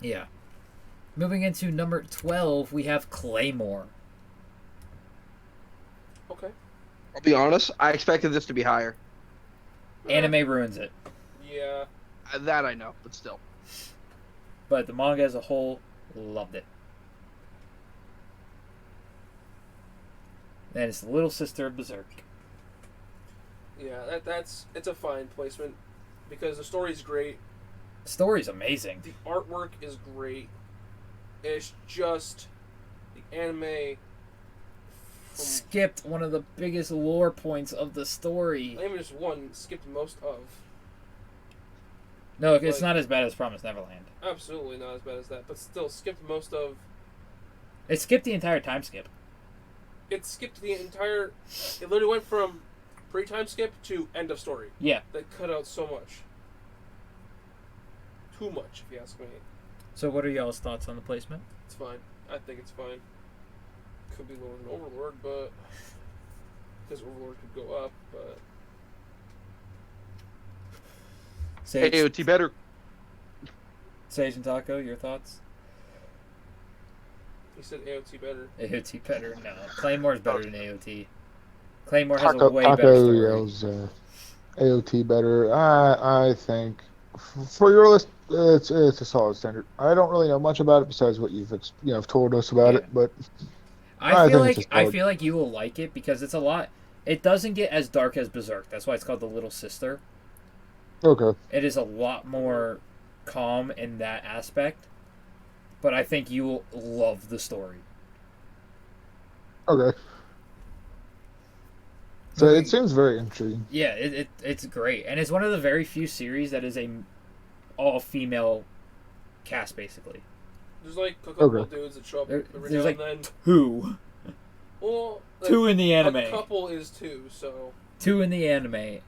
Yeah. Moving into number 12, we have Claymore.
Okay.
I'll be honest, I expected this to be higher.
Anime ruins it.
Yeah.
That I know, but still.
But the manga as a whole, loved it. And it's the little sister of Berserk.
Yeah. It's a fine placement because the story's great.
The story's amazing.
The artwork is great. It's just the anime.
Skipped one of the biggest lore points of the story.
Not even just one. Skipped most of.
No, it's
Like-
not as bad as Promised Neverland.
Absolutely not as bad as that, but still skipped most of.
It skipped the entire time skip.
It skipped the entire. It literally went from pre-time skip to end of story.
Yeah.
They cut out so much. Too much, if you ask me.
So what are y'all's thoughts on the placement?
It's fine. I think it's fine. Could be lower than Overlord, but because Overlord could go up, but
Sage,
AOT better.
Sage and Taco, your thoughts?
he said AOT better.
AOT better? No. Claymore's better than AOT. Claymore has a
Taco,
way better
Taco
story.
yells AOT better. I think for your list, it's a solid standard. I don't really know much about it besides what you've told us about
Yeah.
it, but
I
I
feel
think it's
like
a solid.
you will like it because it's a lot. It doesn't get as dark as Berserk. That's why it's called the Little Sister.
Okay.
It is a lot more calm in that aspect, but I think you will love the story.
Okay. So it seems very intriguing.
Yeah, it's great, and it's one of the very few series that is a all female cast basically.
There's like a couple
Okay.
of dudes that show up
There-
every
there's
now
like
and then.
Two,
Well, like,
two in the anime,
a couple is two, so
two in the anime.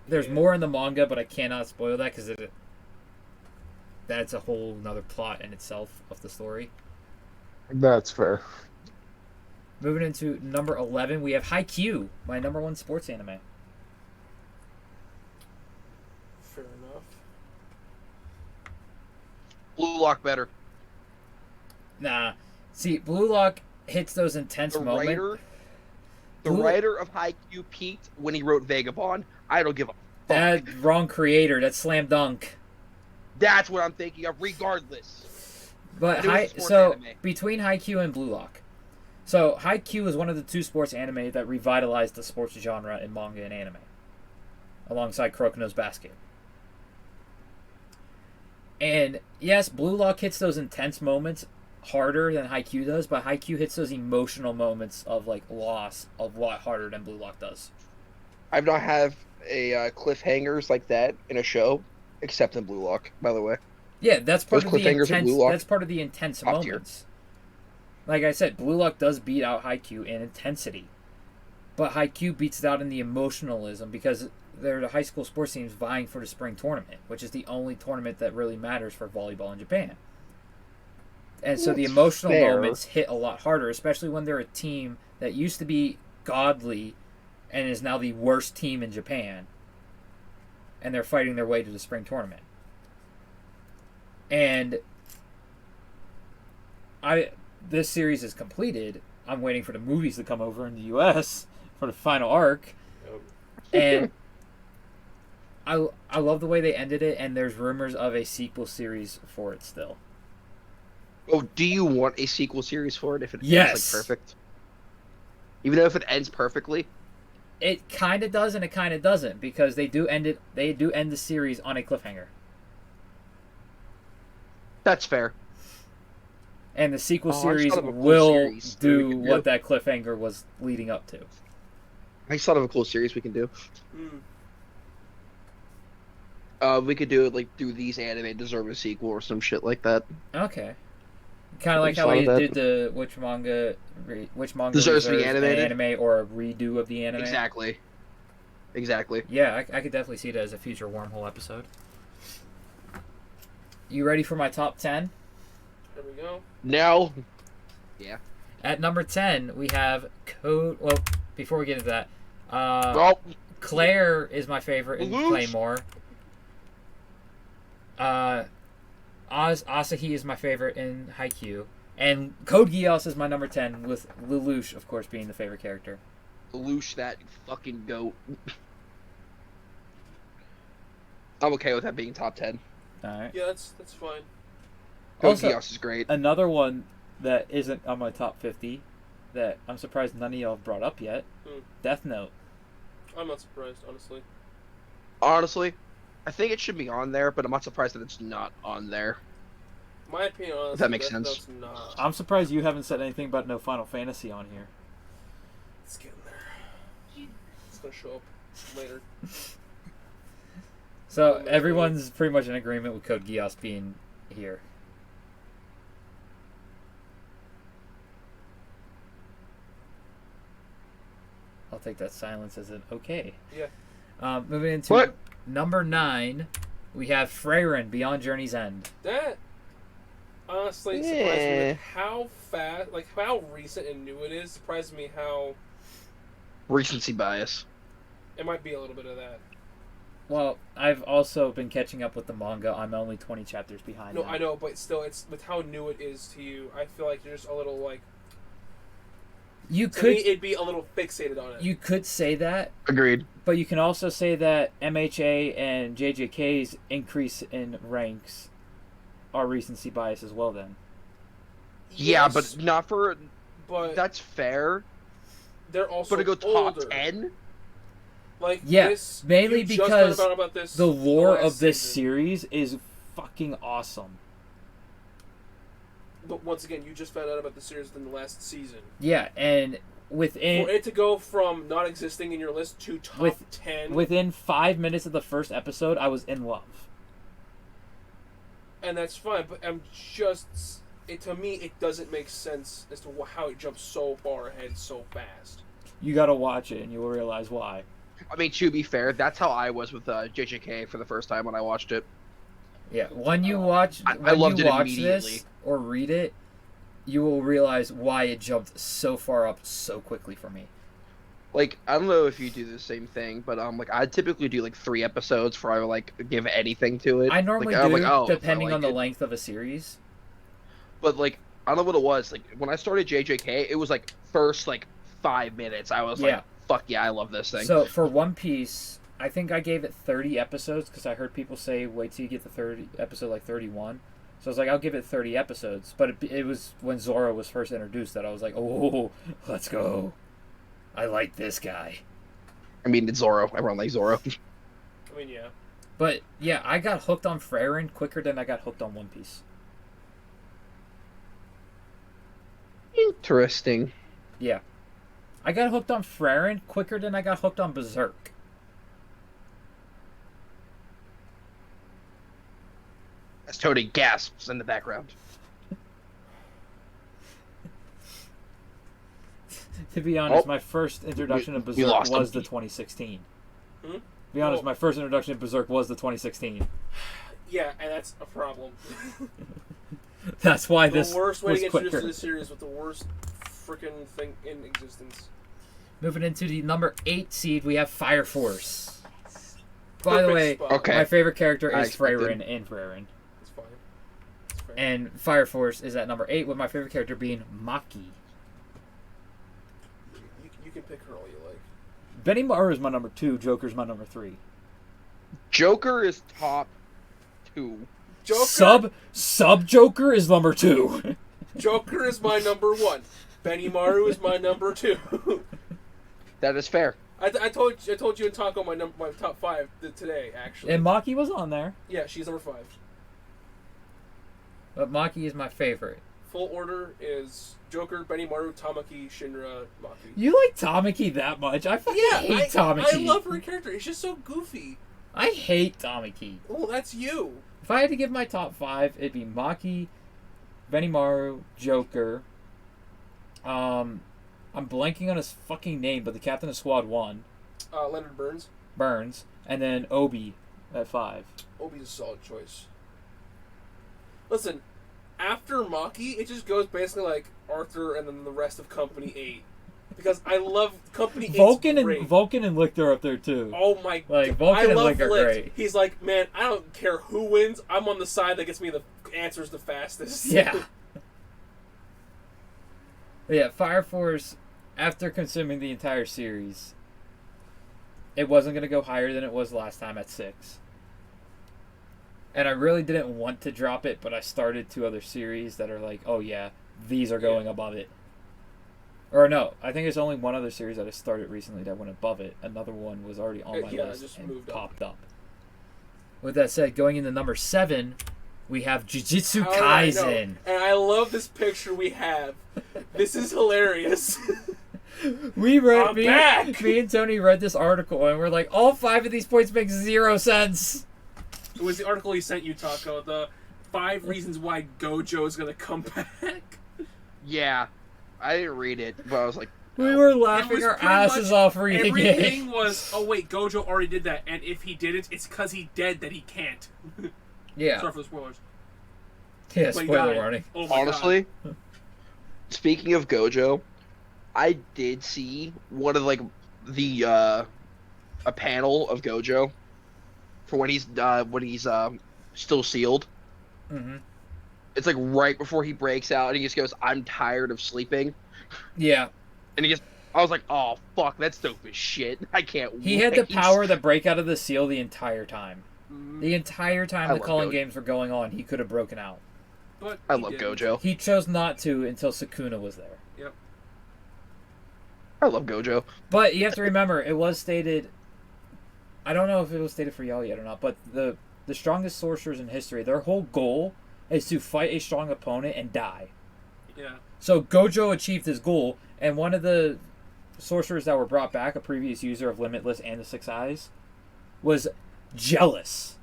There's
Yeah.
more in the manga, but I cannot spoil that because that's a whole another plot in itself of the story.
That's fair.
Moving into number 11, we have Haikyuu, my number one sports anime.
fair enough.
Blue Lock better.
Nah, see, Blue Lock hits those intense
The
moments.
the writer of Haikyuu peaked when he wrote Vagabond. I don't give a fuck.
That wrong creator. That's Slam Dunk.
That's what I'm thinking of, regardless.
But
It was a sports
so
anime.
between Haikyuu and Blue Lock, so Haikyuu is one of the two sports anime that revitalized the sports genre in manga and anime, alongside Kuroko Basket. And yes, Blue Lock hits those intense moments harder than Haikyuu does, but Haikyuu hits those emotional moments of like loss a lot harder than Blue Lock does.
I've not have a cliffhangers like that in a show, except in Blue Lock, by the way.
Yeah, that's part
Those
of the
cliffhangers in
intense.
Blue Lock,
That's part of the intense
top tier.
moments. Like I said, Blue Lock does beat out Haikyuu in intensity, but Haikyuu beats it out in the emotionalism because they're the high school sports teams vying for the spring tournament, which is the only tournament that really matters for volleyball in Japan. And so the
That's
emotional
fair.
moments hit a lot harder, especially when they're a team that used to be godly and is now the worst team in Japan, and they're fighting their way to the spring tournament. And this series is completed. I'm waiting for the movies to come over in the U.S. for the final arc, and I love the way they ended it. And there's rumors of a sequel series for it still.
Oh, do you want a sequel series for it if it
Yes.
ends like perfect? Even though if it ends perfectly?
It kind of does and it kind of doesn't because they do end it. They do end the series on a cliffhanger,
That's fair.
and the sequel
Oh, I just
series
thought of a cool
will
series that we
do
could do.
what that cliffhanger was leading up to.
I just thought of a cool series we can do. We could do it like, do these anime deserve a sequel or some shit like that.
Okay. Kind of like
Just
how
thought
we
of that.
did the which manga
Deserves to be
deserves an
animated?
anime or a redo of the anime.
Exactly.
Yeah, I could definitely see that as a future Wormhole episode. You ready for my top 10?
There we go.
Now,
At number 10, we have Code. Well, before we get into that,
well,
Claire is my favorite in
Lelouch.
Claymore. Asahi is my favorite in Haikyuu. And Code Geass is my number 10, with Lelouch, of course, being the favorite character.
Lelouch, that fucking goat. I'm okay with that being top 10.
Alright.
Yeah, that's fine.
Code
Also-
Geass is great.
Another one that isn't on my top 50 that I'm surprised none of y'all have brought up yet. Death Note.
I'm not surprised, honestly.
Honestly, I think it should be on there, but I'm not surprised that it's not on there.
My opinion, honestly,
that makes
Death
sense.
Note's not.
I'm surprised you haven't said anything about No Final Fantasy on here.
It's getting there. It's gonna show up later.
So everyone's pretty much in agreement with Code Geass being here. I'll take that silence as an okay.
Yeah.
Moving into
What?
number 9, we have Freyren Beyond Journey's End.
That honestly surprised me
Yeah.
with how fast, like how recent and new it is. Surprised me how
Recency bias.
it might be a little bit of that.
Well, I've also been catching up with the manga. I'm only 20 chapters behind.
No,
them.
I know, but still, it's with how new it is to you. I feel like you're just a little like.
You
To me,
could
it'd be a little fixated on it.
you could say that,
Agreed.
But you can also say that MHA and JJK's increase in ranks are recency bias as well. Then.
Yeah,
Yes,
but not for.
but
That's fair.
they're also
But to go top
older.
10.
Like
Yeah,
this,
mainly
you just
because
found out about this
The lore
last
of this
season.
series is fucking awesome.
But once again, you just found out about the series in the last season.
Yeah, and
For
within
it to go from not existing in your list to top 10,
within 5 minutes of the first episode, I was in love.
and that's fine. But I'm just, to me, it doesn't make sense as to how it jumps so far ahead so fast.
You gotta watch it, and you will realize why.
I mean, to be fair, that's how I was with JJK for the first time when I watched it.
Yeah, when you watch,
I
when
loved
you
it
watch
immediately.
this or read it, you will realize why it jumped so far up so quickly for me.
Like, I don't know if you do the same thing, but like I typically do like 3 episodes before I like give anything to it.
I normally
like, I'm
do,
like, oh,
depending
I like
on the
it.
length of a series.
But like, I don't know what it was. Like when I started JJK, it was like first like 5 minutes. I was
Yeah.
like, fuck yeah, I love this thing.
So for One Piece, I think I gave it 30 episodes because I heard people say wait till you get the 30 episode like 31. So I was like, I'll give it 30 episodes. But it was when Zoro was first introduced that I was like, oh, let's go. I like this guy.
I mean, it's Zoro. Everyone likes Zoro.
I mean, yeah.
But yeah, I got hooked on Frieren quicker than I got hooked on One Piece.
Interesting.
Yeah. I got hooked on Frieren quicker than I got hooked on Berserk.
As Tony gasps in the background.
To be honest,
Oh.
my first introduction to
We
Berserk
lost
was
him.
the 2016.
Hmm?
To be honest,
Oh.
my first introduction to Berserk was the 2016.
Yeah, and that's a problem.
That's why
The
this
worst way
was
to get
quicker.
introduced to this series with the worst freaking thing in existence.
Moving into the number 8 seed, we have Fire Force. By the
Perfect
way,
spot.
Okay.
my favorite character
I
is
expected.
Frieren in Frieren.
It's fine. It's fair.
And Fire Force is at number 8, with my favorite character being Maki.
You can pick her all you like.
Benny Maru is my number 2, Joker's my number 3.
Joker is top 2.
Joker,
Sub Joker is number 2.
Joker is my number 1. Benny Maru is my number 2.
That is fair.
I told you in Taco my top 5 today actually.
And Maki was on there.
Yeah, she's number 5.
But Maki is my favorite.
Full order is Joker, Benny Maru, Tamaki, Shinra, Maki.
You like Tamaki that much? I fucking hate Tamaki.
I love her character. It's just so goofy.
I hate Tamaki.
Oh, that's you.
If I had to give my top 5, it'd be Maki, Benimaru, Joker. I'm blanking on his fucking name, but the captain of Squad 1,
Leonard Burns.
Burns, and then Obi at 5.
Obi's a solid choice. Listen, after Maki, it just goes basically like Arthur and then the rest of Company 8. Because I love Company 8's
Vulcan
great.
and Licht are up there too.
Oh my
Like,
god.
Vulcan
I
and
love
Licht are
Licht.
great.
He's like, man, I don't care who wins. I'm on the side that gets me the answers the fastest.
Yeah. Yeah, Fire Force, after consuming the entire series, it wasn't going to go higher than it was last time at 6. And I really didn't want to drop it, but I started 2 other series that are like, oh yeah, these are going above it. Or no, I think there's only one other series that I started recently that went above it. Another one was already on my
Yeah,
list
just
and
moved up.
popped up. With that said, going into number 7, we have Jujutsu
How did I know?
Kaisen.
And I love this picture we have. This is hilarious.
We read
I'm back!
me and Tony read this article and we're like, all 5 of these points make 0 sense.
It was the article he sent you, Taco. The 5 reasons why Gojo is gonna come back.
Yeah. I didn't read it, but I was like,
We were
It
laughing
was
our
pretty
asses
much
off reading
Everything
it.
was, oh wait, Gojo already did that, and if he didn't, it's because he dead that he can't.
Yeah.
Sorry for the spoilers.
Yeah,
But he
spoiler
died.
warning.
Oh my
honestly, speaking of Gojo, I did see one of like the a panel of Gojo for when he's still sealed.
Mm-hmm.
It's like right before he breaks out, and he just goes, "I'm tired of sleeping,"
Yeah.
and he just I was like, oh fuck, that's dope as shit. I can't wait.
He had the power to break out of the seal the entire time.
Mhm.
The entire time
I
the
love
calling
Gojo.
games were going on, he could have broken out.
But
I
he
love
didn't.
Gojo.
He chose not to until Sukuna was there.
Yep.
I love Gojo.
But you have to remember, it was stated. I don't know if it was stated for y'all yet or not, but the strongest sorcerers in history, their whole goal is to fight a strong opponent and die.
Yeah.
So Gojo achieved his goal, and one of the sorcerers that were brought back, a previous user of Limitless and the Six Eyes, was jealous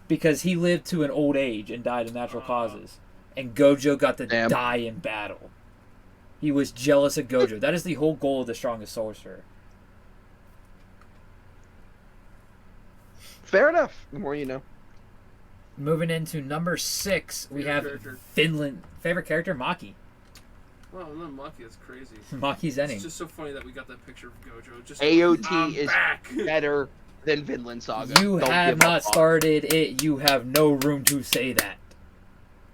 because he lived to an old age and died of natural causes, and Gojo got to
Damn.
die in battle. He was jealous of Gojo. That is the whole goal of the strongest sorcerer.
Fair enough. The more you know.
Moving into number 6, we
Favorite
have
character.
Finland. Favorite character, Maki.
Wow, no, Maki, that's crazy.
Maki's ending.
It's just so funny that we got that picture of Gojo. Just
AOT
I'm
is
back.
better than Vinland Saga.
You
Don't
have
give a
not
fuck.
started it. You have no room to say that.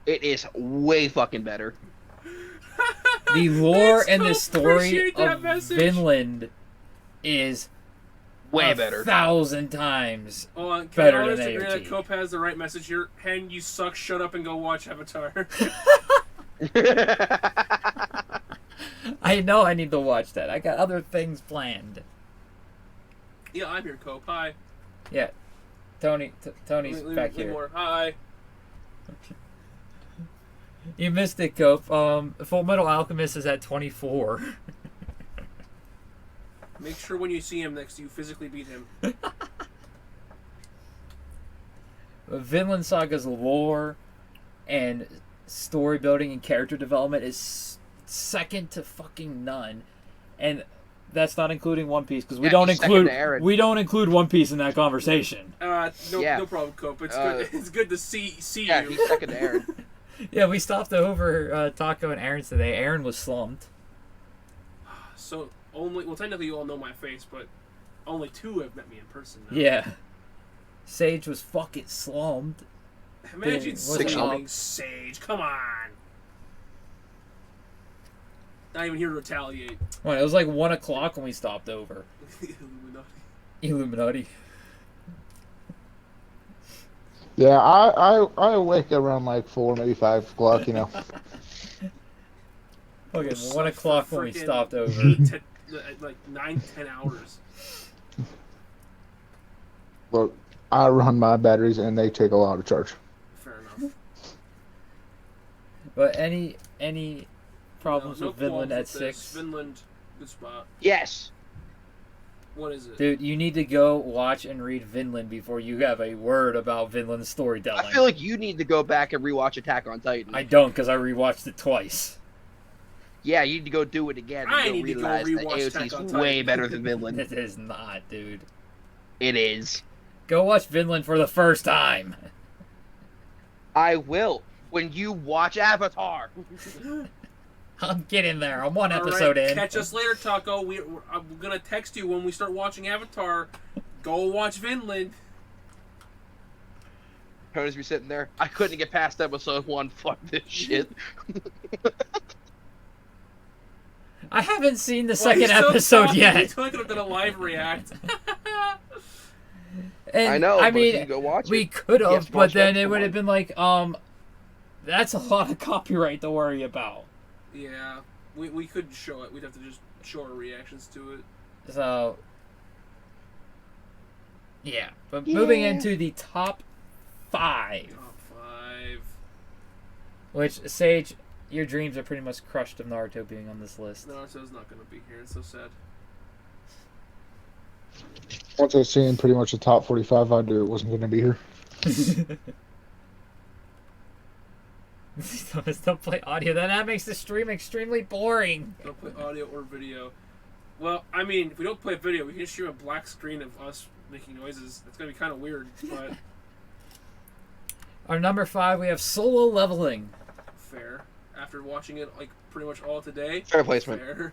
It is way fucking better.
The lore
I
and the
so
story
appreciate that
of
message.
Vinland is
Way
a
better.
1,000 times.
Can
Better
I
than
honestly agree that
AOT.
Cope has the right message here? Hen, you suck. Shut up and go watch Avatar.
I know I need to watch that. I got other things planned.
Yeah, I'm here, Cope. Hi.
Yeah, Tony's back here.
More. Hi.
You missed it, Cope. Full Metal Alchemist is at 24.
Make sure when you see him next, you physically beat him.
Vinland Saga's lore and story building and character development is second to fucking none, and that's not including One Piece because we
Yeah,
don't
he's second
include
to Aaron.
One Piece in that conversation.
Yeah.
No problem, Cope. It's good. It's good to see
Yeah,
you.
he's second to Aaron.
Yeah, we stopped over Taco and Aaron today. Aaron was slumped.
So technically you all know my face, but only 2 have met me in person now.
Yeah, Sage was fucking slumped.
Imagine
Wasn't
slumping Sage. Come on. Not even here to retaliate.
Well, it was like 1 o'clock when we stopped over.
Illuminati.
Illuminati.
Yeah, I wake around like 4, maybe 5 o'clock. You know.
Okay,
So
1 o'clock when we
freaking
stopped over.
9-10 hours.
Look, I run my batteries and they take a lot of charge.
Fair enough.
But any problems
No
with Vinland
qualms
at
with this.
6?
Vinland, good spot.
Yes.
What is it?
Dude, you need to go watch and read Vinland before you have a word about Vinland's storytelling.
I feel like you need to go back and rewatch Attack on Titan.
I don't, because I rewatched it twice.
Yeah, you need to go do it again. And
I
you'll
need to go
realize that
rewatch Attack on
AOT's
Titan.
way better than Vinland.
It is not, dude.
It is.
Go watch Vinland for the first time.
I will when you watch Avatar.
I'm getting there. I'm one
All
episode
right,
in.
Catch us later, Taco. I'm gonna text you when we start watching Avatar. Go watch Vinland.
Tony's be sitting there. I couldn't get past episode 1. Fuck this shit.
I haven't seen the
Well,
second
he's still
episode
talking.
yet.
He's only gonna do a live react.
And,
I know.
I
but if
mean,
you go watch
we
it.
could
Yes,
have, but
watch
then
episode
it would have
1.
been like, that's a lot of copyright to worry about.
Yeah, we could show it. We'd have to just show our reactions to it.
So, yeah. But moving into the top 5,
Top 5.
which, Sage, your dreams are pretty much crushed of Naruto being on this list.
Naruto's not gonna be here. It's so sad.
Once I seen pretty much the top 45, I knew it wasn't going to be here.
Don't play audio. Then that makes the stream extremely boring.
Don't play audio or video. Well, I mean, if we don't play video, we can just show a black screen of us making noises. It's gonna be kind of weird, but
Our number 5, we have Solo Leveling.
fair. After watching it like pretty much all today,
Fair placement.
fair.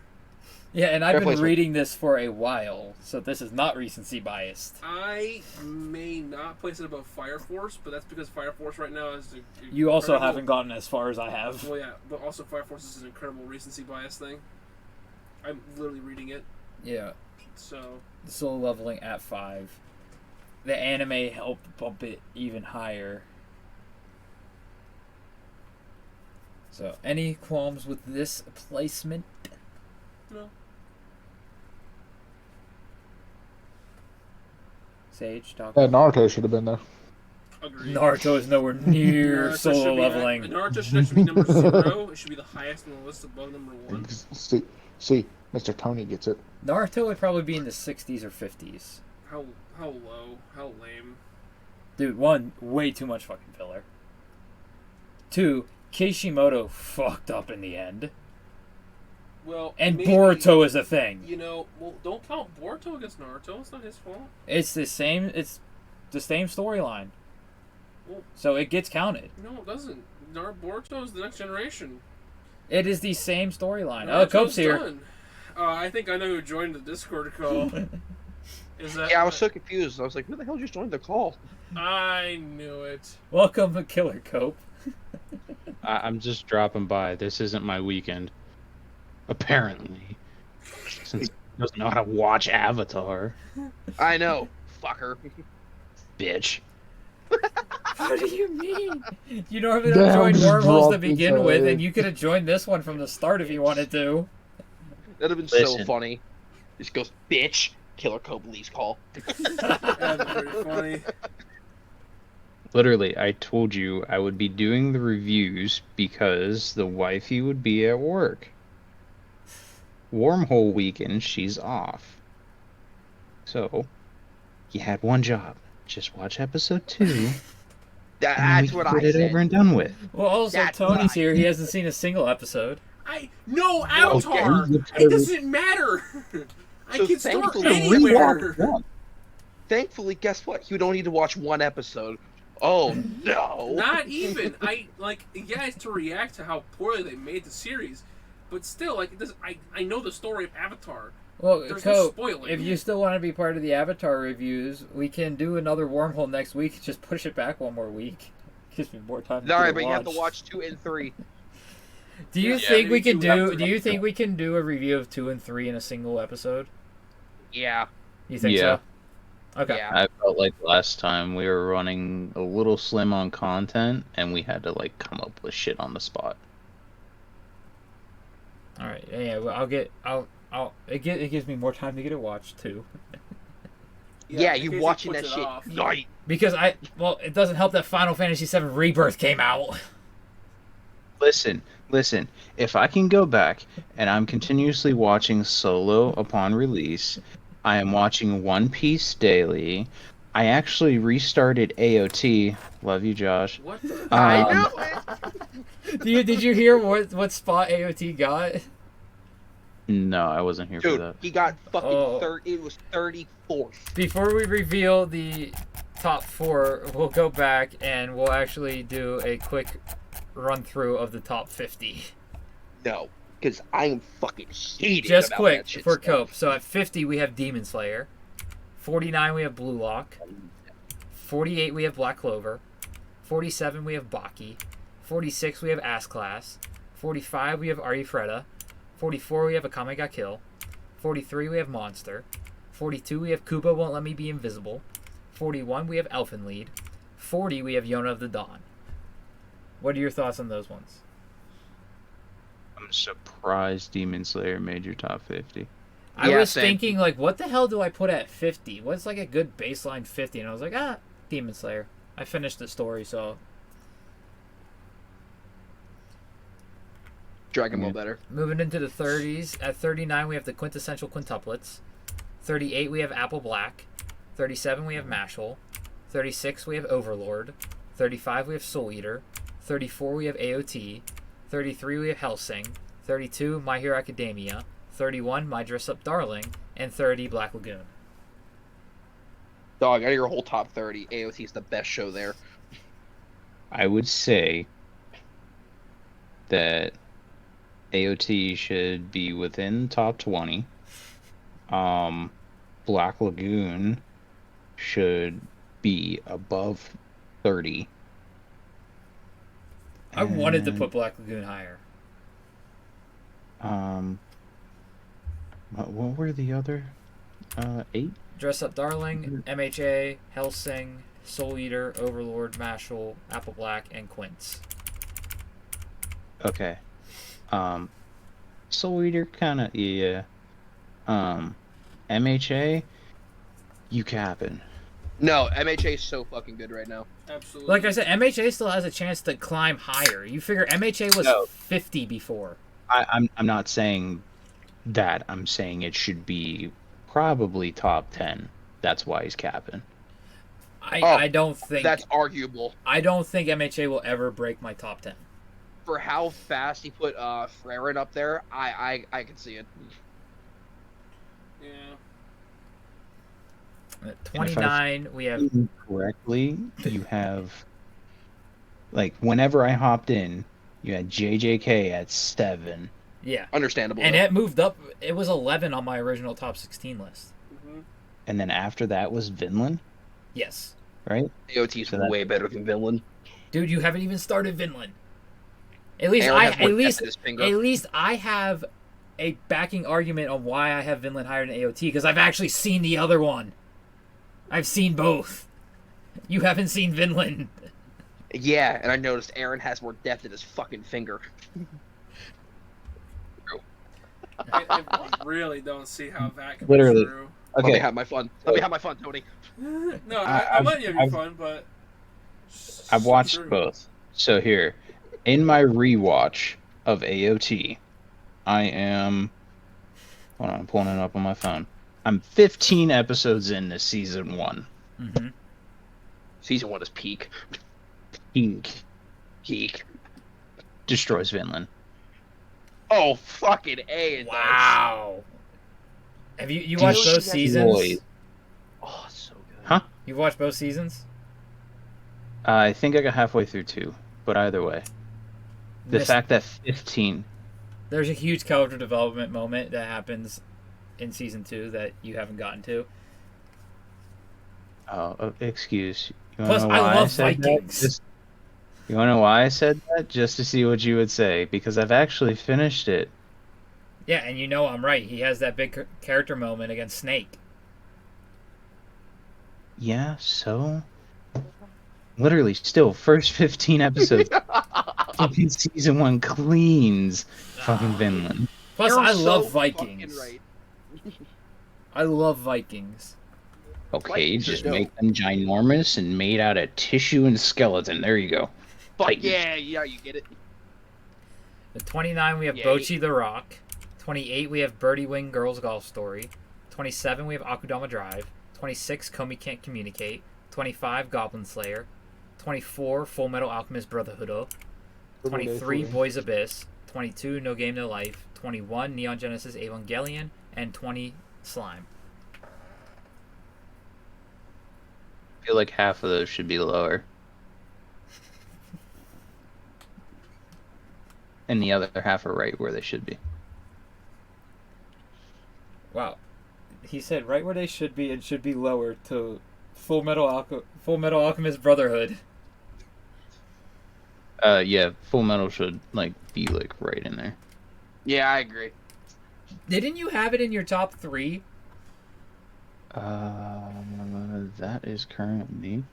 Yeah, and I've
Fair
been
placement.
reading this for a while, so this is not recency biased.
I may not place it above Fire Force, but that's because Fire Force right now is
You also
incredible-
haven't gotten as far as I have.
Well, yeah, but also Fire Force is an incredible recency bias thing. I'm literally reading it.
Yeah.
So
Solo leveling at 5. The anime helped bump it even higher. So, any qualms with this placement?
no.
Sage, talk.
Naruto should have been there.
Agreed.
Naruto is nowhere near
Naruto
solo
should be
leveling.
Naruto should actually be number 0. It should be the highest on the list above number 1.
See, Mr. Tony gets it.
Naruto would probably be in the 60s or 50s.
How low? How lame?
Dude, 1, way too much fucking filler. 2, Kishimoto fucked up in the end.
Well,
And
maybe,
Boruto is a thing.
You know, well, don't count Boruto against Naruto. It's not his fault.
It's the same storyline.
Well,
So it gets counted.
no, it doesn't. Boruto is the next generation.
It is the same storyline.
Naruto's
Cope's here.
done. I think I know who joined the Discord call. Is that?
Yeah, I was so confused. I was like, who the hell just joined the call?
I knew it.
Welcome, Killer Cope.
I'm just dropping by. This isn't my weekend. Apparently. Since he doesn't know how to watch Avatar.
I know, fucker.
Bitch.
What do you mean? You normally
Damn,
don't join
just
wormholes to
dropped
begin
his
with,
head.
and you could have joined this one from the start if you wanted to.
That'd have been so
Listen.
funny. Just goes, bitch. Killer Cope leaves call.
That's pretty funny.
Literally, I told you I would be doing the reviews because the wifey would be at work. Wormhole weekend, she's off. So, you had one job. Just watch episode 2. and then
That's
we
what
can
I
get it
said.
over and done with.
Well, also,
That's what
Tony's
I
here. He hasn't seen a single episode.
No Avatar.
Okay.
It doesn't matter. I
So
can start
thankfully-
anywhere.
Thankfully, guess what? You don't need to watch one episode. Oh, no.
Not even. Yeah, it's to react to how poorly they made the series, but still, like, it doesn't. I know the story of Avatar.
Well,
There's no
Cope,
spoiling.
if you still want to be part of the Avatar reviews, we can do another Wormhole next week. Just push it back one more week. Gives me more time to
All
get
right,
it
but you have to
watched.
watch 2 and 3.
Do you
Yeah,
think we
maybe
can
two
do?
after
Do you
that.
think we can do a review of 2 and 3 in a single episode?
Yeah.
You think
Yeah.
so? Okay.
Yeah.
I felt like last time we were running a little slim on content, and we had to like come up with shit on the spot.
All right. Yeah. Well, it gives me more time to get it watched too.
Yeah,
in
you
case he
watching
puts
that
it
shit
off.
night.
Because it doesn't help that Final Fantasy VII Rebirth came out.
Listen. If I can go back and I'm continuously watching Solo upon release, I am watching One Piece daily. I actually restarted AOT. Love you, Josh.
What the?
I
Um,
know it.
Did you hear what spot AOT got?
No, I wasn't here for
Dude,
that.
he got fucking
Oh.
It was 34th.
Before we reveal the top 4, we'll go back and we'll actually do a quick run through of the top 50.
No, because I am fucking heated
Just
about
quick
that shit
for
stuff.
Cope. So at 50 we have Demon Slayer. 49 we have Blue Lock. 48 we have Black Clover. 47 we have Baki. 46 we have Ass Class. 45 we have Arifreda. 44 we have Akame ga Kill. 43 we have Monster. 42 we have Koopa Won't Let Me Be Invisible. 41 we have Elfen Lied. 40 we have Yona of the Dawn. What are your thoughts on those ones?
I'm surprised Demon Slayer made your top 50.
I
Yeah,
was
same.
thinking, like, what the hell do I put at 50? What's, like, a good baseline 50? And I was like, Demon Slayer. I finished the story, so...
Dragon Ball better.
Moving into the 30s. At 39, we have the quintessential quintuplets. 38, we have Apple Black. 37, we have Mashal. 36, we have Overlord. 35, we have Soul Eater. 34, we have AOT. 33, we have Hellsing. 32, My Hero Academia. 31, My Dress Up Darling. And 30, Black Lagoon.
Dog, out of your whole top 30, AOT is the best show there.
I would say that AOT should be within top 20. Black Lagoon should be above 30.
I wanted to
And,
put Black Lagoon higher.
What were the other 8?
Dress Up Darling, MHA, Hellsing, Soul Eater, Overlord, Mashal, Apple Black, and Quince.
Okay. Soul Eater kind of, yeah. MHA, you capping.
No, MHA is so fucking good right now.
Absolutely.
Like I said, MHA still has a chance to climb higher. You figure MHA was
No.
50 before.
I'm not saying that. I'm saying it should be probably top 10. That's why he's capping.
I don't think
That's arguable.
I don't think MHA will ever break my top 10.
For how fast he put Freren up there, I can see it.
Yeah.
At 29, we have
Correctly, you have, like, whenever I hopped in, you had JJK at 7.
yeah,
Understandable.
and
though.
it moved up. It was 11 on my original top 16 list.
Mm-hmm.
And then after that was Vinland,
Yes,
right?
AOT's
So that-
way better than Vinland.
dude, you haven't even started Vinland. At least
Aaron has more
at least
depth in his finger.
at least I have a backing argument on why I have Vinland higher than AOT because I've actually seen the other one. I've seen both. You haven't seen Vinland.
Yeah, and I noticed Aaron has more depth in his fucking finger.
I really don't see how that can
Literally.
be true.
Let me
Okay,
have my fun. Let me have my fun, Tony.
No,
I-
I'm letting you have your
I've-
fun, but
I've
so
watched
true.
both. So here, in my rewatch of AOT, I am. Hold on, I'm pulling it up on my phone. I'm 15 episodes into season 1.
Mm-hmm.
Season 1 is peak.
Peak
Peak.
destroys Vinland.
Oh, fucking A. It does.
Wow. Have you watched both
Destroys.
seasons?
Oh, it's so good.
Huh?
You've watched both seasons?
I think I got halfway through 2, but either way, the
This-
fact that 15.
There's a huge character development moment that happens in season 2 that you haven't gotten to.
Oh, excuse. You
Plus,
wanna know
I
why
love
said that?
Vikings.
You want to know why I said that? Just to see what you would say, because I've actually finished it.
Yeah, and you know I'm right. He has that big character moment against Snake.
Yeah, so literally still first 15 episodes. Fucking season 1 cleans fucking Vinland.
Plus,
You're
I
so
love
fucking
Vikings.
right.
I love Vikings.
Okay,
Vikings are
just
dope.
make them ginormous and made out of tissue and skeleton. There you go.
Fuck
Vikings.
yeah, you get it.
At 29, we have
Yeah,
Bocchi the Rock. 28, we have Birdie Wing Girls Golf Story. 27, we have Akudama Drive. 26, Komi Can't Communicate. 25, Goblin Slayer. 24, Full Metal Alchemist Brotherhood. 23, Boys Abyss. 22, No Game No Life. 21, Neon Genesis Evangelion. And 20, Slime.
I feel like half of those should be lower. And the other half are right where they should be.
Wow. He said right where they should be and should be lower to Full Metal Alchemist Brotherhood.
Yeah, Full Metal should be right in there.
Yeah, I agree.
Didn't you have it in your top 3?
That is currently.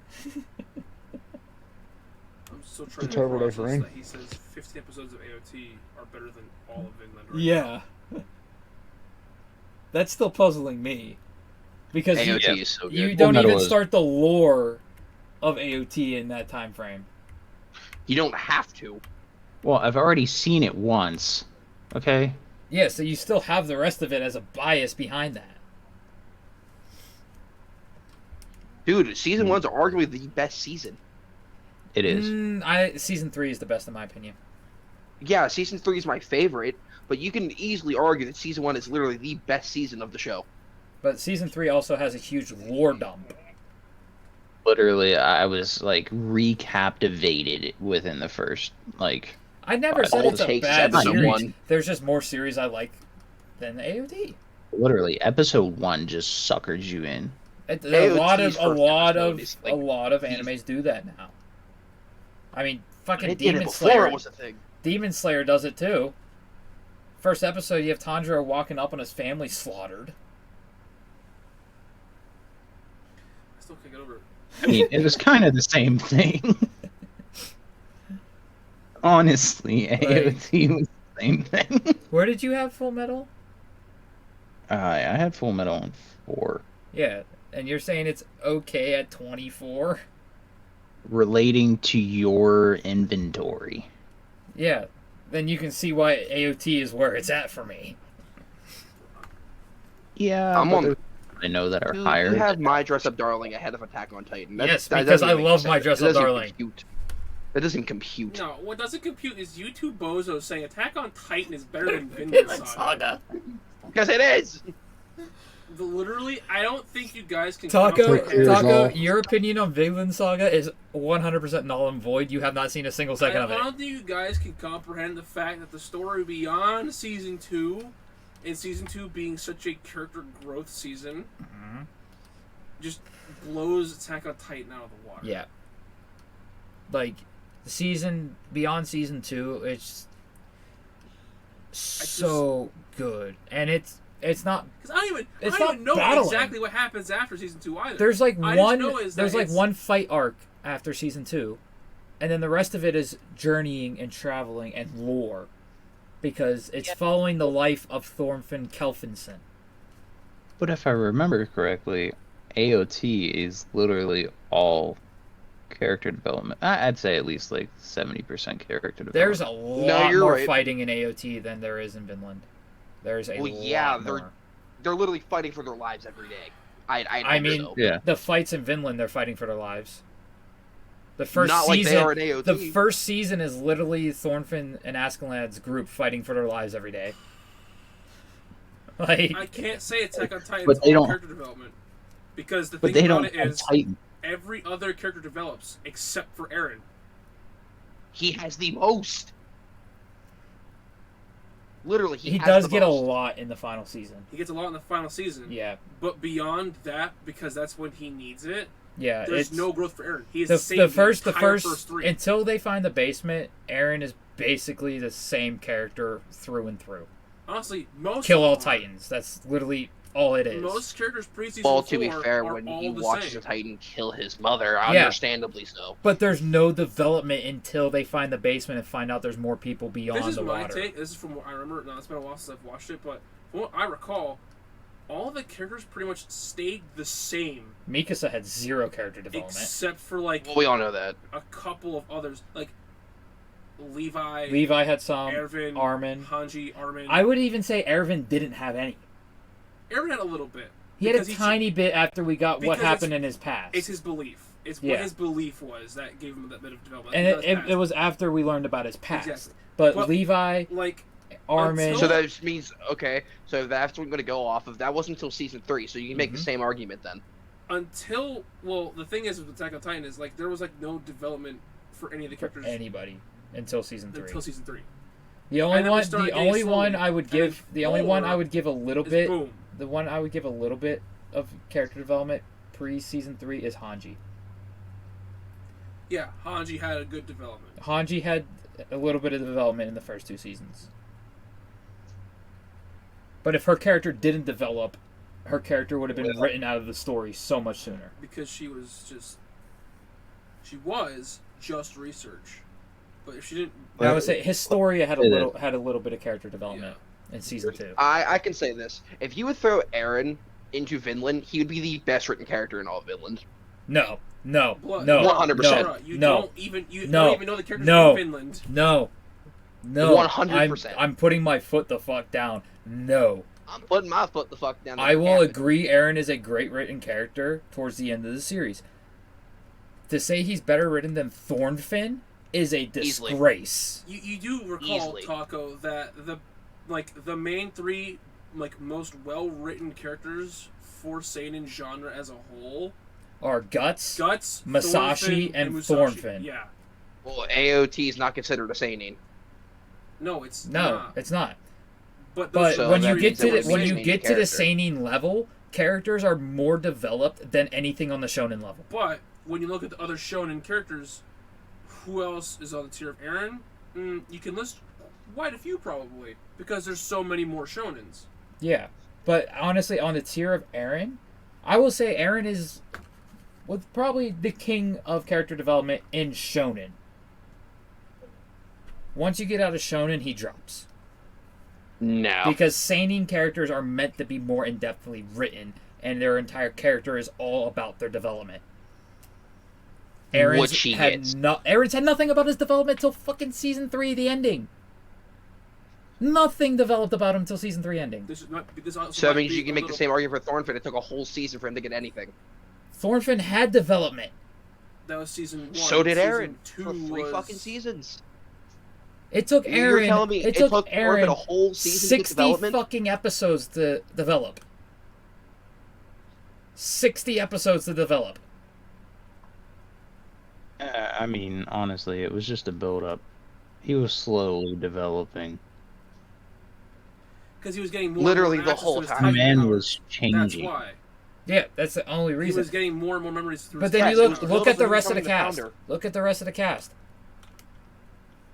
I'm still trying
The
to
Turbo Day
process
for Rain.
that he says 15 episodes of AOT are better than all of Vinland. Right
Yeah. That's still puzzling me. Because
AOT is so good.
you don't
Metal
even
is-
start the lore of AOT in that time frame.
You don't have to.
Well, I've already seen it once. Okay?
Yeah, so you still have the rest of it as a bias behind that.
Dude, season 1's arguably the best season.
It is.
Season 3 is the best in my opinion.
Yeah, season 3 is my favorite, but you can easily argue that season 1 is literally the best season of the show.
But season 3 also has a huge lore dump.
Literally, I was recaptivated within the first
I never said
all
it's
it
a
takes is
bad
episode
series.
1.
There's just more series I like than AOT.
literally episode 1 just suckered you in.
A
AOT's
lot
first episode is,
a lot of animes do that now. I mean, fucking
It did it
Demon
before
Slayer.
it was a thing.
Demon Slayer does it too. First episode, you have Tanjiro walking up on his family slaughtered.
I still can't get over it.
I mean, it was kind of the same thing. Honestly, AOT was the same thing.
Where did you have Full Metal?
I had Full Metal on 4.
Yeah, and you're saying it's okay at 24?
Relating to your inventory.
Yeah, then you can see why AOT is where it's at for me.
Yeah,
I'm on.
I know that are
You
higher.
have My Dress Up Darling ahead of Attack on Titan.
Yes,
That
because
doesn't
I
even
love
make
My
sense.
Dress
That
Up
doesn't
Darling.
compute. That doesn't compute.
No, what doesn't compute is you two bozos saying Attack on Titan is better than Vinland Saga.
Because it is.
Literally, I don't think you guys can.
Taco,
comprehend-
Taco,
your opinion on Vinland Saga is 100% null and void. You have not seen a single second of
I
it.
don't think you guys can comprehend the fact that the story beyond season 2, and season 2 being such a character growth season, just blows Attack on Titan out of the water.
Yeah. Like, beyond season 2, it's so good. And it's not,
Because I don't
It's
even
not
know
battling.
exactly what happens after season 2 either.
there's like
I just
one,
know is that
there's like
it's-
one fight arc after season 2. And then the rest of it is journeying and traveling and lore. Because it's following the life of Thorfinn Kelfinson.
But if I remember correctly, AOT is literally all character development. I'd say at least like 70% character development.
There's a lot
you're
more
right.
fighting in AOT than there is in Vinland. There's a
Well,
lot
yeah,
more.
they're literally fighting for their lives every day.
I mean,
so.
Yeah.
The fights in Vinland, they're fighting for their lives. The first
Not
season,
like they are in AOT.
the first season is literally Thorfinn and Askeladd's group fighting for their lives every day. Like,
I can't say Attack on Titan
But
is
they
all
don't-
character development. Because the
But
thing
they
about
don't
it
have
is,
Titan.
every other character develops except for Eren.
He has the most. Literally,
he
has
does
the
get a
most.
lot in the final season.
He gets a lot in the final season.
Yeah,
But beyond that, because that's when he needs it,
yeah.
there's
it's
no growth for Eren. He is
the
same
first
entire first three.
until they find the basement. Eren is basically the same character through and through.
Honestly, most
Kill all
are.
Titans. That's literally all it is.
Most characters pre-season
Well, to be
4
fair,
are
when
all
he
the
watches
same.
a Titan kill his mother,
Yeah.
understandably so.
But there's no development until they find the basement and find out there's more people beyond
This is
the
my
water.
take. This is from what I remember. Now, it's been a while since I've watched it, but from what I recall, all the characters pretty much stayed the same,
Mikasa had zero character development.
except for like
Well, we all know that.
a couple of others, like Levi,
Levi had some.
Erwin,
Armin.
Hanji, Armin.
I would even say Erwin didn't have any.
Erwin had a little bit.
He had a
Because he's-
tiny bit after we got what
because
happened in his past.
It's his belief. It's
Yeah.
what his belief was that gave him that bit of development.
and
He
it,
does
it,
pass.
it was after we learned about his past.
Exactly.
But
Well,
Levi,
like
Armin.
until-
So that just means, okay, so that's what we're going to go off of. That wasn't until season 3, so you can make the same argument then.
until the thing is with Attack on Titan is like there was like no development for any of the
for
characters
anybody until season 3.
until season 3.
The
And
only
then we
one,
started
the
getting
only
slowly.
one I would
And
give,
then
the only one I
four
would give a little
It's
bit,
boom.
the one I would give a little bit of character development pre-season 3 is Hanji.
Yeah, Hanji had a good development.
Hanji had a little bit of development in the first 2 seasons. But if her character didn't develop, her character would have been written out of the story so much sooner.
Because she was just research. But if she didn't,
I would say Historia had a
It
little bit of character development in season 2.
I can say this. If you would throw Eren into Vinland, he would be the best written character in all of Vinland.
No,
Blood,
no,
100%.
no,
you
no,
don't even
No.
don't even know the characters
No.
from Finland.
no.
100%.
I'm putting my foot the fuck down. No.
I'm putting my foot the fuck down.
I will agree Eren is a great written character towards the end of the series. To say he's better written than Thornfinn is a
Easily.
disgrace.
You do recall,
Easily.
Taco, that the main 3 most well written characters for seinen genre as a whole,
Are Guts,
Guts,
Masashi,
Thorfinn,
and
Musashi.
Thornfinn.
Yeah.
Well, AOT is not considered a seinen.
No, it's
No,
not.
it's not.
But
But
So
when
that
you get
means
to
that
the,
we're
when you
seinen
get to the
character.
seinen level, characters are more developed than anything on the shonen level.
But when you look at the other shonen characters, who else is on the tier of Eren? You can list Quite a few, probably, because there's so many more shonens.
Yeah, but honestly, on the tier of Eren, I will say Eren is probably the king of character development in shonen. Once you get out of shonen, he drops.
No.
Because seinen characters are meant to be more in-depthly written, and their entire character is all about their development. Eren's had nothing about his development till fucking season 3, the ending. Nothing developed about him till season 3 ending.
So that means you can make the same argument for Thornfinn. It took a whole season for him to get anything.
Thornfinn had development.
That was season 1.
So did Eren.
Season 2
for 3
was...
fucking seasons.
It took Eren.
You're telling me
it took Eren
a whole season
60
development?
fucking episodes to develop. 60 episodes to develop.
I mean, honestly, it was just a build-up. He was slowly developing.
Because he was getting more
Literally
and more
the whole
access to his
time.
The
Titan
man
power.
was changing.
That's why.
Yeah, that's the only
He
reason.
was getting more and more memories through
But
his
then
Titan
you
power.
look at the rest of the
becoming the
cast.
founder.
Look at the rest of the cast.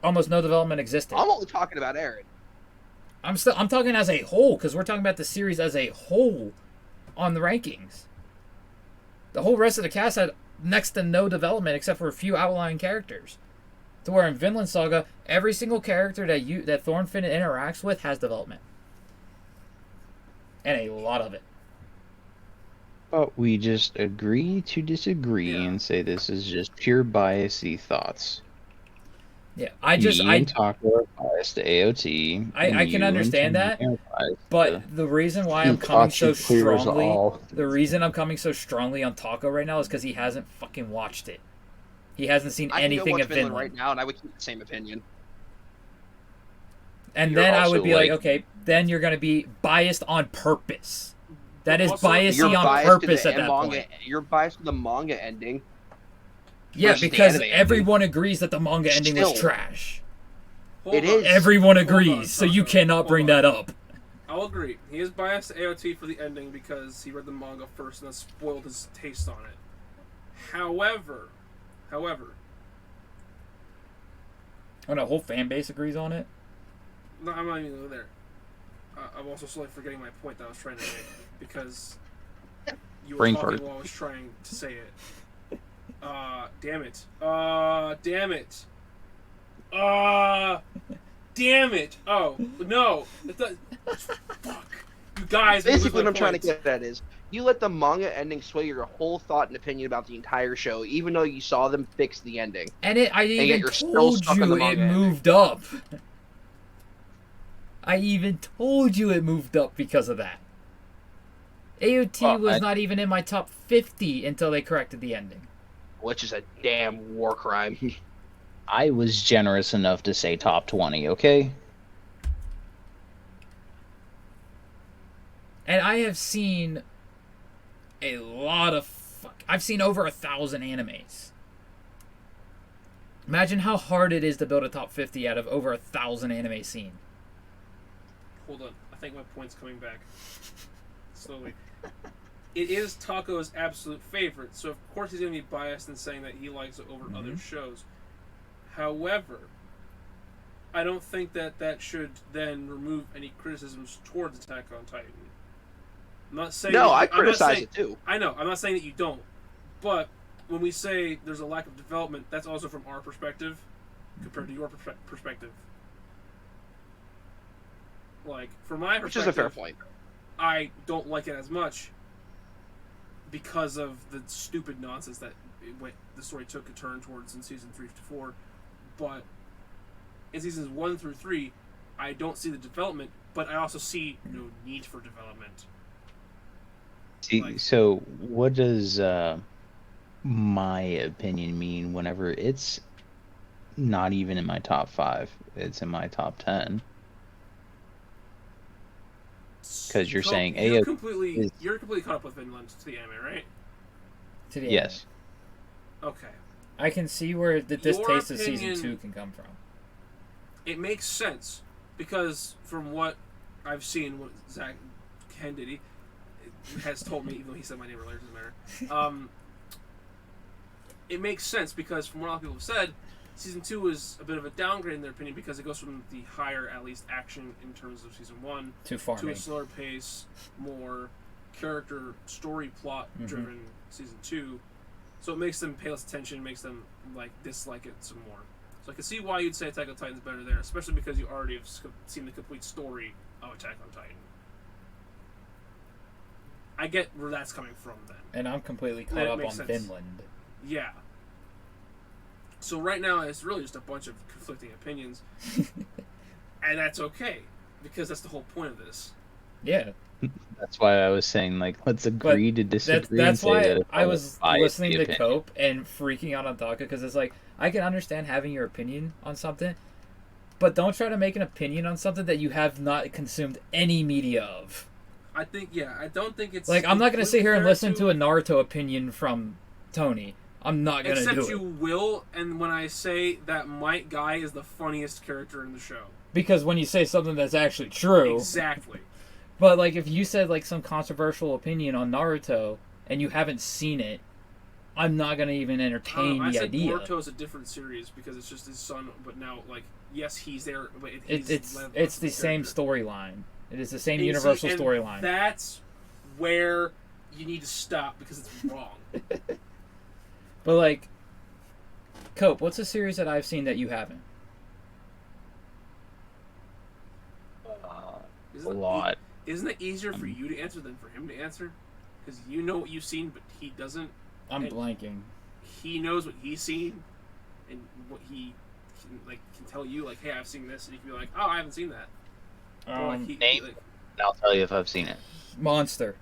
Almost no development existed.
I'm only talking about Eren.
I'm talking as a whole, because we're talking about the series as a whole on the rankings. The whole rest of the cast had next to no development except for a few outlying characters. To where in Vinland Saga, every single character that Thornfinn interacts with has development. And a lot of it.
But we just agree to disagree and say this is just pure biasy thoughts.
Yeah,
Me and Taco are biased to AOT.
I can understand that, but the reason why I'm coming so strongly, the reason I'm coming so strongly on Taco right now is because he hasn't fucking watched it. He hasn't seen anything of Vinland
right now, and I would keep the same opinion.
And then I would be like, okay, then you're gonna be biased on purpose. That is biasy on purpose at that point.
You're biased to the manga ending.
Yeah, because everyone agrees that the manga ending was trash.
It is.
Everyone agrees, so you cannot bring that up.
I'll agree. He is biased to AOT for the ending because he read the manga first and that spoiled his taste on it. However,
when a whole fan base agrees on it.
no, I'm not even going there. I'm also slowly forgetting my point that I was trying to make because you were talking while I was trying to say it. Damn it. Damn it. Damn it. Oh, no. Fuck. You guys.
Basically, what I'm trying to get at is you let the manga ending sway your whole thought and opinion about the entire show, even though you saw them fix the ending.
And I even told you it moved up. I even told you it moved up because of that. AOT was not even in my top 50 until they corrected the ending.
Which is a damn war crime.
I was generous enough to say top 20, okay?
And I have seen a lot of... I've seen over 1,000 animes. Imagine how hard it is to build a top 50 out of over 1,000 anime seen.
Hold on. I think my point's coming back. Slowly. It is Taco's absolute favorite, so of course he's going to be biased in saying that he likes it over other shows. However, I don't think that should then remove any criticisms towards Attack on Titan. I'm not saying...
No, I criticize it too.
I know, I'm not saying that you don't. But when we say there's a lack of development, that's also from our perspective compared to your perspective. Like, from my perspective... Which is a fair point. I don't like it as much because of the stupid nonsense that the story took a turn towards in season 3 to 4. But in seasons 1 through 3, I don't see the development, but I also see no need for development.
See, so what does my opinion mean whenever it's not even in my top 5? It's in my top 10. Because you're saying
you're completely caught up with Vinland to the anime, right?
To the
yes.
Anime.
Okay.
I can see where the distaste of season 2 can come from.
It makes sense because from what I've seen, what HenDiddy has told me, even though he said my name earlier, doesn't matter. It makes sense because from what a lot of people have said, Season 2 is a bit of a downgrade in their opinion because it goes from the higher, at least, action in terms of Season 1
Too
to
farming.
a slower pace, more character, story, plot-driven Season 2. So it makes them pay less attention, makes them dislike it some more. So I can see why you'd say Attack on Titan's better there, especially because you already have seen the complete story of Attack on Titan. I get where that's coming from then.
And I'm completely caught
That
up on
makes sense.
Vinland.
Yeah. So right now it's really just a bunch of conflicting opinions. And that's okay, because that's the whole point of this.
Yeah.
That's why I was saying, let's agree to disagree.
That's
and say
why
that it's
I
all
was
biased
listening to
opinion.
Cope and freaking out on Taka, because it's like, I can understand having your opinion on something, but don't try to make an opinion on something that you have not consumed any media of.
I don't think it's...
Like, I'm not going to sit here and
fair
listen to a Naruto opinion from Tony. I'm not going to do it.
Except you will, and when I say that Might Guy is the funniest character in the show.
Because when you say something that's actually true...
Exactly.
But, if you said, some controversial opinion on Naruto, and you haven't seen it, I'm not going to even entertain the idea.
I said Boruto's a different series because it's just his son, but now, yes, he's there, but he's
It's the same storyline. It is the same
And
universal
and
storyline.
That's where you need to stop because it's wrong.
But, Cope, what's a series that I've seen that you haven't?
A lot.
Isn't it easier for you to answer than for him to answer? Because you know what you've seen, but he doesn't.
I'm
And
blanking.
He knows what he's seen, and what he can tell you. Hey, I've seen this, and you can be like, oh, I haven't seen that. Or,
Name. And I'll tell you if I've seen it.
Monster.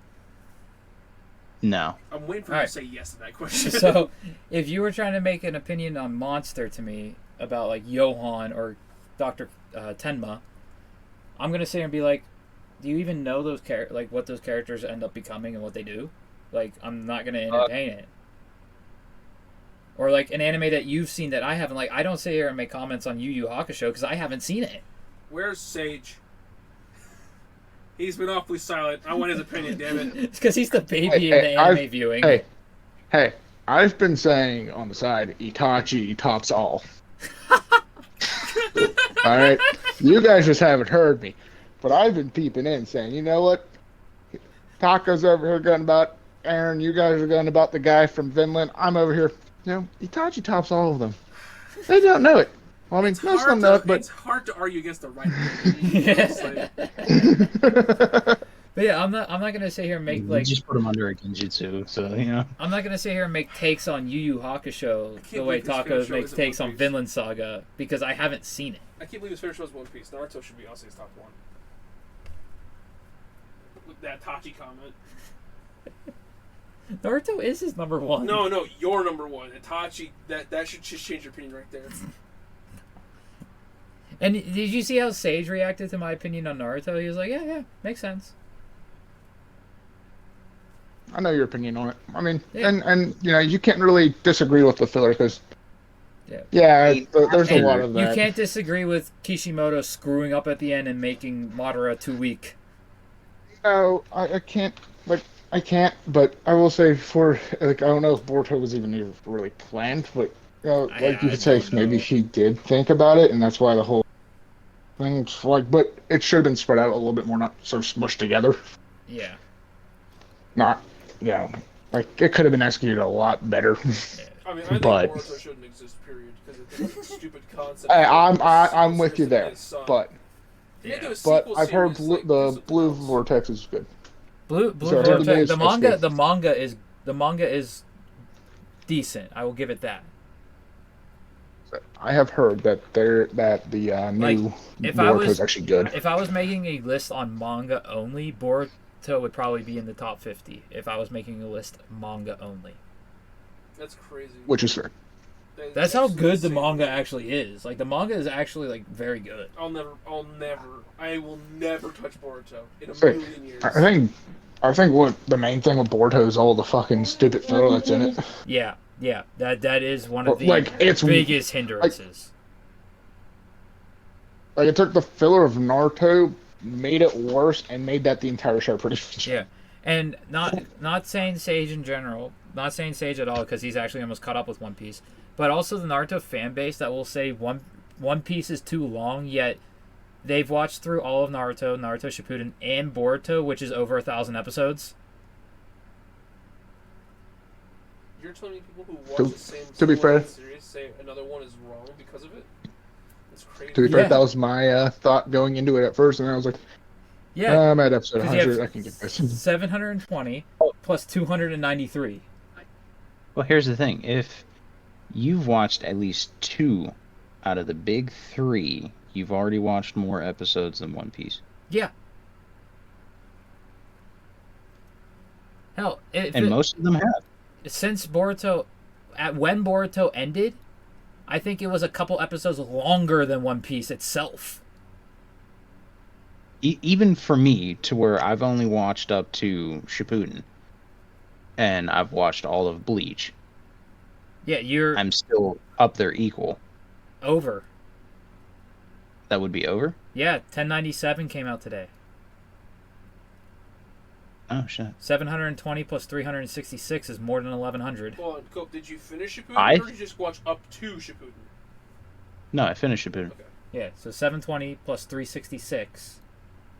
No.
I'm waiting for him
Alright.
to say yes to that question.
So, if you were trying to make an opinion on Monster to me about Johan or Dr. Tenma, I'm gonna sit here and be like, do you even know those what those characters end up becoming and what they do? I'm not gonna entertain it. Or an anime that you've seen that I haven't. I don't sit here and make comments on Yu Yu Hakusho because I haven't seen it.
Where's Sage? He's been awfully silent. I want his opinion, damn it.
It's because he's the baby in the anime viewing.
Hey, I've been saying on the side, Itachi tops all. Alright? You guys just haven't heard me. But I've been peeping in saying, you know what? Taco's over here going about Aaron, you guys are going about the guy from Vinland. I'm over here. Itachi tops all of them. They don't know it. Well, I mean, most of them know it, but...
It's hard to argue against the right opinion.
But yeah, I'm not gonna sit here and make
You just put him under a genjutsu, so
I'm not gonna sit here and make takes on Yu Yu Hakusho the way
believe his
Taco
favorite show
makes
isn't
takes
One
on
Piece.
Vinland Saga because I haven't seen it.
I can't believe his favorite show is One Piece. Naruto should be also his top one. With that Tachi comment.
Naruto is his number one.
No, you're number one. Itachi, that should just change your opinion right there.
And did you see how Sage reacted to my opinion on Naruto? He was like, yeah, makes sense.
I know your opinion on it. I mean,
Yeah.
and you can't really disagree with the filler because,
Yeah.
there's a
And
lot of
you
that.
can't disagree with Kishimoto screwing up at the end and making Madara too weak.
No, I can't. I can't. But I will say, I don't know if Boruto was even really planned, but
I
you could say
don't know.
maybe he did think about it, and that's why the whole thing's But it should have been spread out a little bit more, not so smushed together.
Yeah.
Not, it could have been executed a lot better.
I mean, I think
But-
Boruto shouldn't exist, period, because it's a stupid concept.
Hey, I'm with you there, but I've heard the Blue Vortex is good.
Blue
So,
Vortex, the
everybody's
manga is decent. I will give it that.
I have heard that the new
if I
Boruto
was-
is actually good.
If I was making a list on manga only, Boruto would probably be in the top 50 if I was making a list manga only.
That's crazy.
Which is fair.
That's how good the
insane.
manga actually is. The manga is actually very good.
I will never touch Boruto in a
Hey,
million years.
I think what the main thing with Boruto is all the fucking stupid filler that's in it.
Yeah, that is one of the
It's
biggest hindrances.
it took the filler of Naruto, made it worse, and made that the entire show pretty much.
Yeah, and not saying Sage in general, not saying Sage at all because he's actually almost caught up with One Piece, but also the Naruto fan base that will say One Piece is too long, yet they've watched through all of Naruto, Naruto Shippuden, and Boruto, which is over 1,000 episodes.
You're telling me people who watch the same
to be fair,
series say another one is wrong because of it? That's crazy.
to be fair,
Yeah.
that was my thought going into it at first, and I was like,
Yeah,
I'm at episode
'cause you have
100. I can get this.
720 plus 293.
Well, here's the thing. If you've watched at least 2 out of the big 3, you've already watched more episodes than One Piece.
Yeah. Hell,
And most of them have.
since Boruto, when Boruto ended, I think it was a couple episodes longer than One Piece itself.
Even for me, to where I've only watched up to Shippuden, and I've watched all of Bleach,
Yeah, you're
I'm still up there equal.
over.
That would be over?
Yeah, 1097 came out today.
Oh, shit.
720 plus 366 is more than 1100.
Hold on, Cope, did you finish Shippuden or did you just watch up to Shippuden?
No, I finished Shippuden.
Okay.
Yeah, so 720 plus 366.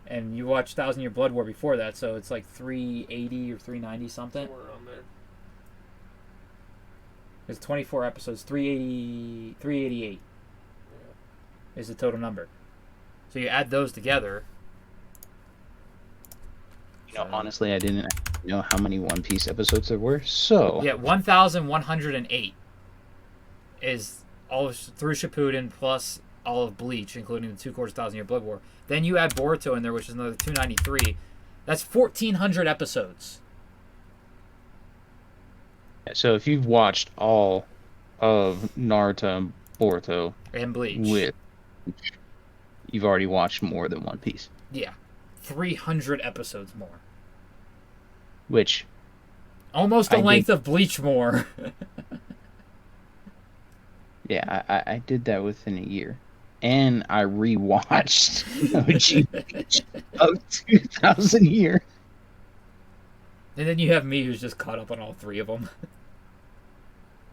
And you watched 1,000 Year Blood War before that, so it's like 380 or 390 something.
Somewhere around there.
It's 24 episodes, 388 is the total number. So you add those together.
You know, honestly, I didn't know how many One Piece episodes there were, so...
Yeah, 1,108 is all of, through Shippuden plus all of Bleach, including the 2 quarters 1,000 Year Blood War. Then you add Boruto in there, which is another 293. That's 1,400 episodes.
So if you've watched all of Naruto and Boruto
And Bleach.
with... You've already watched more than One Piece.
Yeah. 300 episodes more.
Which...
Almost the
I
length of Bleach more.
Yeah, I did that within a year. And I rewatched OG Bleach of 2,000 Year.
And then you have me who's just caught up on all 3 of them.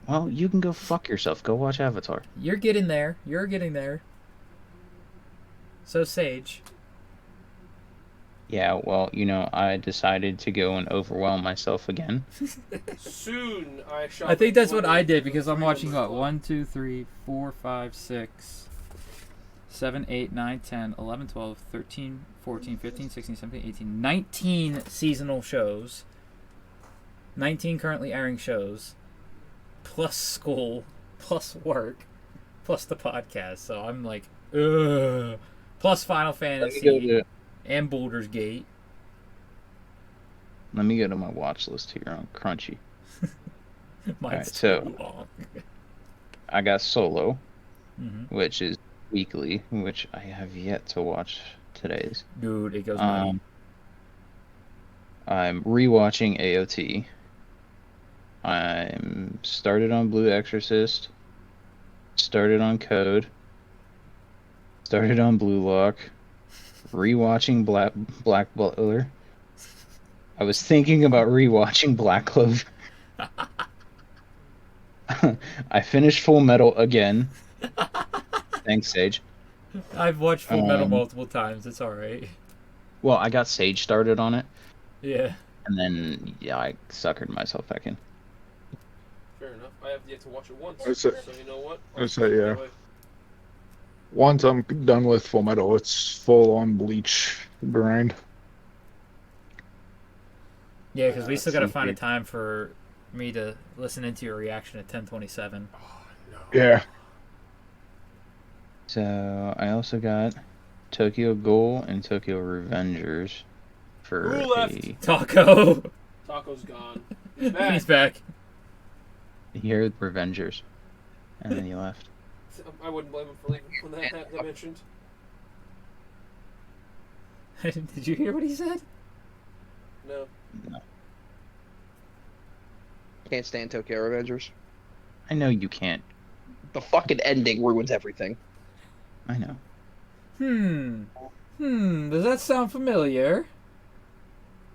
Well, you can go fuck yourself. Go watch Avatar.
You're getting there. You're getting there. So, Sage.
Yeah, well, you know, I decided to go and overwhelm myself again.
Soon I shall.
I think that's what I did
the
because I'm
freedom
watching
of
what?
thought.
1, 2, 3, 4, 5, 6, 7, 8, 9, 10, 11, 12, 13, 14, 15, 16, 17, 18, 19 seasonal shows. 19 currently airing shows. Plus school. Plus work. Plus the podcast. So I'm like, ugh. Plus Final Fantasy. And Baldur's Gate.
Let me go to my watch list here on Crunchy.
Mine's
Alright,
too
so-
long.
I got Solo,
Mm-hmm.
which is weekly, which I have yet to watch today's.
Dude, it goes nutty.
I'm rewatching AOT. I'm started on Blue Exorcist. Started on Code. Started on Blue Lock. Rewatching Black Butler. I was thinking about rewatching Black Clover. I finished Full Metal again. Thanks, Sage.
I've watched Full Metal
Um,
multiple times. It's alright.
Well, I got Sage started on it,
Yeah.
and then yeah, I suckered myself back in.
Fair enough. I have yet to watch it once.
That's
So
it.
you know what?
That's it, yeah.
Anyway,
Once I'm done with Full Metal, it's full on Bleach grind.
Yeah, because we still gotta
Same
find a
here.
time for me to listen into your reaction at 10:27.
oh no.
Yeah.
So I also got Tokyo Ghoul and Tokyo Revengers for
Who left?
a
Taco!
Taco's gone. He's back.
He's back.
here Revengers, and then he left.
I wouldn't blame him for leaving when that mentioned.
Did you hear what he said?
No.
Can't stand Tokyo Revengers.
I know you can't.
The fucking ending ruins everything.
I know.
Does that sound familiar?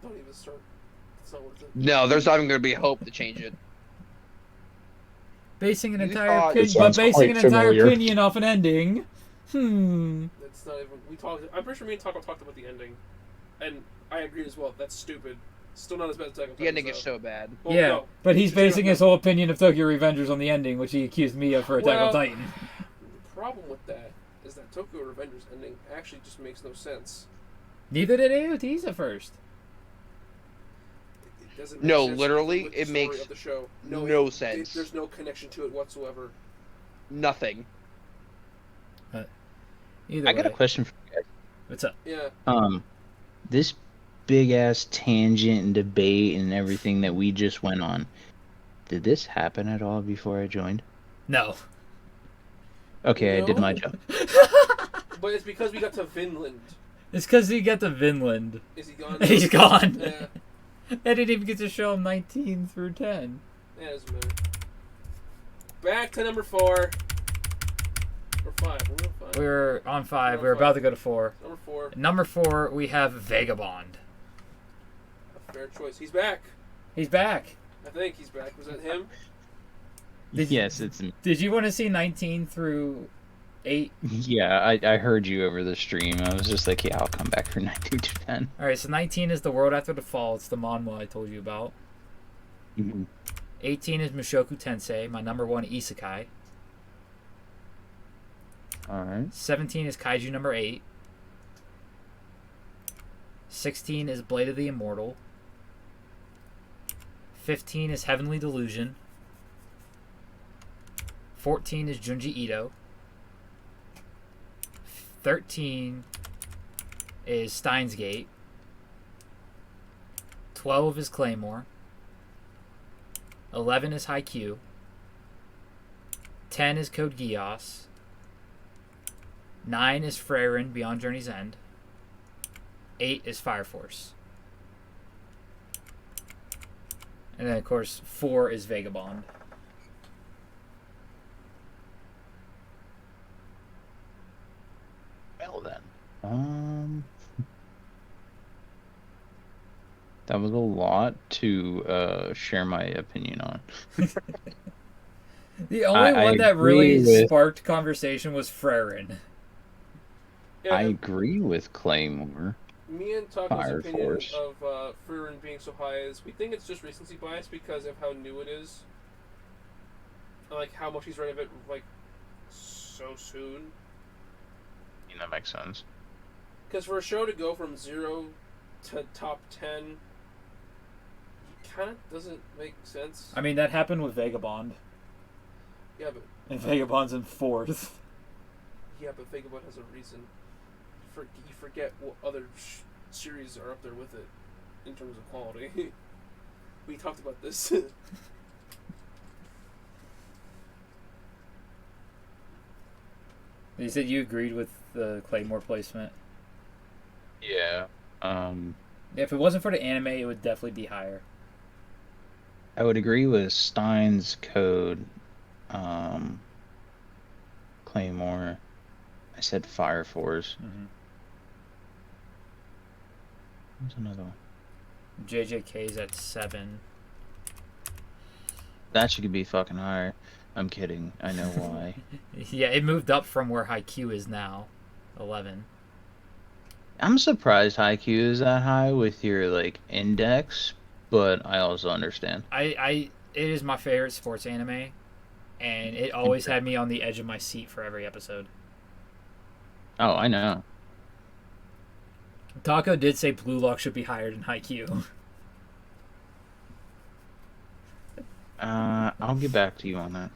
Don't even start It's not worth it.
No, there's not even going to be hope to change it.
Basing an
You
entire
thought-
opinion,
It sounds
basing an
quite
entire
familiar.
opinion off an ending.
That's not even. We talked. I'm pretty sure me and Taco talked about the ending, and I agreed as well. That's stupid. Still not as bad as Attack on
The ending
Titan,
is
though.
so bad.
Well,
Yeah,
no.
but he's
Just you
basing
don't
his whole opinion of Tokyo Revengers on the ending, which he accused me of for Attack on
Well-
Titan.
The problem with that is that Tokyo Revengers ending actually just makes no sense.
Neither did AOT's at first.
It doesn't make
No,
sense
literally,
with the
it
story
makes
of the show.
no sense.
There's no connection to it whatsoever.
Nothing.
Either
I got a
way.
question for you
What's up?
Yeah.
guys. This big ass tangent and debate and everything that we just went on. Did this happen at all before I joined?
No.
Okay, I did my
No.
job.
But it's because we got to Vinland.
It's because he got to Vinland.
Is he gone?
He's gone.
Yeah.
I didn't even get to show him 19 through 10.
Yeah, it doesn't matter. Back to number 4. Or 5. We're on 5.
We're on 5.
We're
We're
on
about
5.
to go to 4.
Number 4.
Number 4, we have Vagabond.
A fair choice. He's back.
He's back.
I think he's back. Was that him?
Yes, it's me.
Did you want to see 19 through 8?
Yeah, I heard you over the stream. I was just like, yeah, I'll come back for 19 to 10.
Alright, so 19 is The World After the Fall. It's the manhwa I told you about.
Mhm.
18 is Mushoku Tensei, my number 1 isekai.
Alright.
17 is Kaiju number 8. 16 is Blade of the Immortal. 15 is Heavenly Delusion. 14 is Junji Ito. 13 is Steins Gate. 12 is Claymore. 11 is Haikyuu. 10 is Code Geass. 9 is Frieren Beyond Journey's End. 8 is Fire Force. And then, of course, 4 is Vagabond.
Well then. That was a lot to share my opinion on.
The only
I
one that
agree
really
with-
sparked conversation was Frieren.
Yeah,
I agree with Claymore.
me and Taco's
Fire
opinion
Force.
of Frieren being so high is we think it's just recency bias because of how new it is. And, like, how much he's read of it, like, so soon.
That makes sense.
Because for a show to go from 0 to top 10, kind of doesn't make sense.
I mean, that happened with Vagabond.
Yeah, but
And Vagabond's in 4th.
Vagabond has a reason. You forget what other series are up there with it in terms of quality. We talked about this.
You said you agreed with the Claymore placement.
Yeah.
If it wasn't for the anime, it would definitely be higher.
I would agree with Stein's Code. Claymore. I said Fire Force.
Mm-hmm.
What's another one?
JJK's at 7.
That should be fucking higher. I'm kidding. I know why.
Yeah, it moved up from where Haikyuu is now. 11.
I'm surprised Haikyuu is that high with your like index, but I also understand.
It is my favorite sports anime, and it always had me on the edge of my seat for every episode.
Oh, I know.
Taco did say Blue Lock should be higher than Haikyuu.
I'll get back to you on that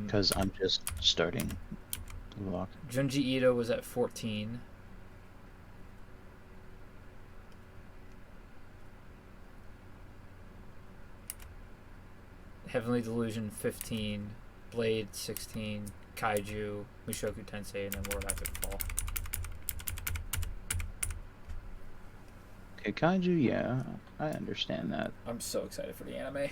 because I'm just starting Blue Lock.
Junji Ito was at 14. Heavenly Delusion 15. Blade 16. Kaiju. Mushoku Tensei, and then World After the Fall.
Okay, Kaiju, yeah, I understand that.
I'm so excited for the anime.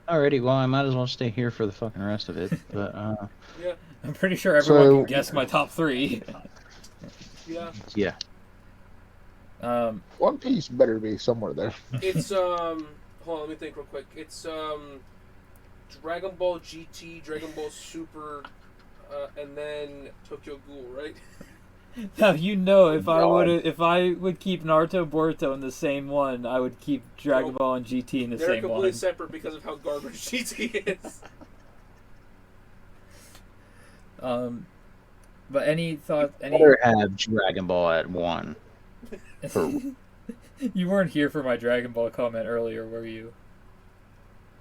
Alrighty, well, I might as well stay here for the fucking rest of it. But
Yeah,
I'm pretty sure everyone
So-
can guess my top 3.
yeah.
yeah,
One Piece better be somewhere there.
It's hold on, let me think real quick. It's Dragon Ball GT, Dragon Ball Super, and then Tokyo Ghoul, right?
now you know if I would keep Naruto Boruto in the same one, I would keep Dragon
Nope.
Ball and GT in the
They're
same
completely
one.
separate because of how garbage GT is.
But any thought? Any?
better have Dragon Ball at 1. For
You weren't here for my Dragon Ball comment earlier, were you?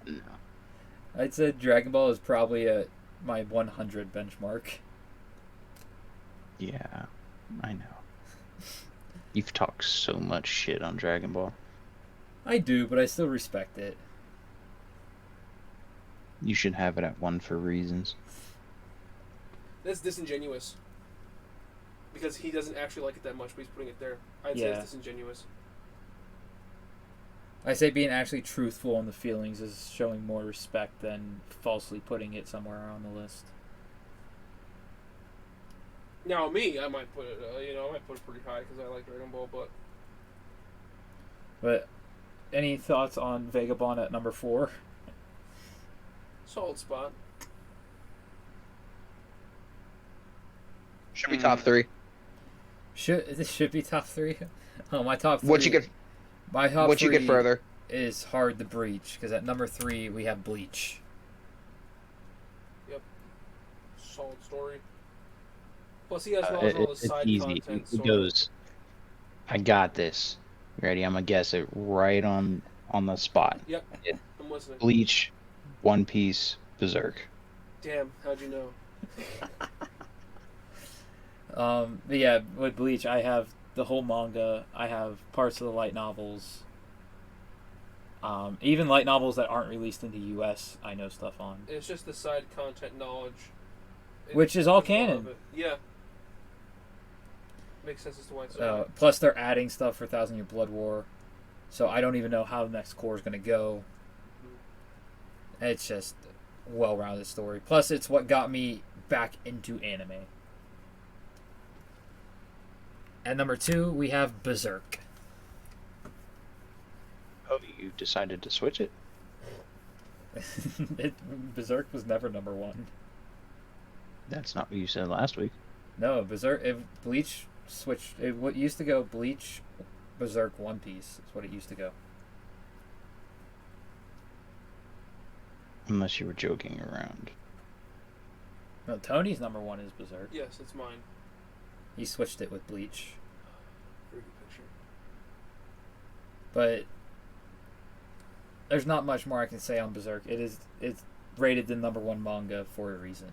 no.
I'd said Dragon Ball is probably at my 100 benchmark.
Yeah, I know. You've talked so much shit on Dragon Ball.
I do, but I still respect it.
You should have it at 1 for reasons.
That's disingenuous. Because he doesn't actually like it that much, but he's putting it there. I'd say
Yeah.
it's disingenuous.
I say being actually truthful in the feelings is showing more respect than falsely putting it somewhere on the list.
Now, me, I might put it, I might put it pretty high because I like Dragon Ball, but
But any thoughts on Vagabond at number 4?
solid spot.
Should be top 3.
This should be top 3. Oh, my top 3.
What you get?
My top
What you
3
get further?
is Hard to Breach because at number 3 we have Bleach.
Solid story. Plus, he has all the
It's
side
easy.
content.
It goes. I got this. You ready? I'm gonna guess it right on the spot.
Yep,
Yeah.
I'm listening.
Bleach, One Piece, Berserk.
Damn, how'd you know?
But yeah, with Bleach, I have the whole manga. I have parts of the light novels. Even light novels that aren't released in the U.S., I know stuff on.
It's just the side content knowledge.
Which is all
There's a lot
canon.
of it. Yeah. Makes sense as to why it's so
Plus, they're adding stuff for Thousand Year Blood War, so I don't even know how the next core is going to go. It's just a well-rounded story. Plus, it's what got me back into anime. At number 2, we have Berserk.
Oh, you decided to switch it?
Berserk was never number 1.
That's not what you said last week.
No, Berserk. Bleach switched. What used to go Bleach, Berserk, One Piece is what it used to go.
Unless you were joking around.
No, Tony's number 1 is Berserk.
Yes, it's mine.
He switched it with Bleach,
Very good picture.
but there's not much more I can say on Berserk. It's rated the number 1 manga for a reason.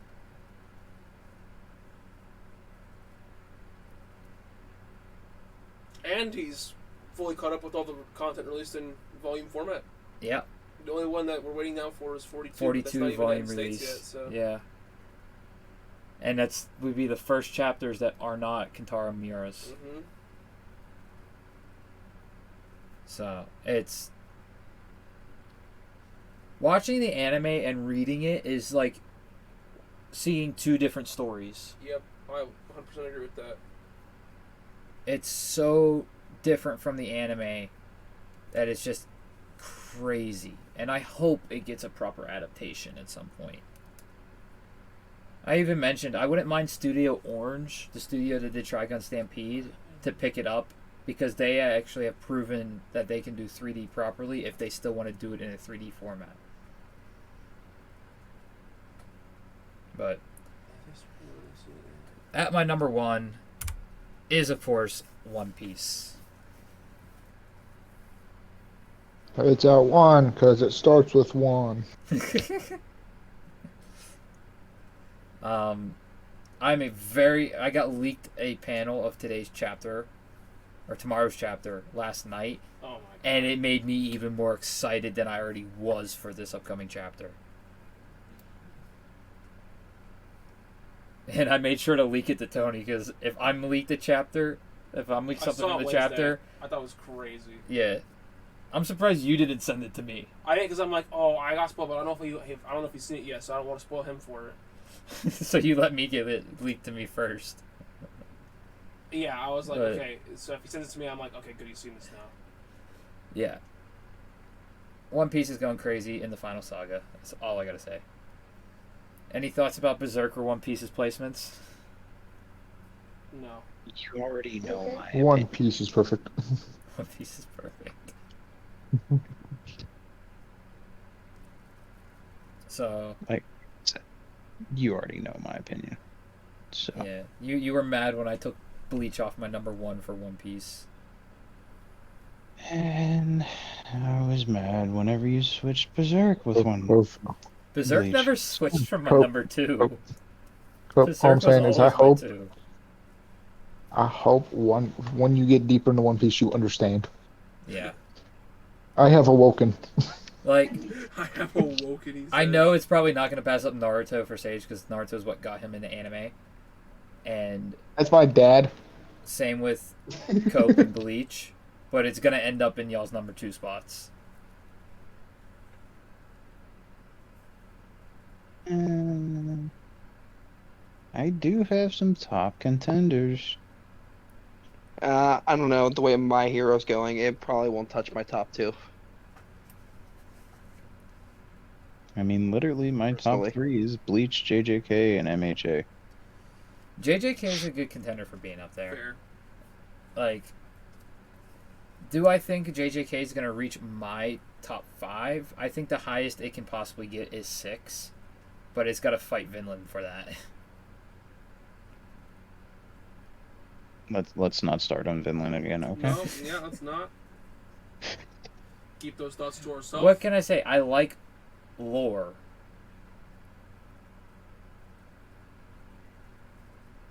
And he's fully caught up with all the content released in volume format.
Yeah,
The only one that we're waiting now for is 42. but that's
42
not even
volume
United States
release.
Yet, so.
Yeah, and that's would be the first chapters that are not Kentaro Miura's.
Mm-hmm.
So it's watching the anime and reading it is like seeing 2 different stories.
Yep, I 100% agree with that.
It's so different from the anime that it's just crazy. And I hope it gets a proper adaptation at some point. I even mentioned I wouldn't mind Studio Orange, the studio that did Trigun Stampede, to pick it up because they actually have proven that they can do 3D properly if they still want to do it in a 3D format. But at my number 1 is, of course, One Piece.
It's at 1 because it starts with 1.
I got leaked a panel of today's chapter, or tomorrow's chapter, last night,
Oh my god.
and it made me even more excited than I already was for this upcoming chapter. And I made sure to leak it to Tony, because if I'm leaked something from the chapter,
I thought it was crazy.
yeah, I'm surprised you didn't send it to me.
I didn't because I'm like, oh, I got spoiled, but I don't know if he's seen it yet, so I don't want to spoil him for it.
So you let me give it leaked to me first.
Yeah, I was like,
Right.
okay. So if he sends it to me, I'm like, okay, good, you've seen this now.
Yeah. One Piece is going crazy in the final saga. That's all I gotta say. Any thoughts about Berserk or One Piece's placements?
No.
You already know my
One
opinion.
Piece is perfect.
One Piece is perfect. So
You already know my opinion. So
yeah, you were mad when I took Bleach off my number 1 for One Piece.
and I was mad whenever you switched Berserk with one.
Berserk
Bleach.
never switched from my
Cope.
number 2.
All
Berserk
I'm
was
saying is,
always my 2.
I hope when you get deeper into One Piece, you understand.
Yeah.
I have awoken.
Like,
I have awoken. He
I
says.
know it's probably not going to pass up Naruto for Sage because Naruto is what got him into anime. And
That's my dad.
same with Cope and Bleach. But it's going to end up in y'all's number 2 spots.
I do have some top contenders.
I don't know. The way My Hero's going, it probably won't touch my top 2.
I mean, literally, my
Personally.
top 3 is Bleach, JJK, and MHA.
JJK is a good contender for being up there.
Fair.
Like, do I think JJK is going to reach my top 5? I think the highest it can possibly get is 6. But it's got to fight Vinland for that.
Let's not start on Vinland again, okay?
No, yeah, let's not. Keep those thoughts to ourselves.
What can I say? I like lore.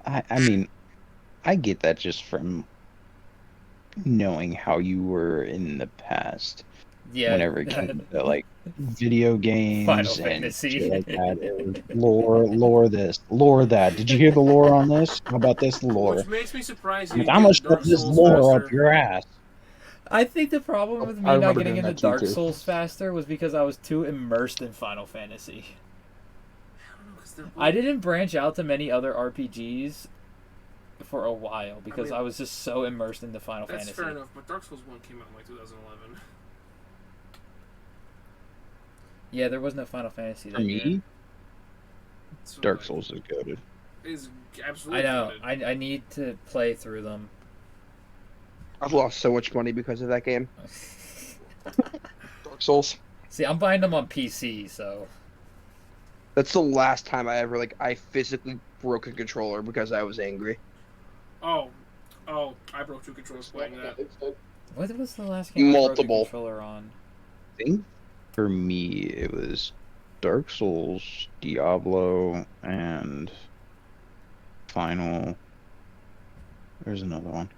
I mean, I get that just from knowing how you were in the past.
Yeah.
Whenever it came to like video games
Final
and
Fantasy.
shit like that, it was lore this, lore that. Did you hear the lore on this? How about this lore?
Which makes me surprised you
Like,
didn't
I'm
get
gonna
into Dark
shove this
Souls
lore
faster.
up your ass.
I think the problem with me
I
not
remember
getting
doing
into
that too,
Dark
too.
Souls faster was because I was too immersed in Final Fantasy.
I don't know, 'cause they're both-
I didn't branch out to many other RPGs for a while because
mean,
I was just so immersed into Final
That's
Fantasy.
fair enough, but Dark Souls 1 came out in like 2011.
Yeah, there was no Final Fantasy
For
that year.
me,
So,
Dark
like,
Souls is goated.
is
I
absolutely
know.
goated.
I need to play through them.
I've lost so much money because of that game. Dark Souls.
See, I'm buying them on PC, so
That's the last time I physically broke a controller because I was angry.
Oh, I broke 2 controllers playing that.
what was the last game I broke a
Multiple.
controller on?
I think for me it was Dark Souls, Diablo, and Final. There's another one.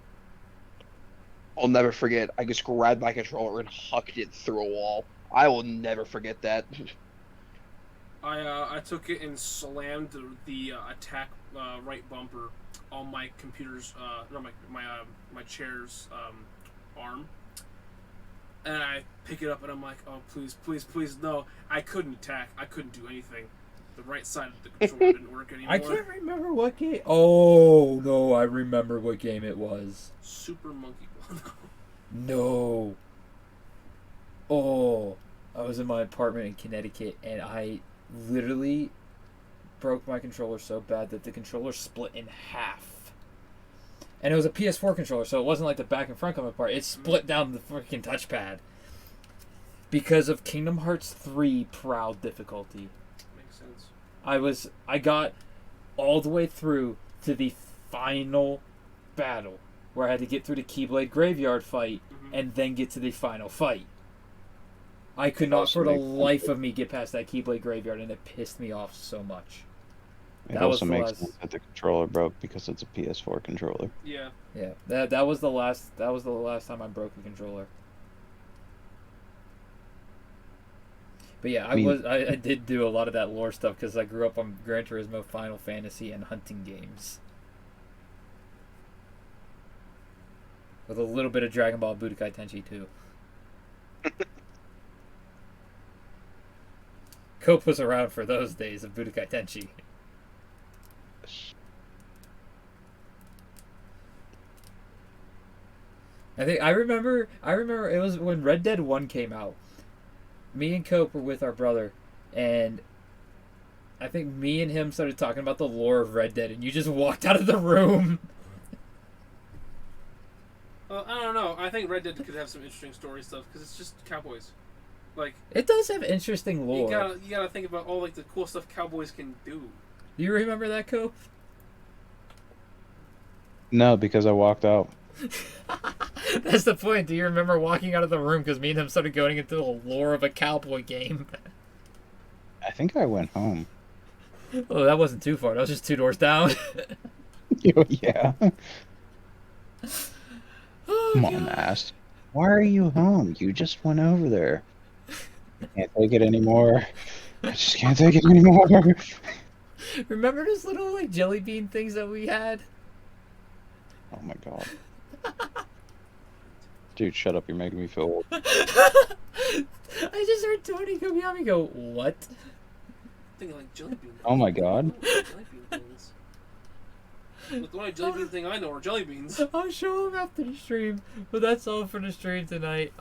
I'll never forget. I just grabbed my controller and hucked it through a wall. I will never forget that.
I took it and slammed the attack right bumper on my computer's my chair's arm, and I pick it up and I'm like, oh please no! I couldn't attack. I couldn't do anything. The right side of the controller didn't work anymore.
I can't remember what game. Oh no, I remember what game it was.
Super Monkey Ball.
No. Oh, I was in my apartment in Connecticut and I literally broke my controller so bad that the controller split in half. And it was a PS4 controller, so it wasn't like the back and front coming apart. It split down the freaking touchpad. Because of Kingdom Hearts 3 Proud difficulty.
Makes sense.
I got all the way through to the final battle where I had to get through the Keyblade Graveyard fight and then get to the final fight. I could not
Also
for the
makes
life of me get past that Keyblade Graveyard and it pissed me off so much.
It
That was
also
the
makes
last-
sense that the controller broke because it's a PS4 controller.
Yeah.
Yeah, that was the last time I broke a controller. But yeah, I did do a lot of that lore stuff because I grew up on Gran Turismo, Final Fantasy, and hunting games. With a little bit of Dragon Ball Budokai Tenkaichi too. Cope was around for those days of Budokai Tenchi. I remember it was when Red Dead 1 came out. Me and Cope were with our brother, and I think me and him started talking about the lore of Red Dead, and you just walked out of the room.
I don't know. I think Red Dead could have some interesting story stuff because it's just cowboys. Like
It does have interesting lore.
you gotta think about all like the cool stuff cowboys can do.
Do you remember that, Cope?
No, because I walked out.
That's the point. Do you remember walking out of the room because me and him started going into the lore of a cowboy game?
I think I went home.
Oh, that wasn't too far. That was just 2 doors down.
Yeah.
Oh,
Mom asked, "Why are you home? You just went over there." I can't take it anymore. I just can't take it anymore.
Remember those little like jelly bean things that we had?
Oh my god. Dude, shut up. You're making me feel old.
I just heard Tony Kobayami go, what?
Thinking like jelly bean.
Oh my god.
Jelly bean things. Look, the only jelly bean thing I know are jelly beans.
I'll show him after the stream. But that's all for the stream tonight.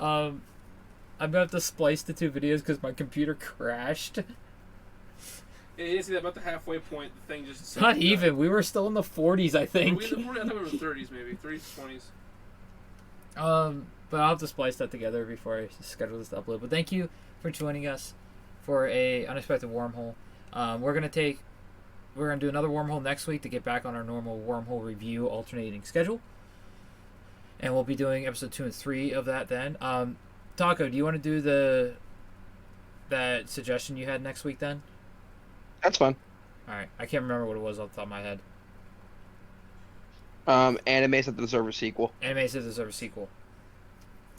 I'm gonna have to splice the 2 videos because my computer crashed.
Yeah, you didn't see that about the halfway point. The thing just
Not even. We were still in the 40s, I think.
Were we in the 40s? I thought we were in the 30s, maybe 30s, 20s.
But I'll have to splice that together before I schedule this to upload. But thank you for joining us for a unexpected wormhole. We're gonna do another wormhole next week to get back on our normal wormhole review alternating schedule, and we'll be doing episode 2 and 3 of that then. Taco, do you want to do that suggestion you had next week then?
That's fun.
All right, I can't remember what it was off the top of my head.
Animes that deserve a sequel.
Animes that deserve a sequel.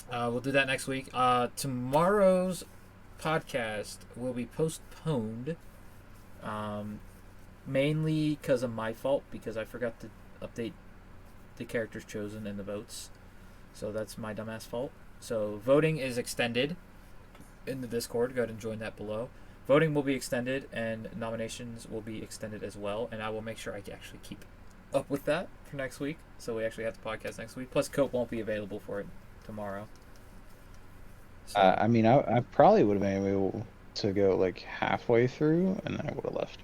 We'll do that next week. Tomorrow's podcast will be postponed, mainly because of my fault, because I forgot to update the characters chosen in the votes. So that's my dumbass fault. So voting is extended in the Discord. Go ahead and join that below. Voting will be extended, and nominations will be extended as well, and I will make sure I actually keep up with that for next week, so we actually have the podcast next week. Plus, Cope won't be available for it tomorrow. So,
I mean, I probably would have been able to go like halfway through, and then I would have left.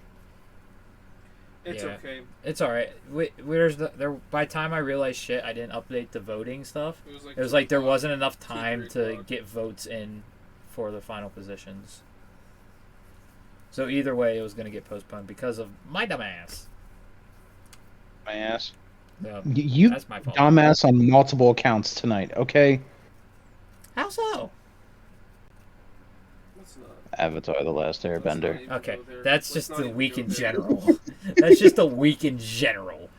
It's
Yeah.
okay.
it's all right. By the time I realized shit, I didn't update the voting stuff.
It
It was like there
2
wasn't enough
2,
time
3
to
o'clock.
get votes in for the final positions. So either way, it was going to get postponed because of my dumbass.
My ass.
So,
You
that's my fault.
dumbass on multiple accounts tonight, okay?
How so?
Let's not.
Avatar: The Last
Let's not
Airbender.
even
Okay,
go there.
that's
Let's
just
not
the
even
week
go
in
there.
general. That's just a week in general.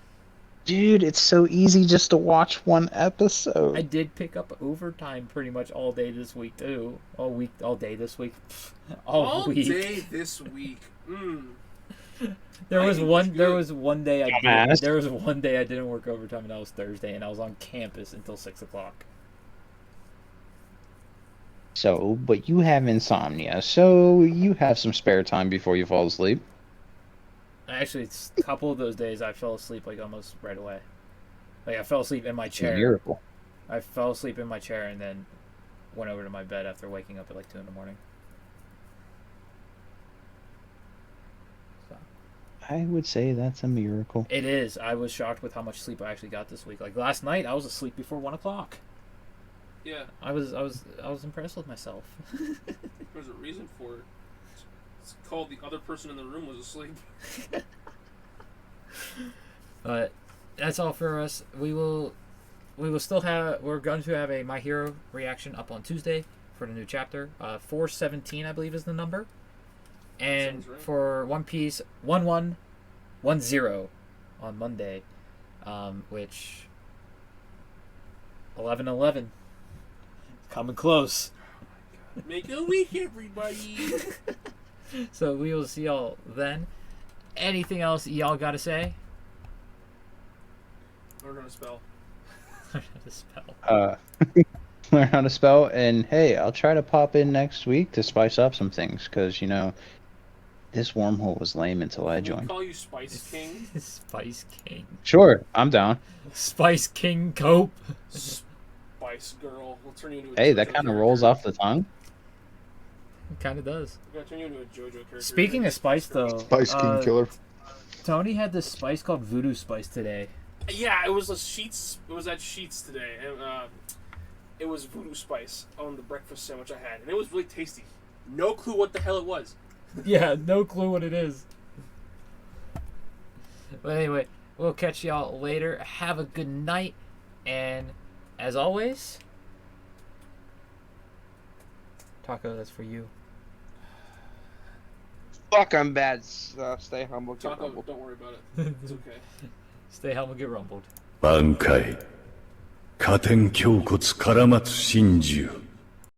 Dude, it's so easy just to watch one episode.
I did pick up overtime pretty much all day this week too. All day this week. All week.
day this week.
There
My
was
English
one. There
good.
was one day I did.
Dumbass.
There was one day I didn't work overtime, and that was Thursday, and I was on campus until 6:00.
So, but you have insomnia, so you have some spare time before you fall asleep.
Actually, it's a couple of those days I fell asleep like almost right away. Like I fell asleep in my
It's a
chair.
miracle.
I fell asleep in my chair and then went over to my bed after waking up at like 2 in the morning. So,
I would say that's a miracle.
it is. I was shocked with how much sleep I actually got this week. Like last night, I was asleep before 1:00.
Yeah,
I was impressed with myself.
there's a reason for it. It's called the other person in the room was asleep.
But that's all for us. We will still have. We're going to have a My Hero reaction up on Tuesday for the new chapter. 417, I believe, is the number. And
sounds right.
for One Piece, 1110 on Monday, which 11/11 coming close.
Make a week, everybody.
So we will see y'all then. Anything else y'all got to say?
Learn how to spell.
To spell.
Learn how to spell, and hey, I'll try to pop in next week to spice up some things, because, you know, This wormhole was lame until I
Can we
joined.
call you Spice King?
Spice King.
Sure, I'm down.
Spice King Cope.
Spice Girl. We'll turn you into a
Hey,
JoJo
that kind of
character.
rolls off the tongue.
It kind of does.
We're gonna turn you into a JoJo character.
Speaking of spice, though,
Spice King Killer.
Tony had this spice called Voodoo Spice today.
Yeah, it was a Sheets. It was at Sheets today, and it was Voodoo Spice on the breakfast sandwich I had, and it was really tasty. No clue what the hell it was.
Yeah, no clue what it is. But anyway, we'll catch y'all later. Have a good night, and as always, Taco, that's for you.
Fuck, I'm bad. Stay humble. Get
Taco,
humble.
don't worry about it. It's okay.
Stay humble, get rumbled.
挽回加点胸骨から松真珠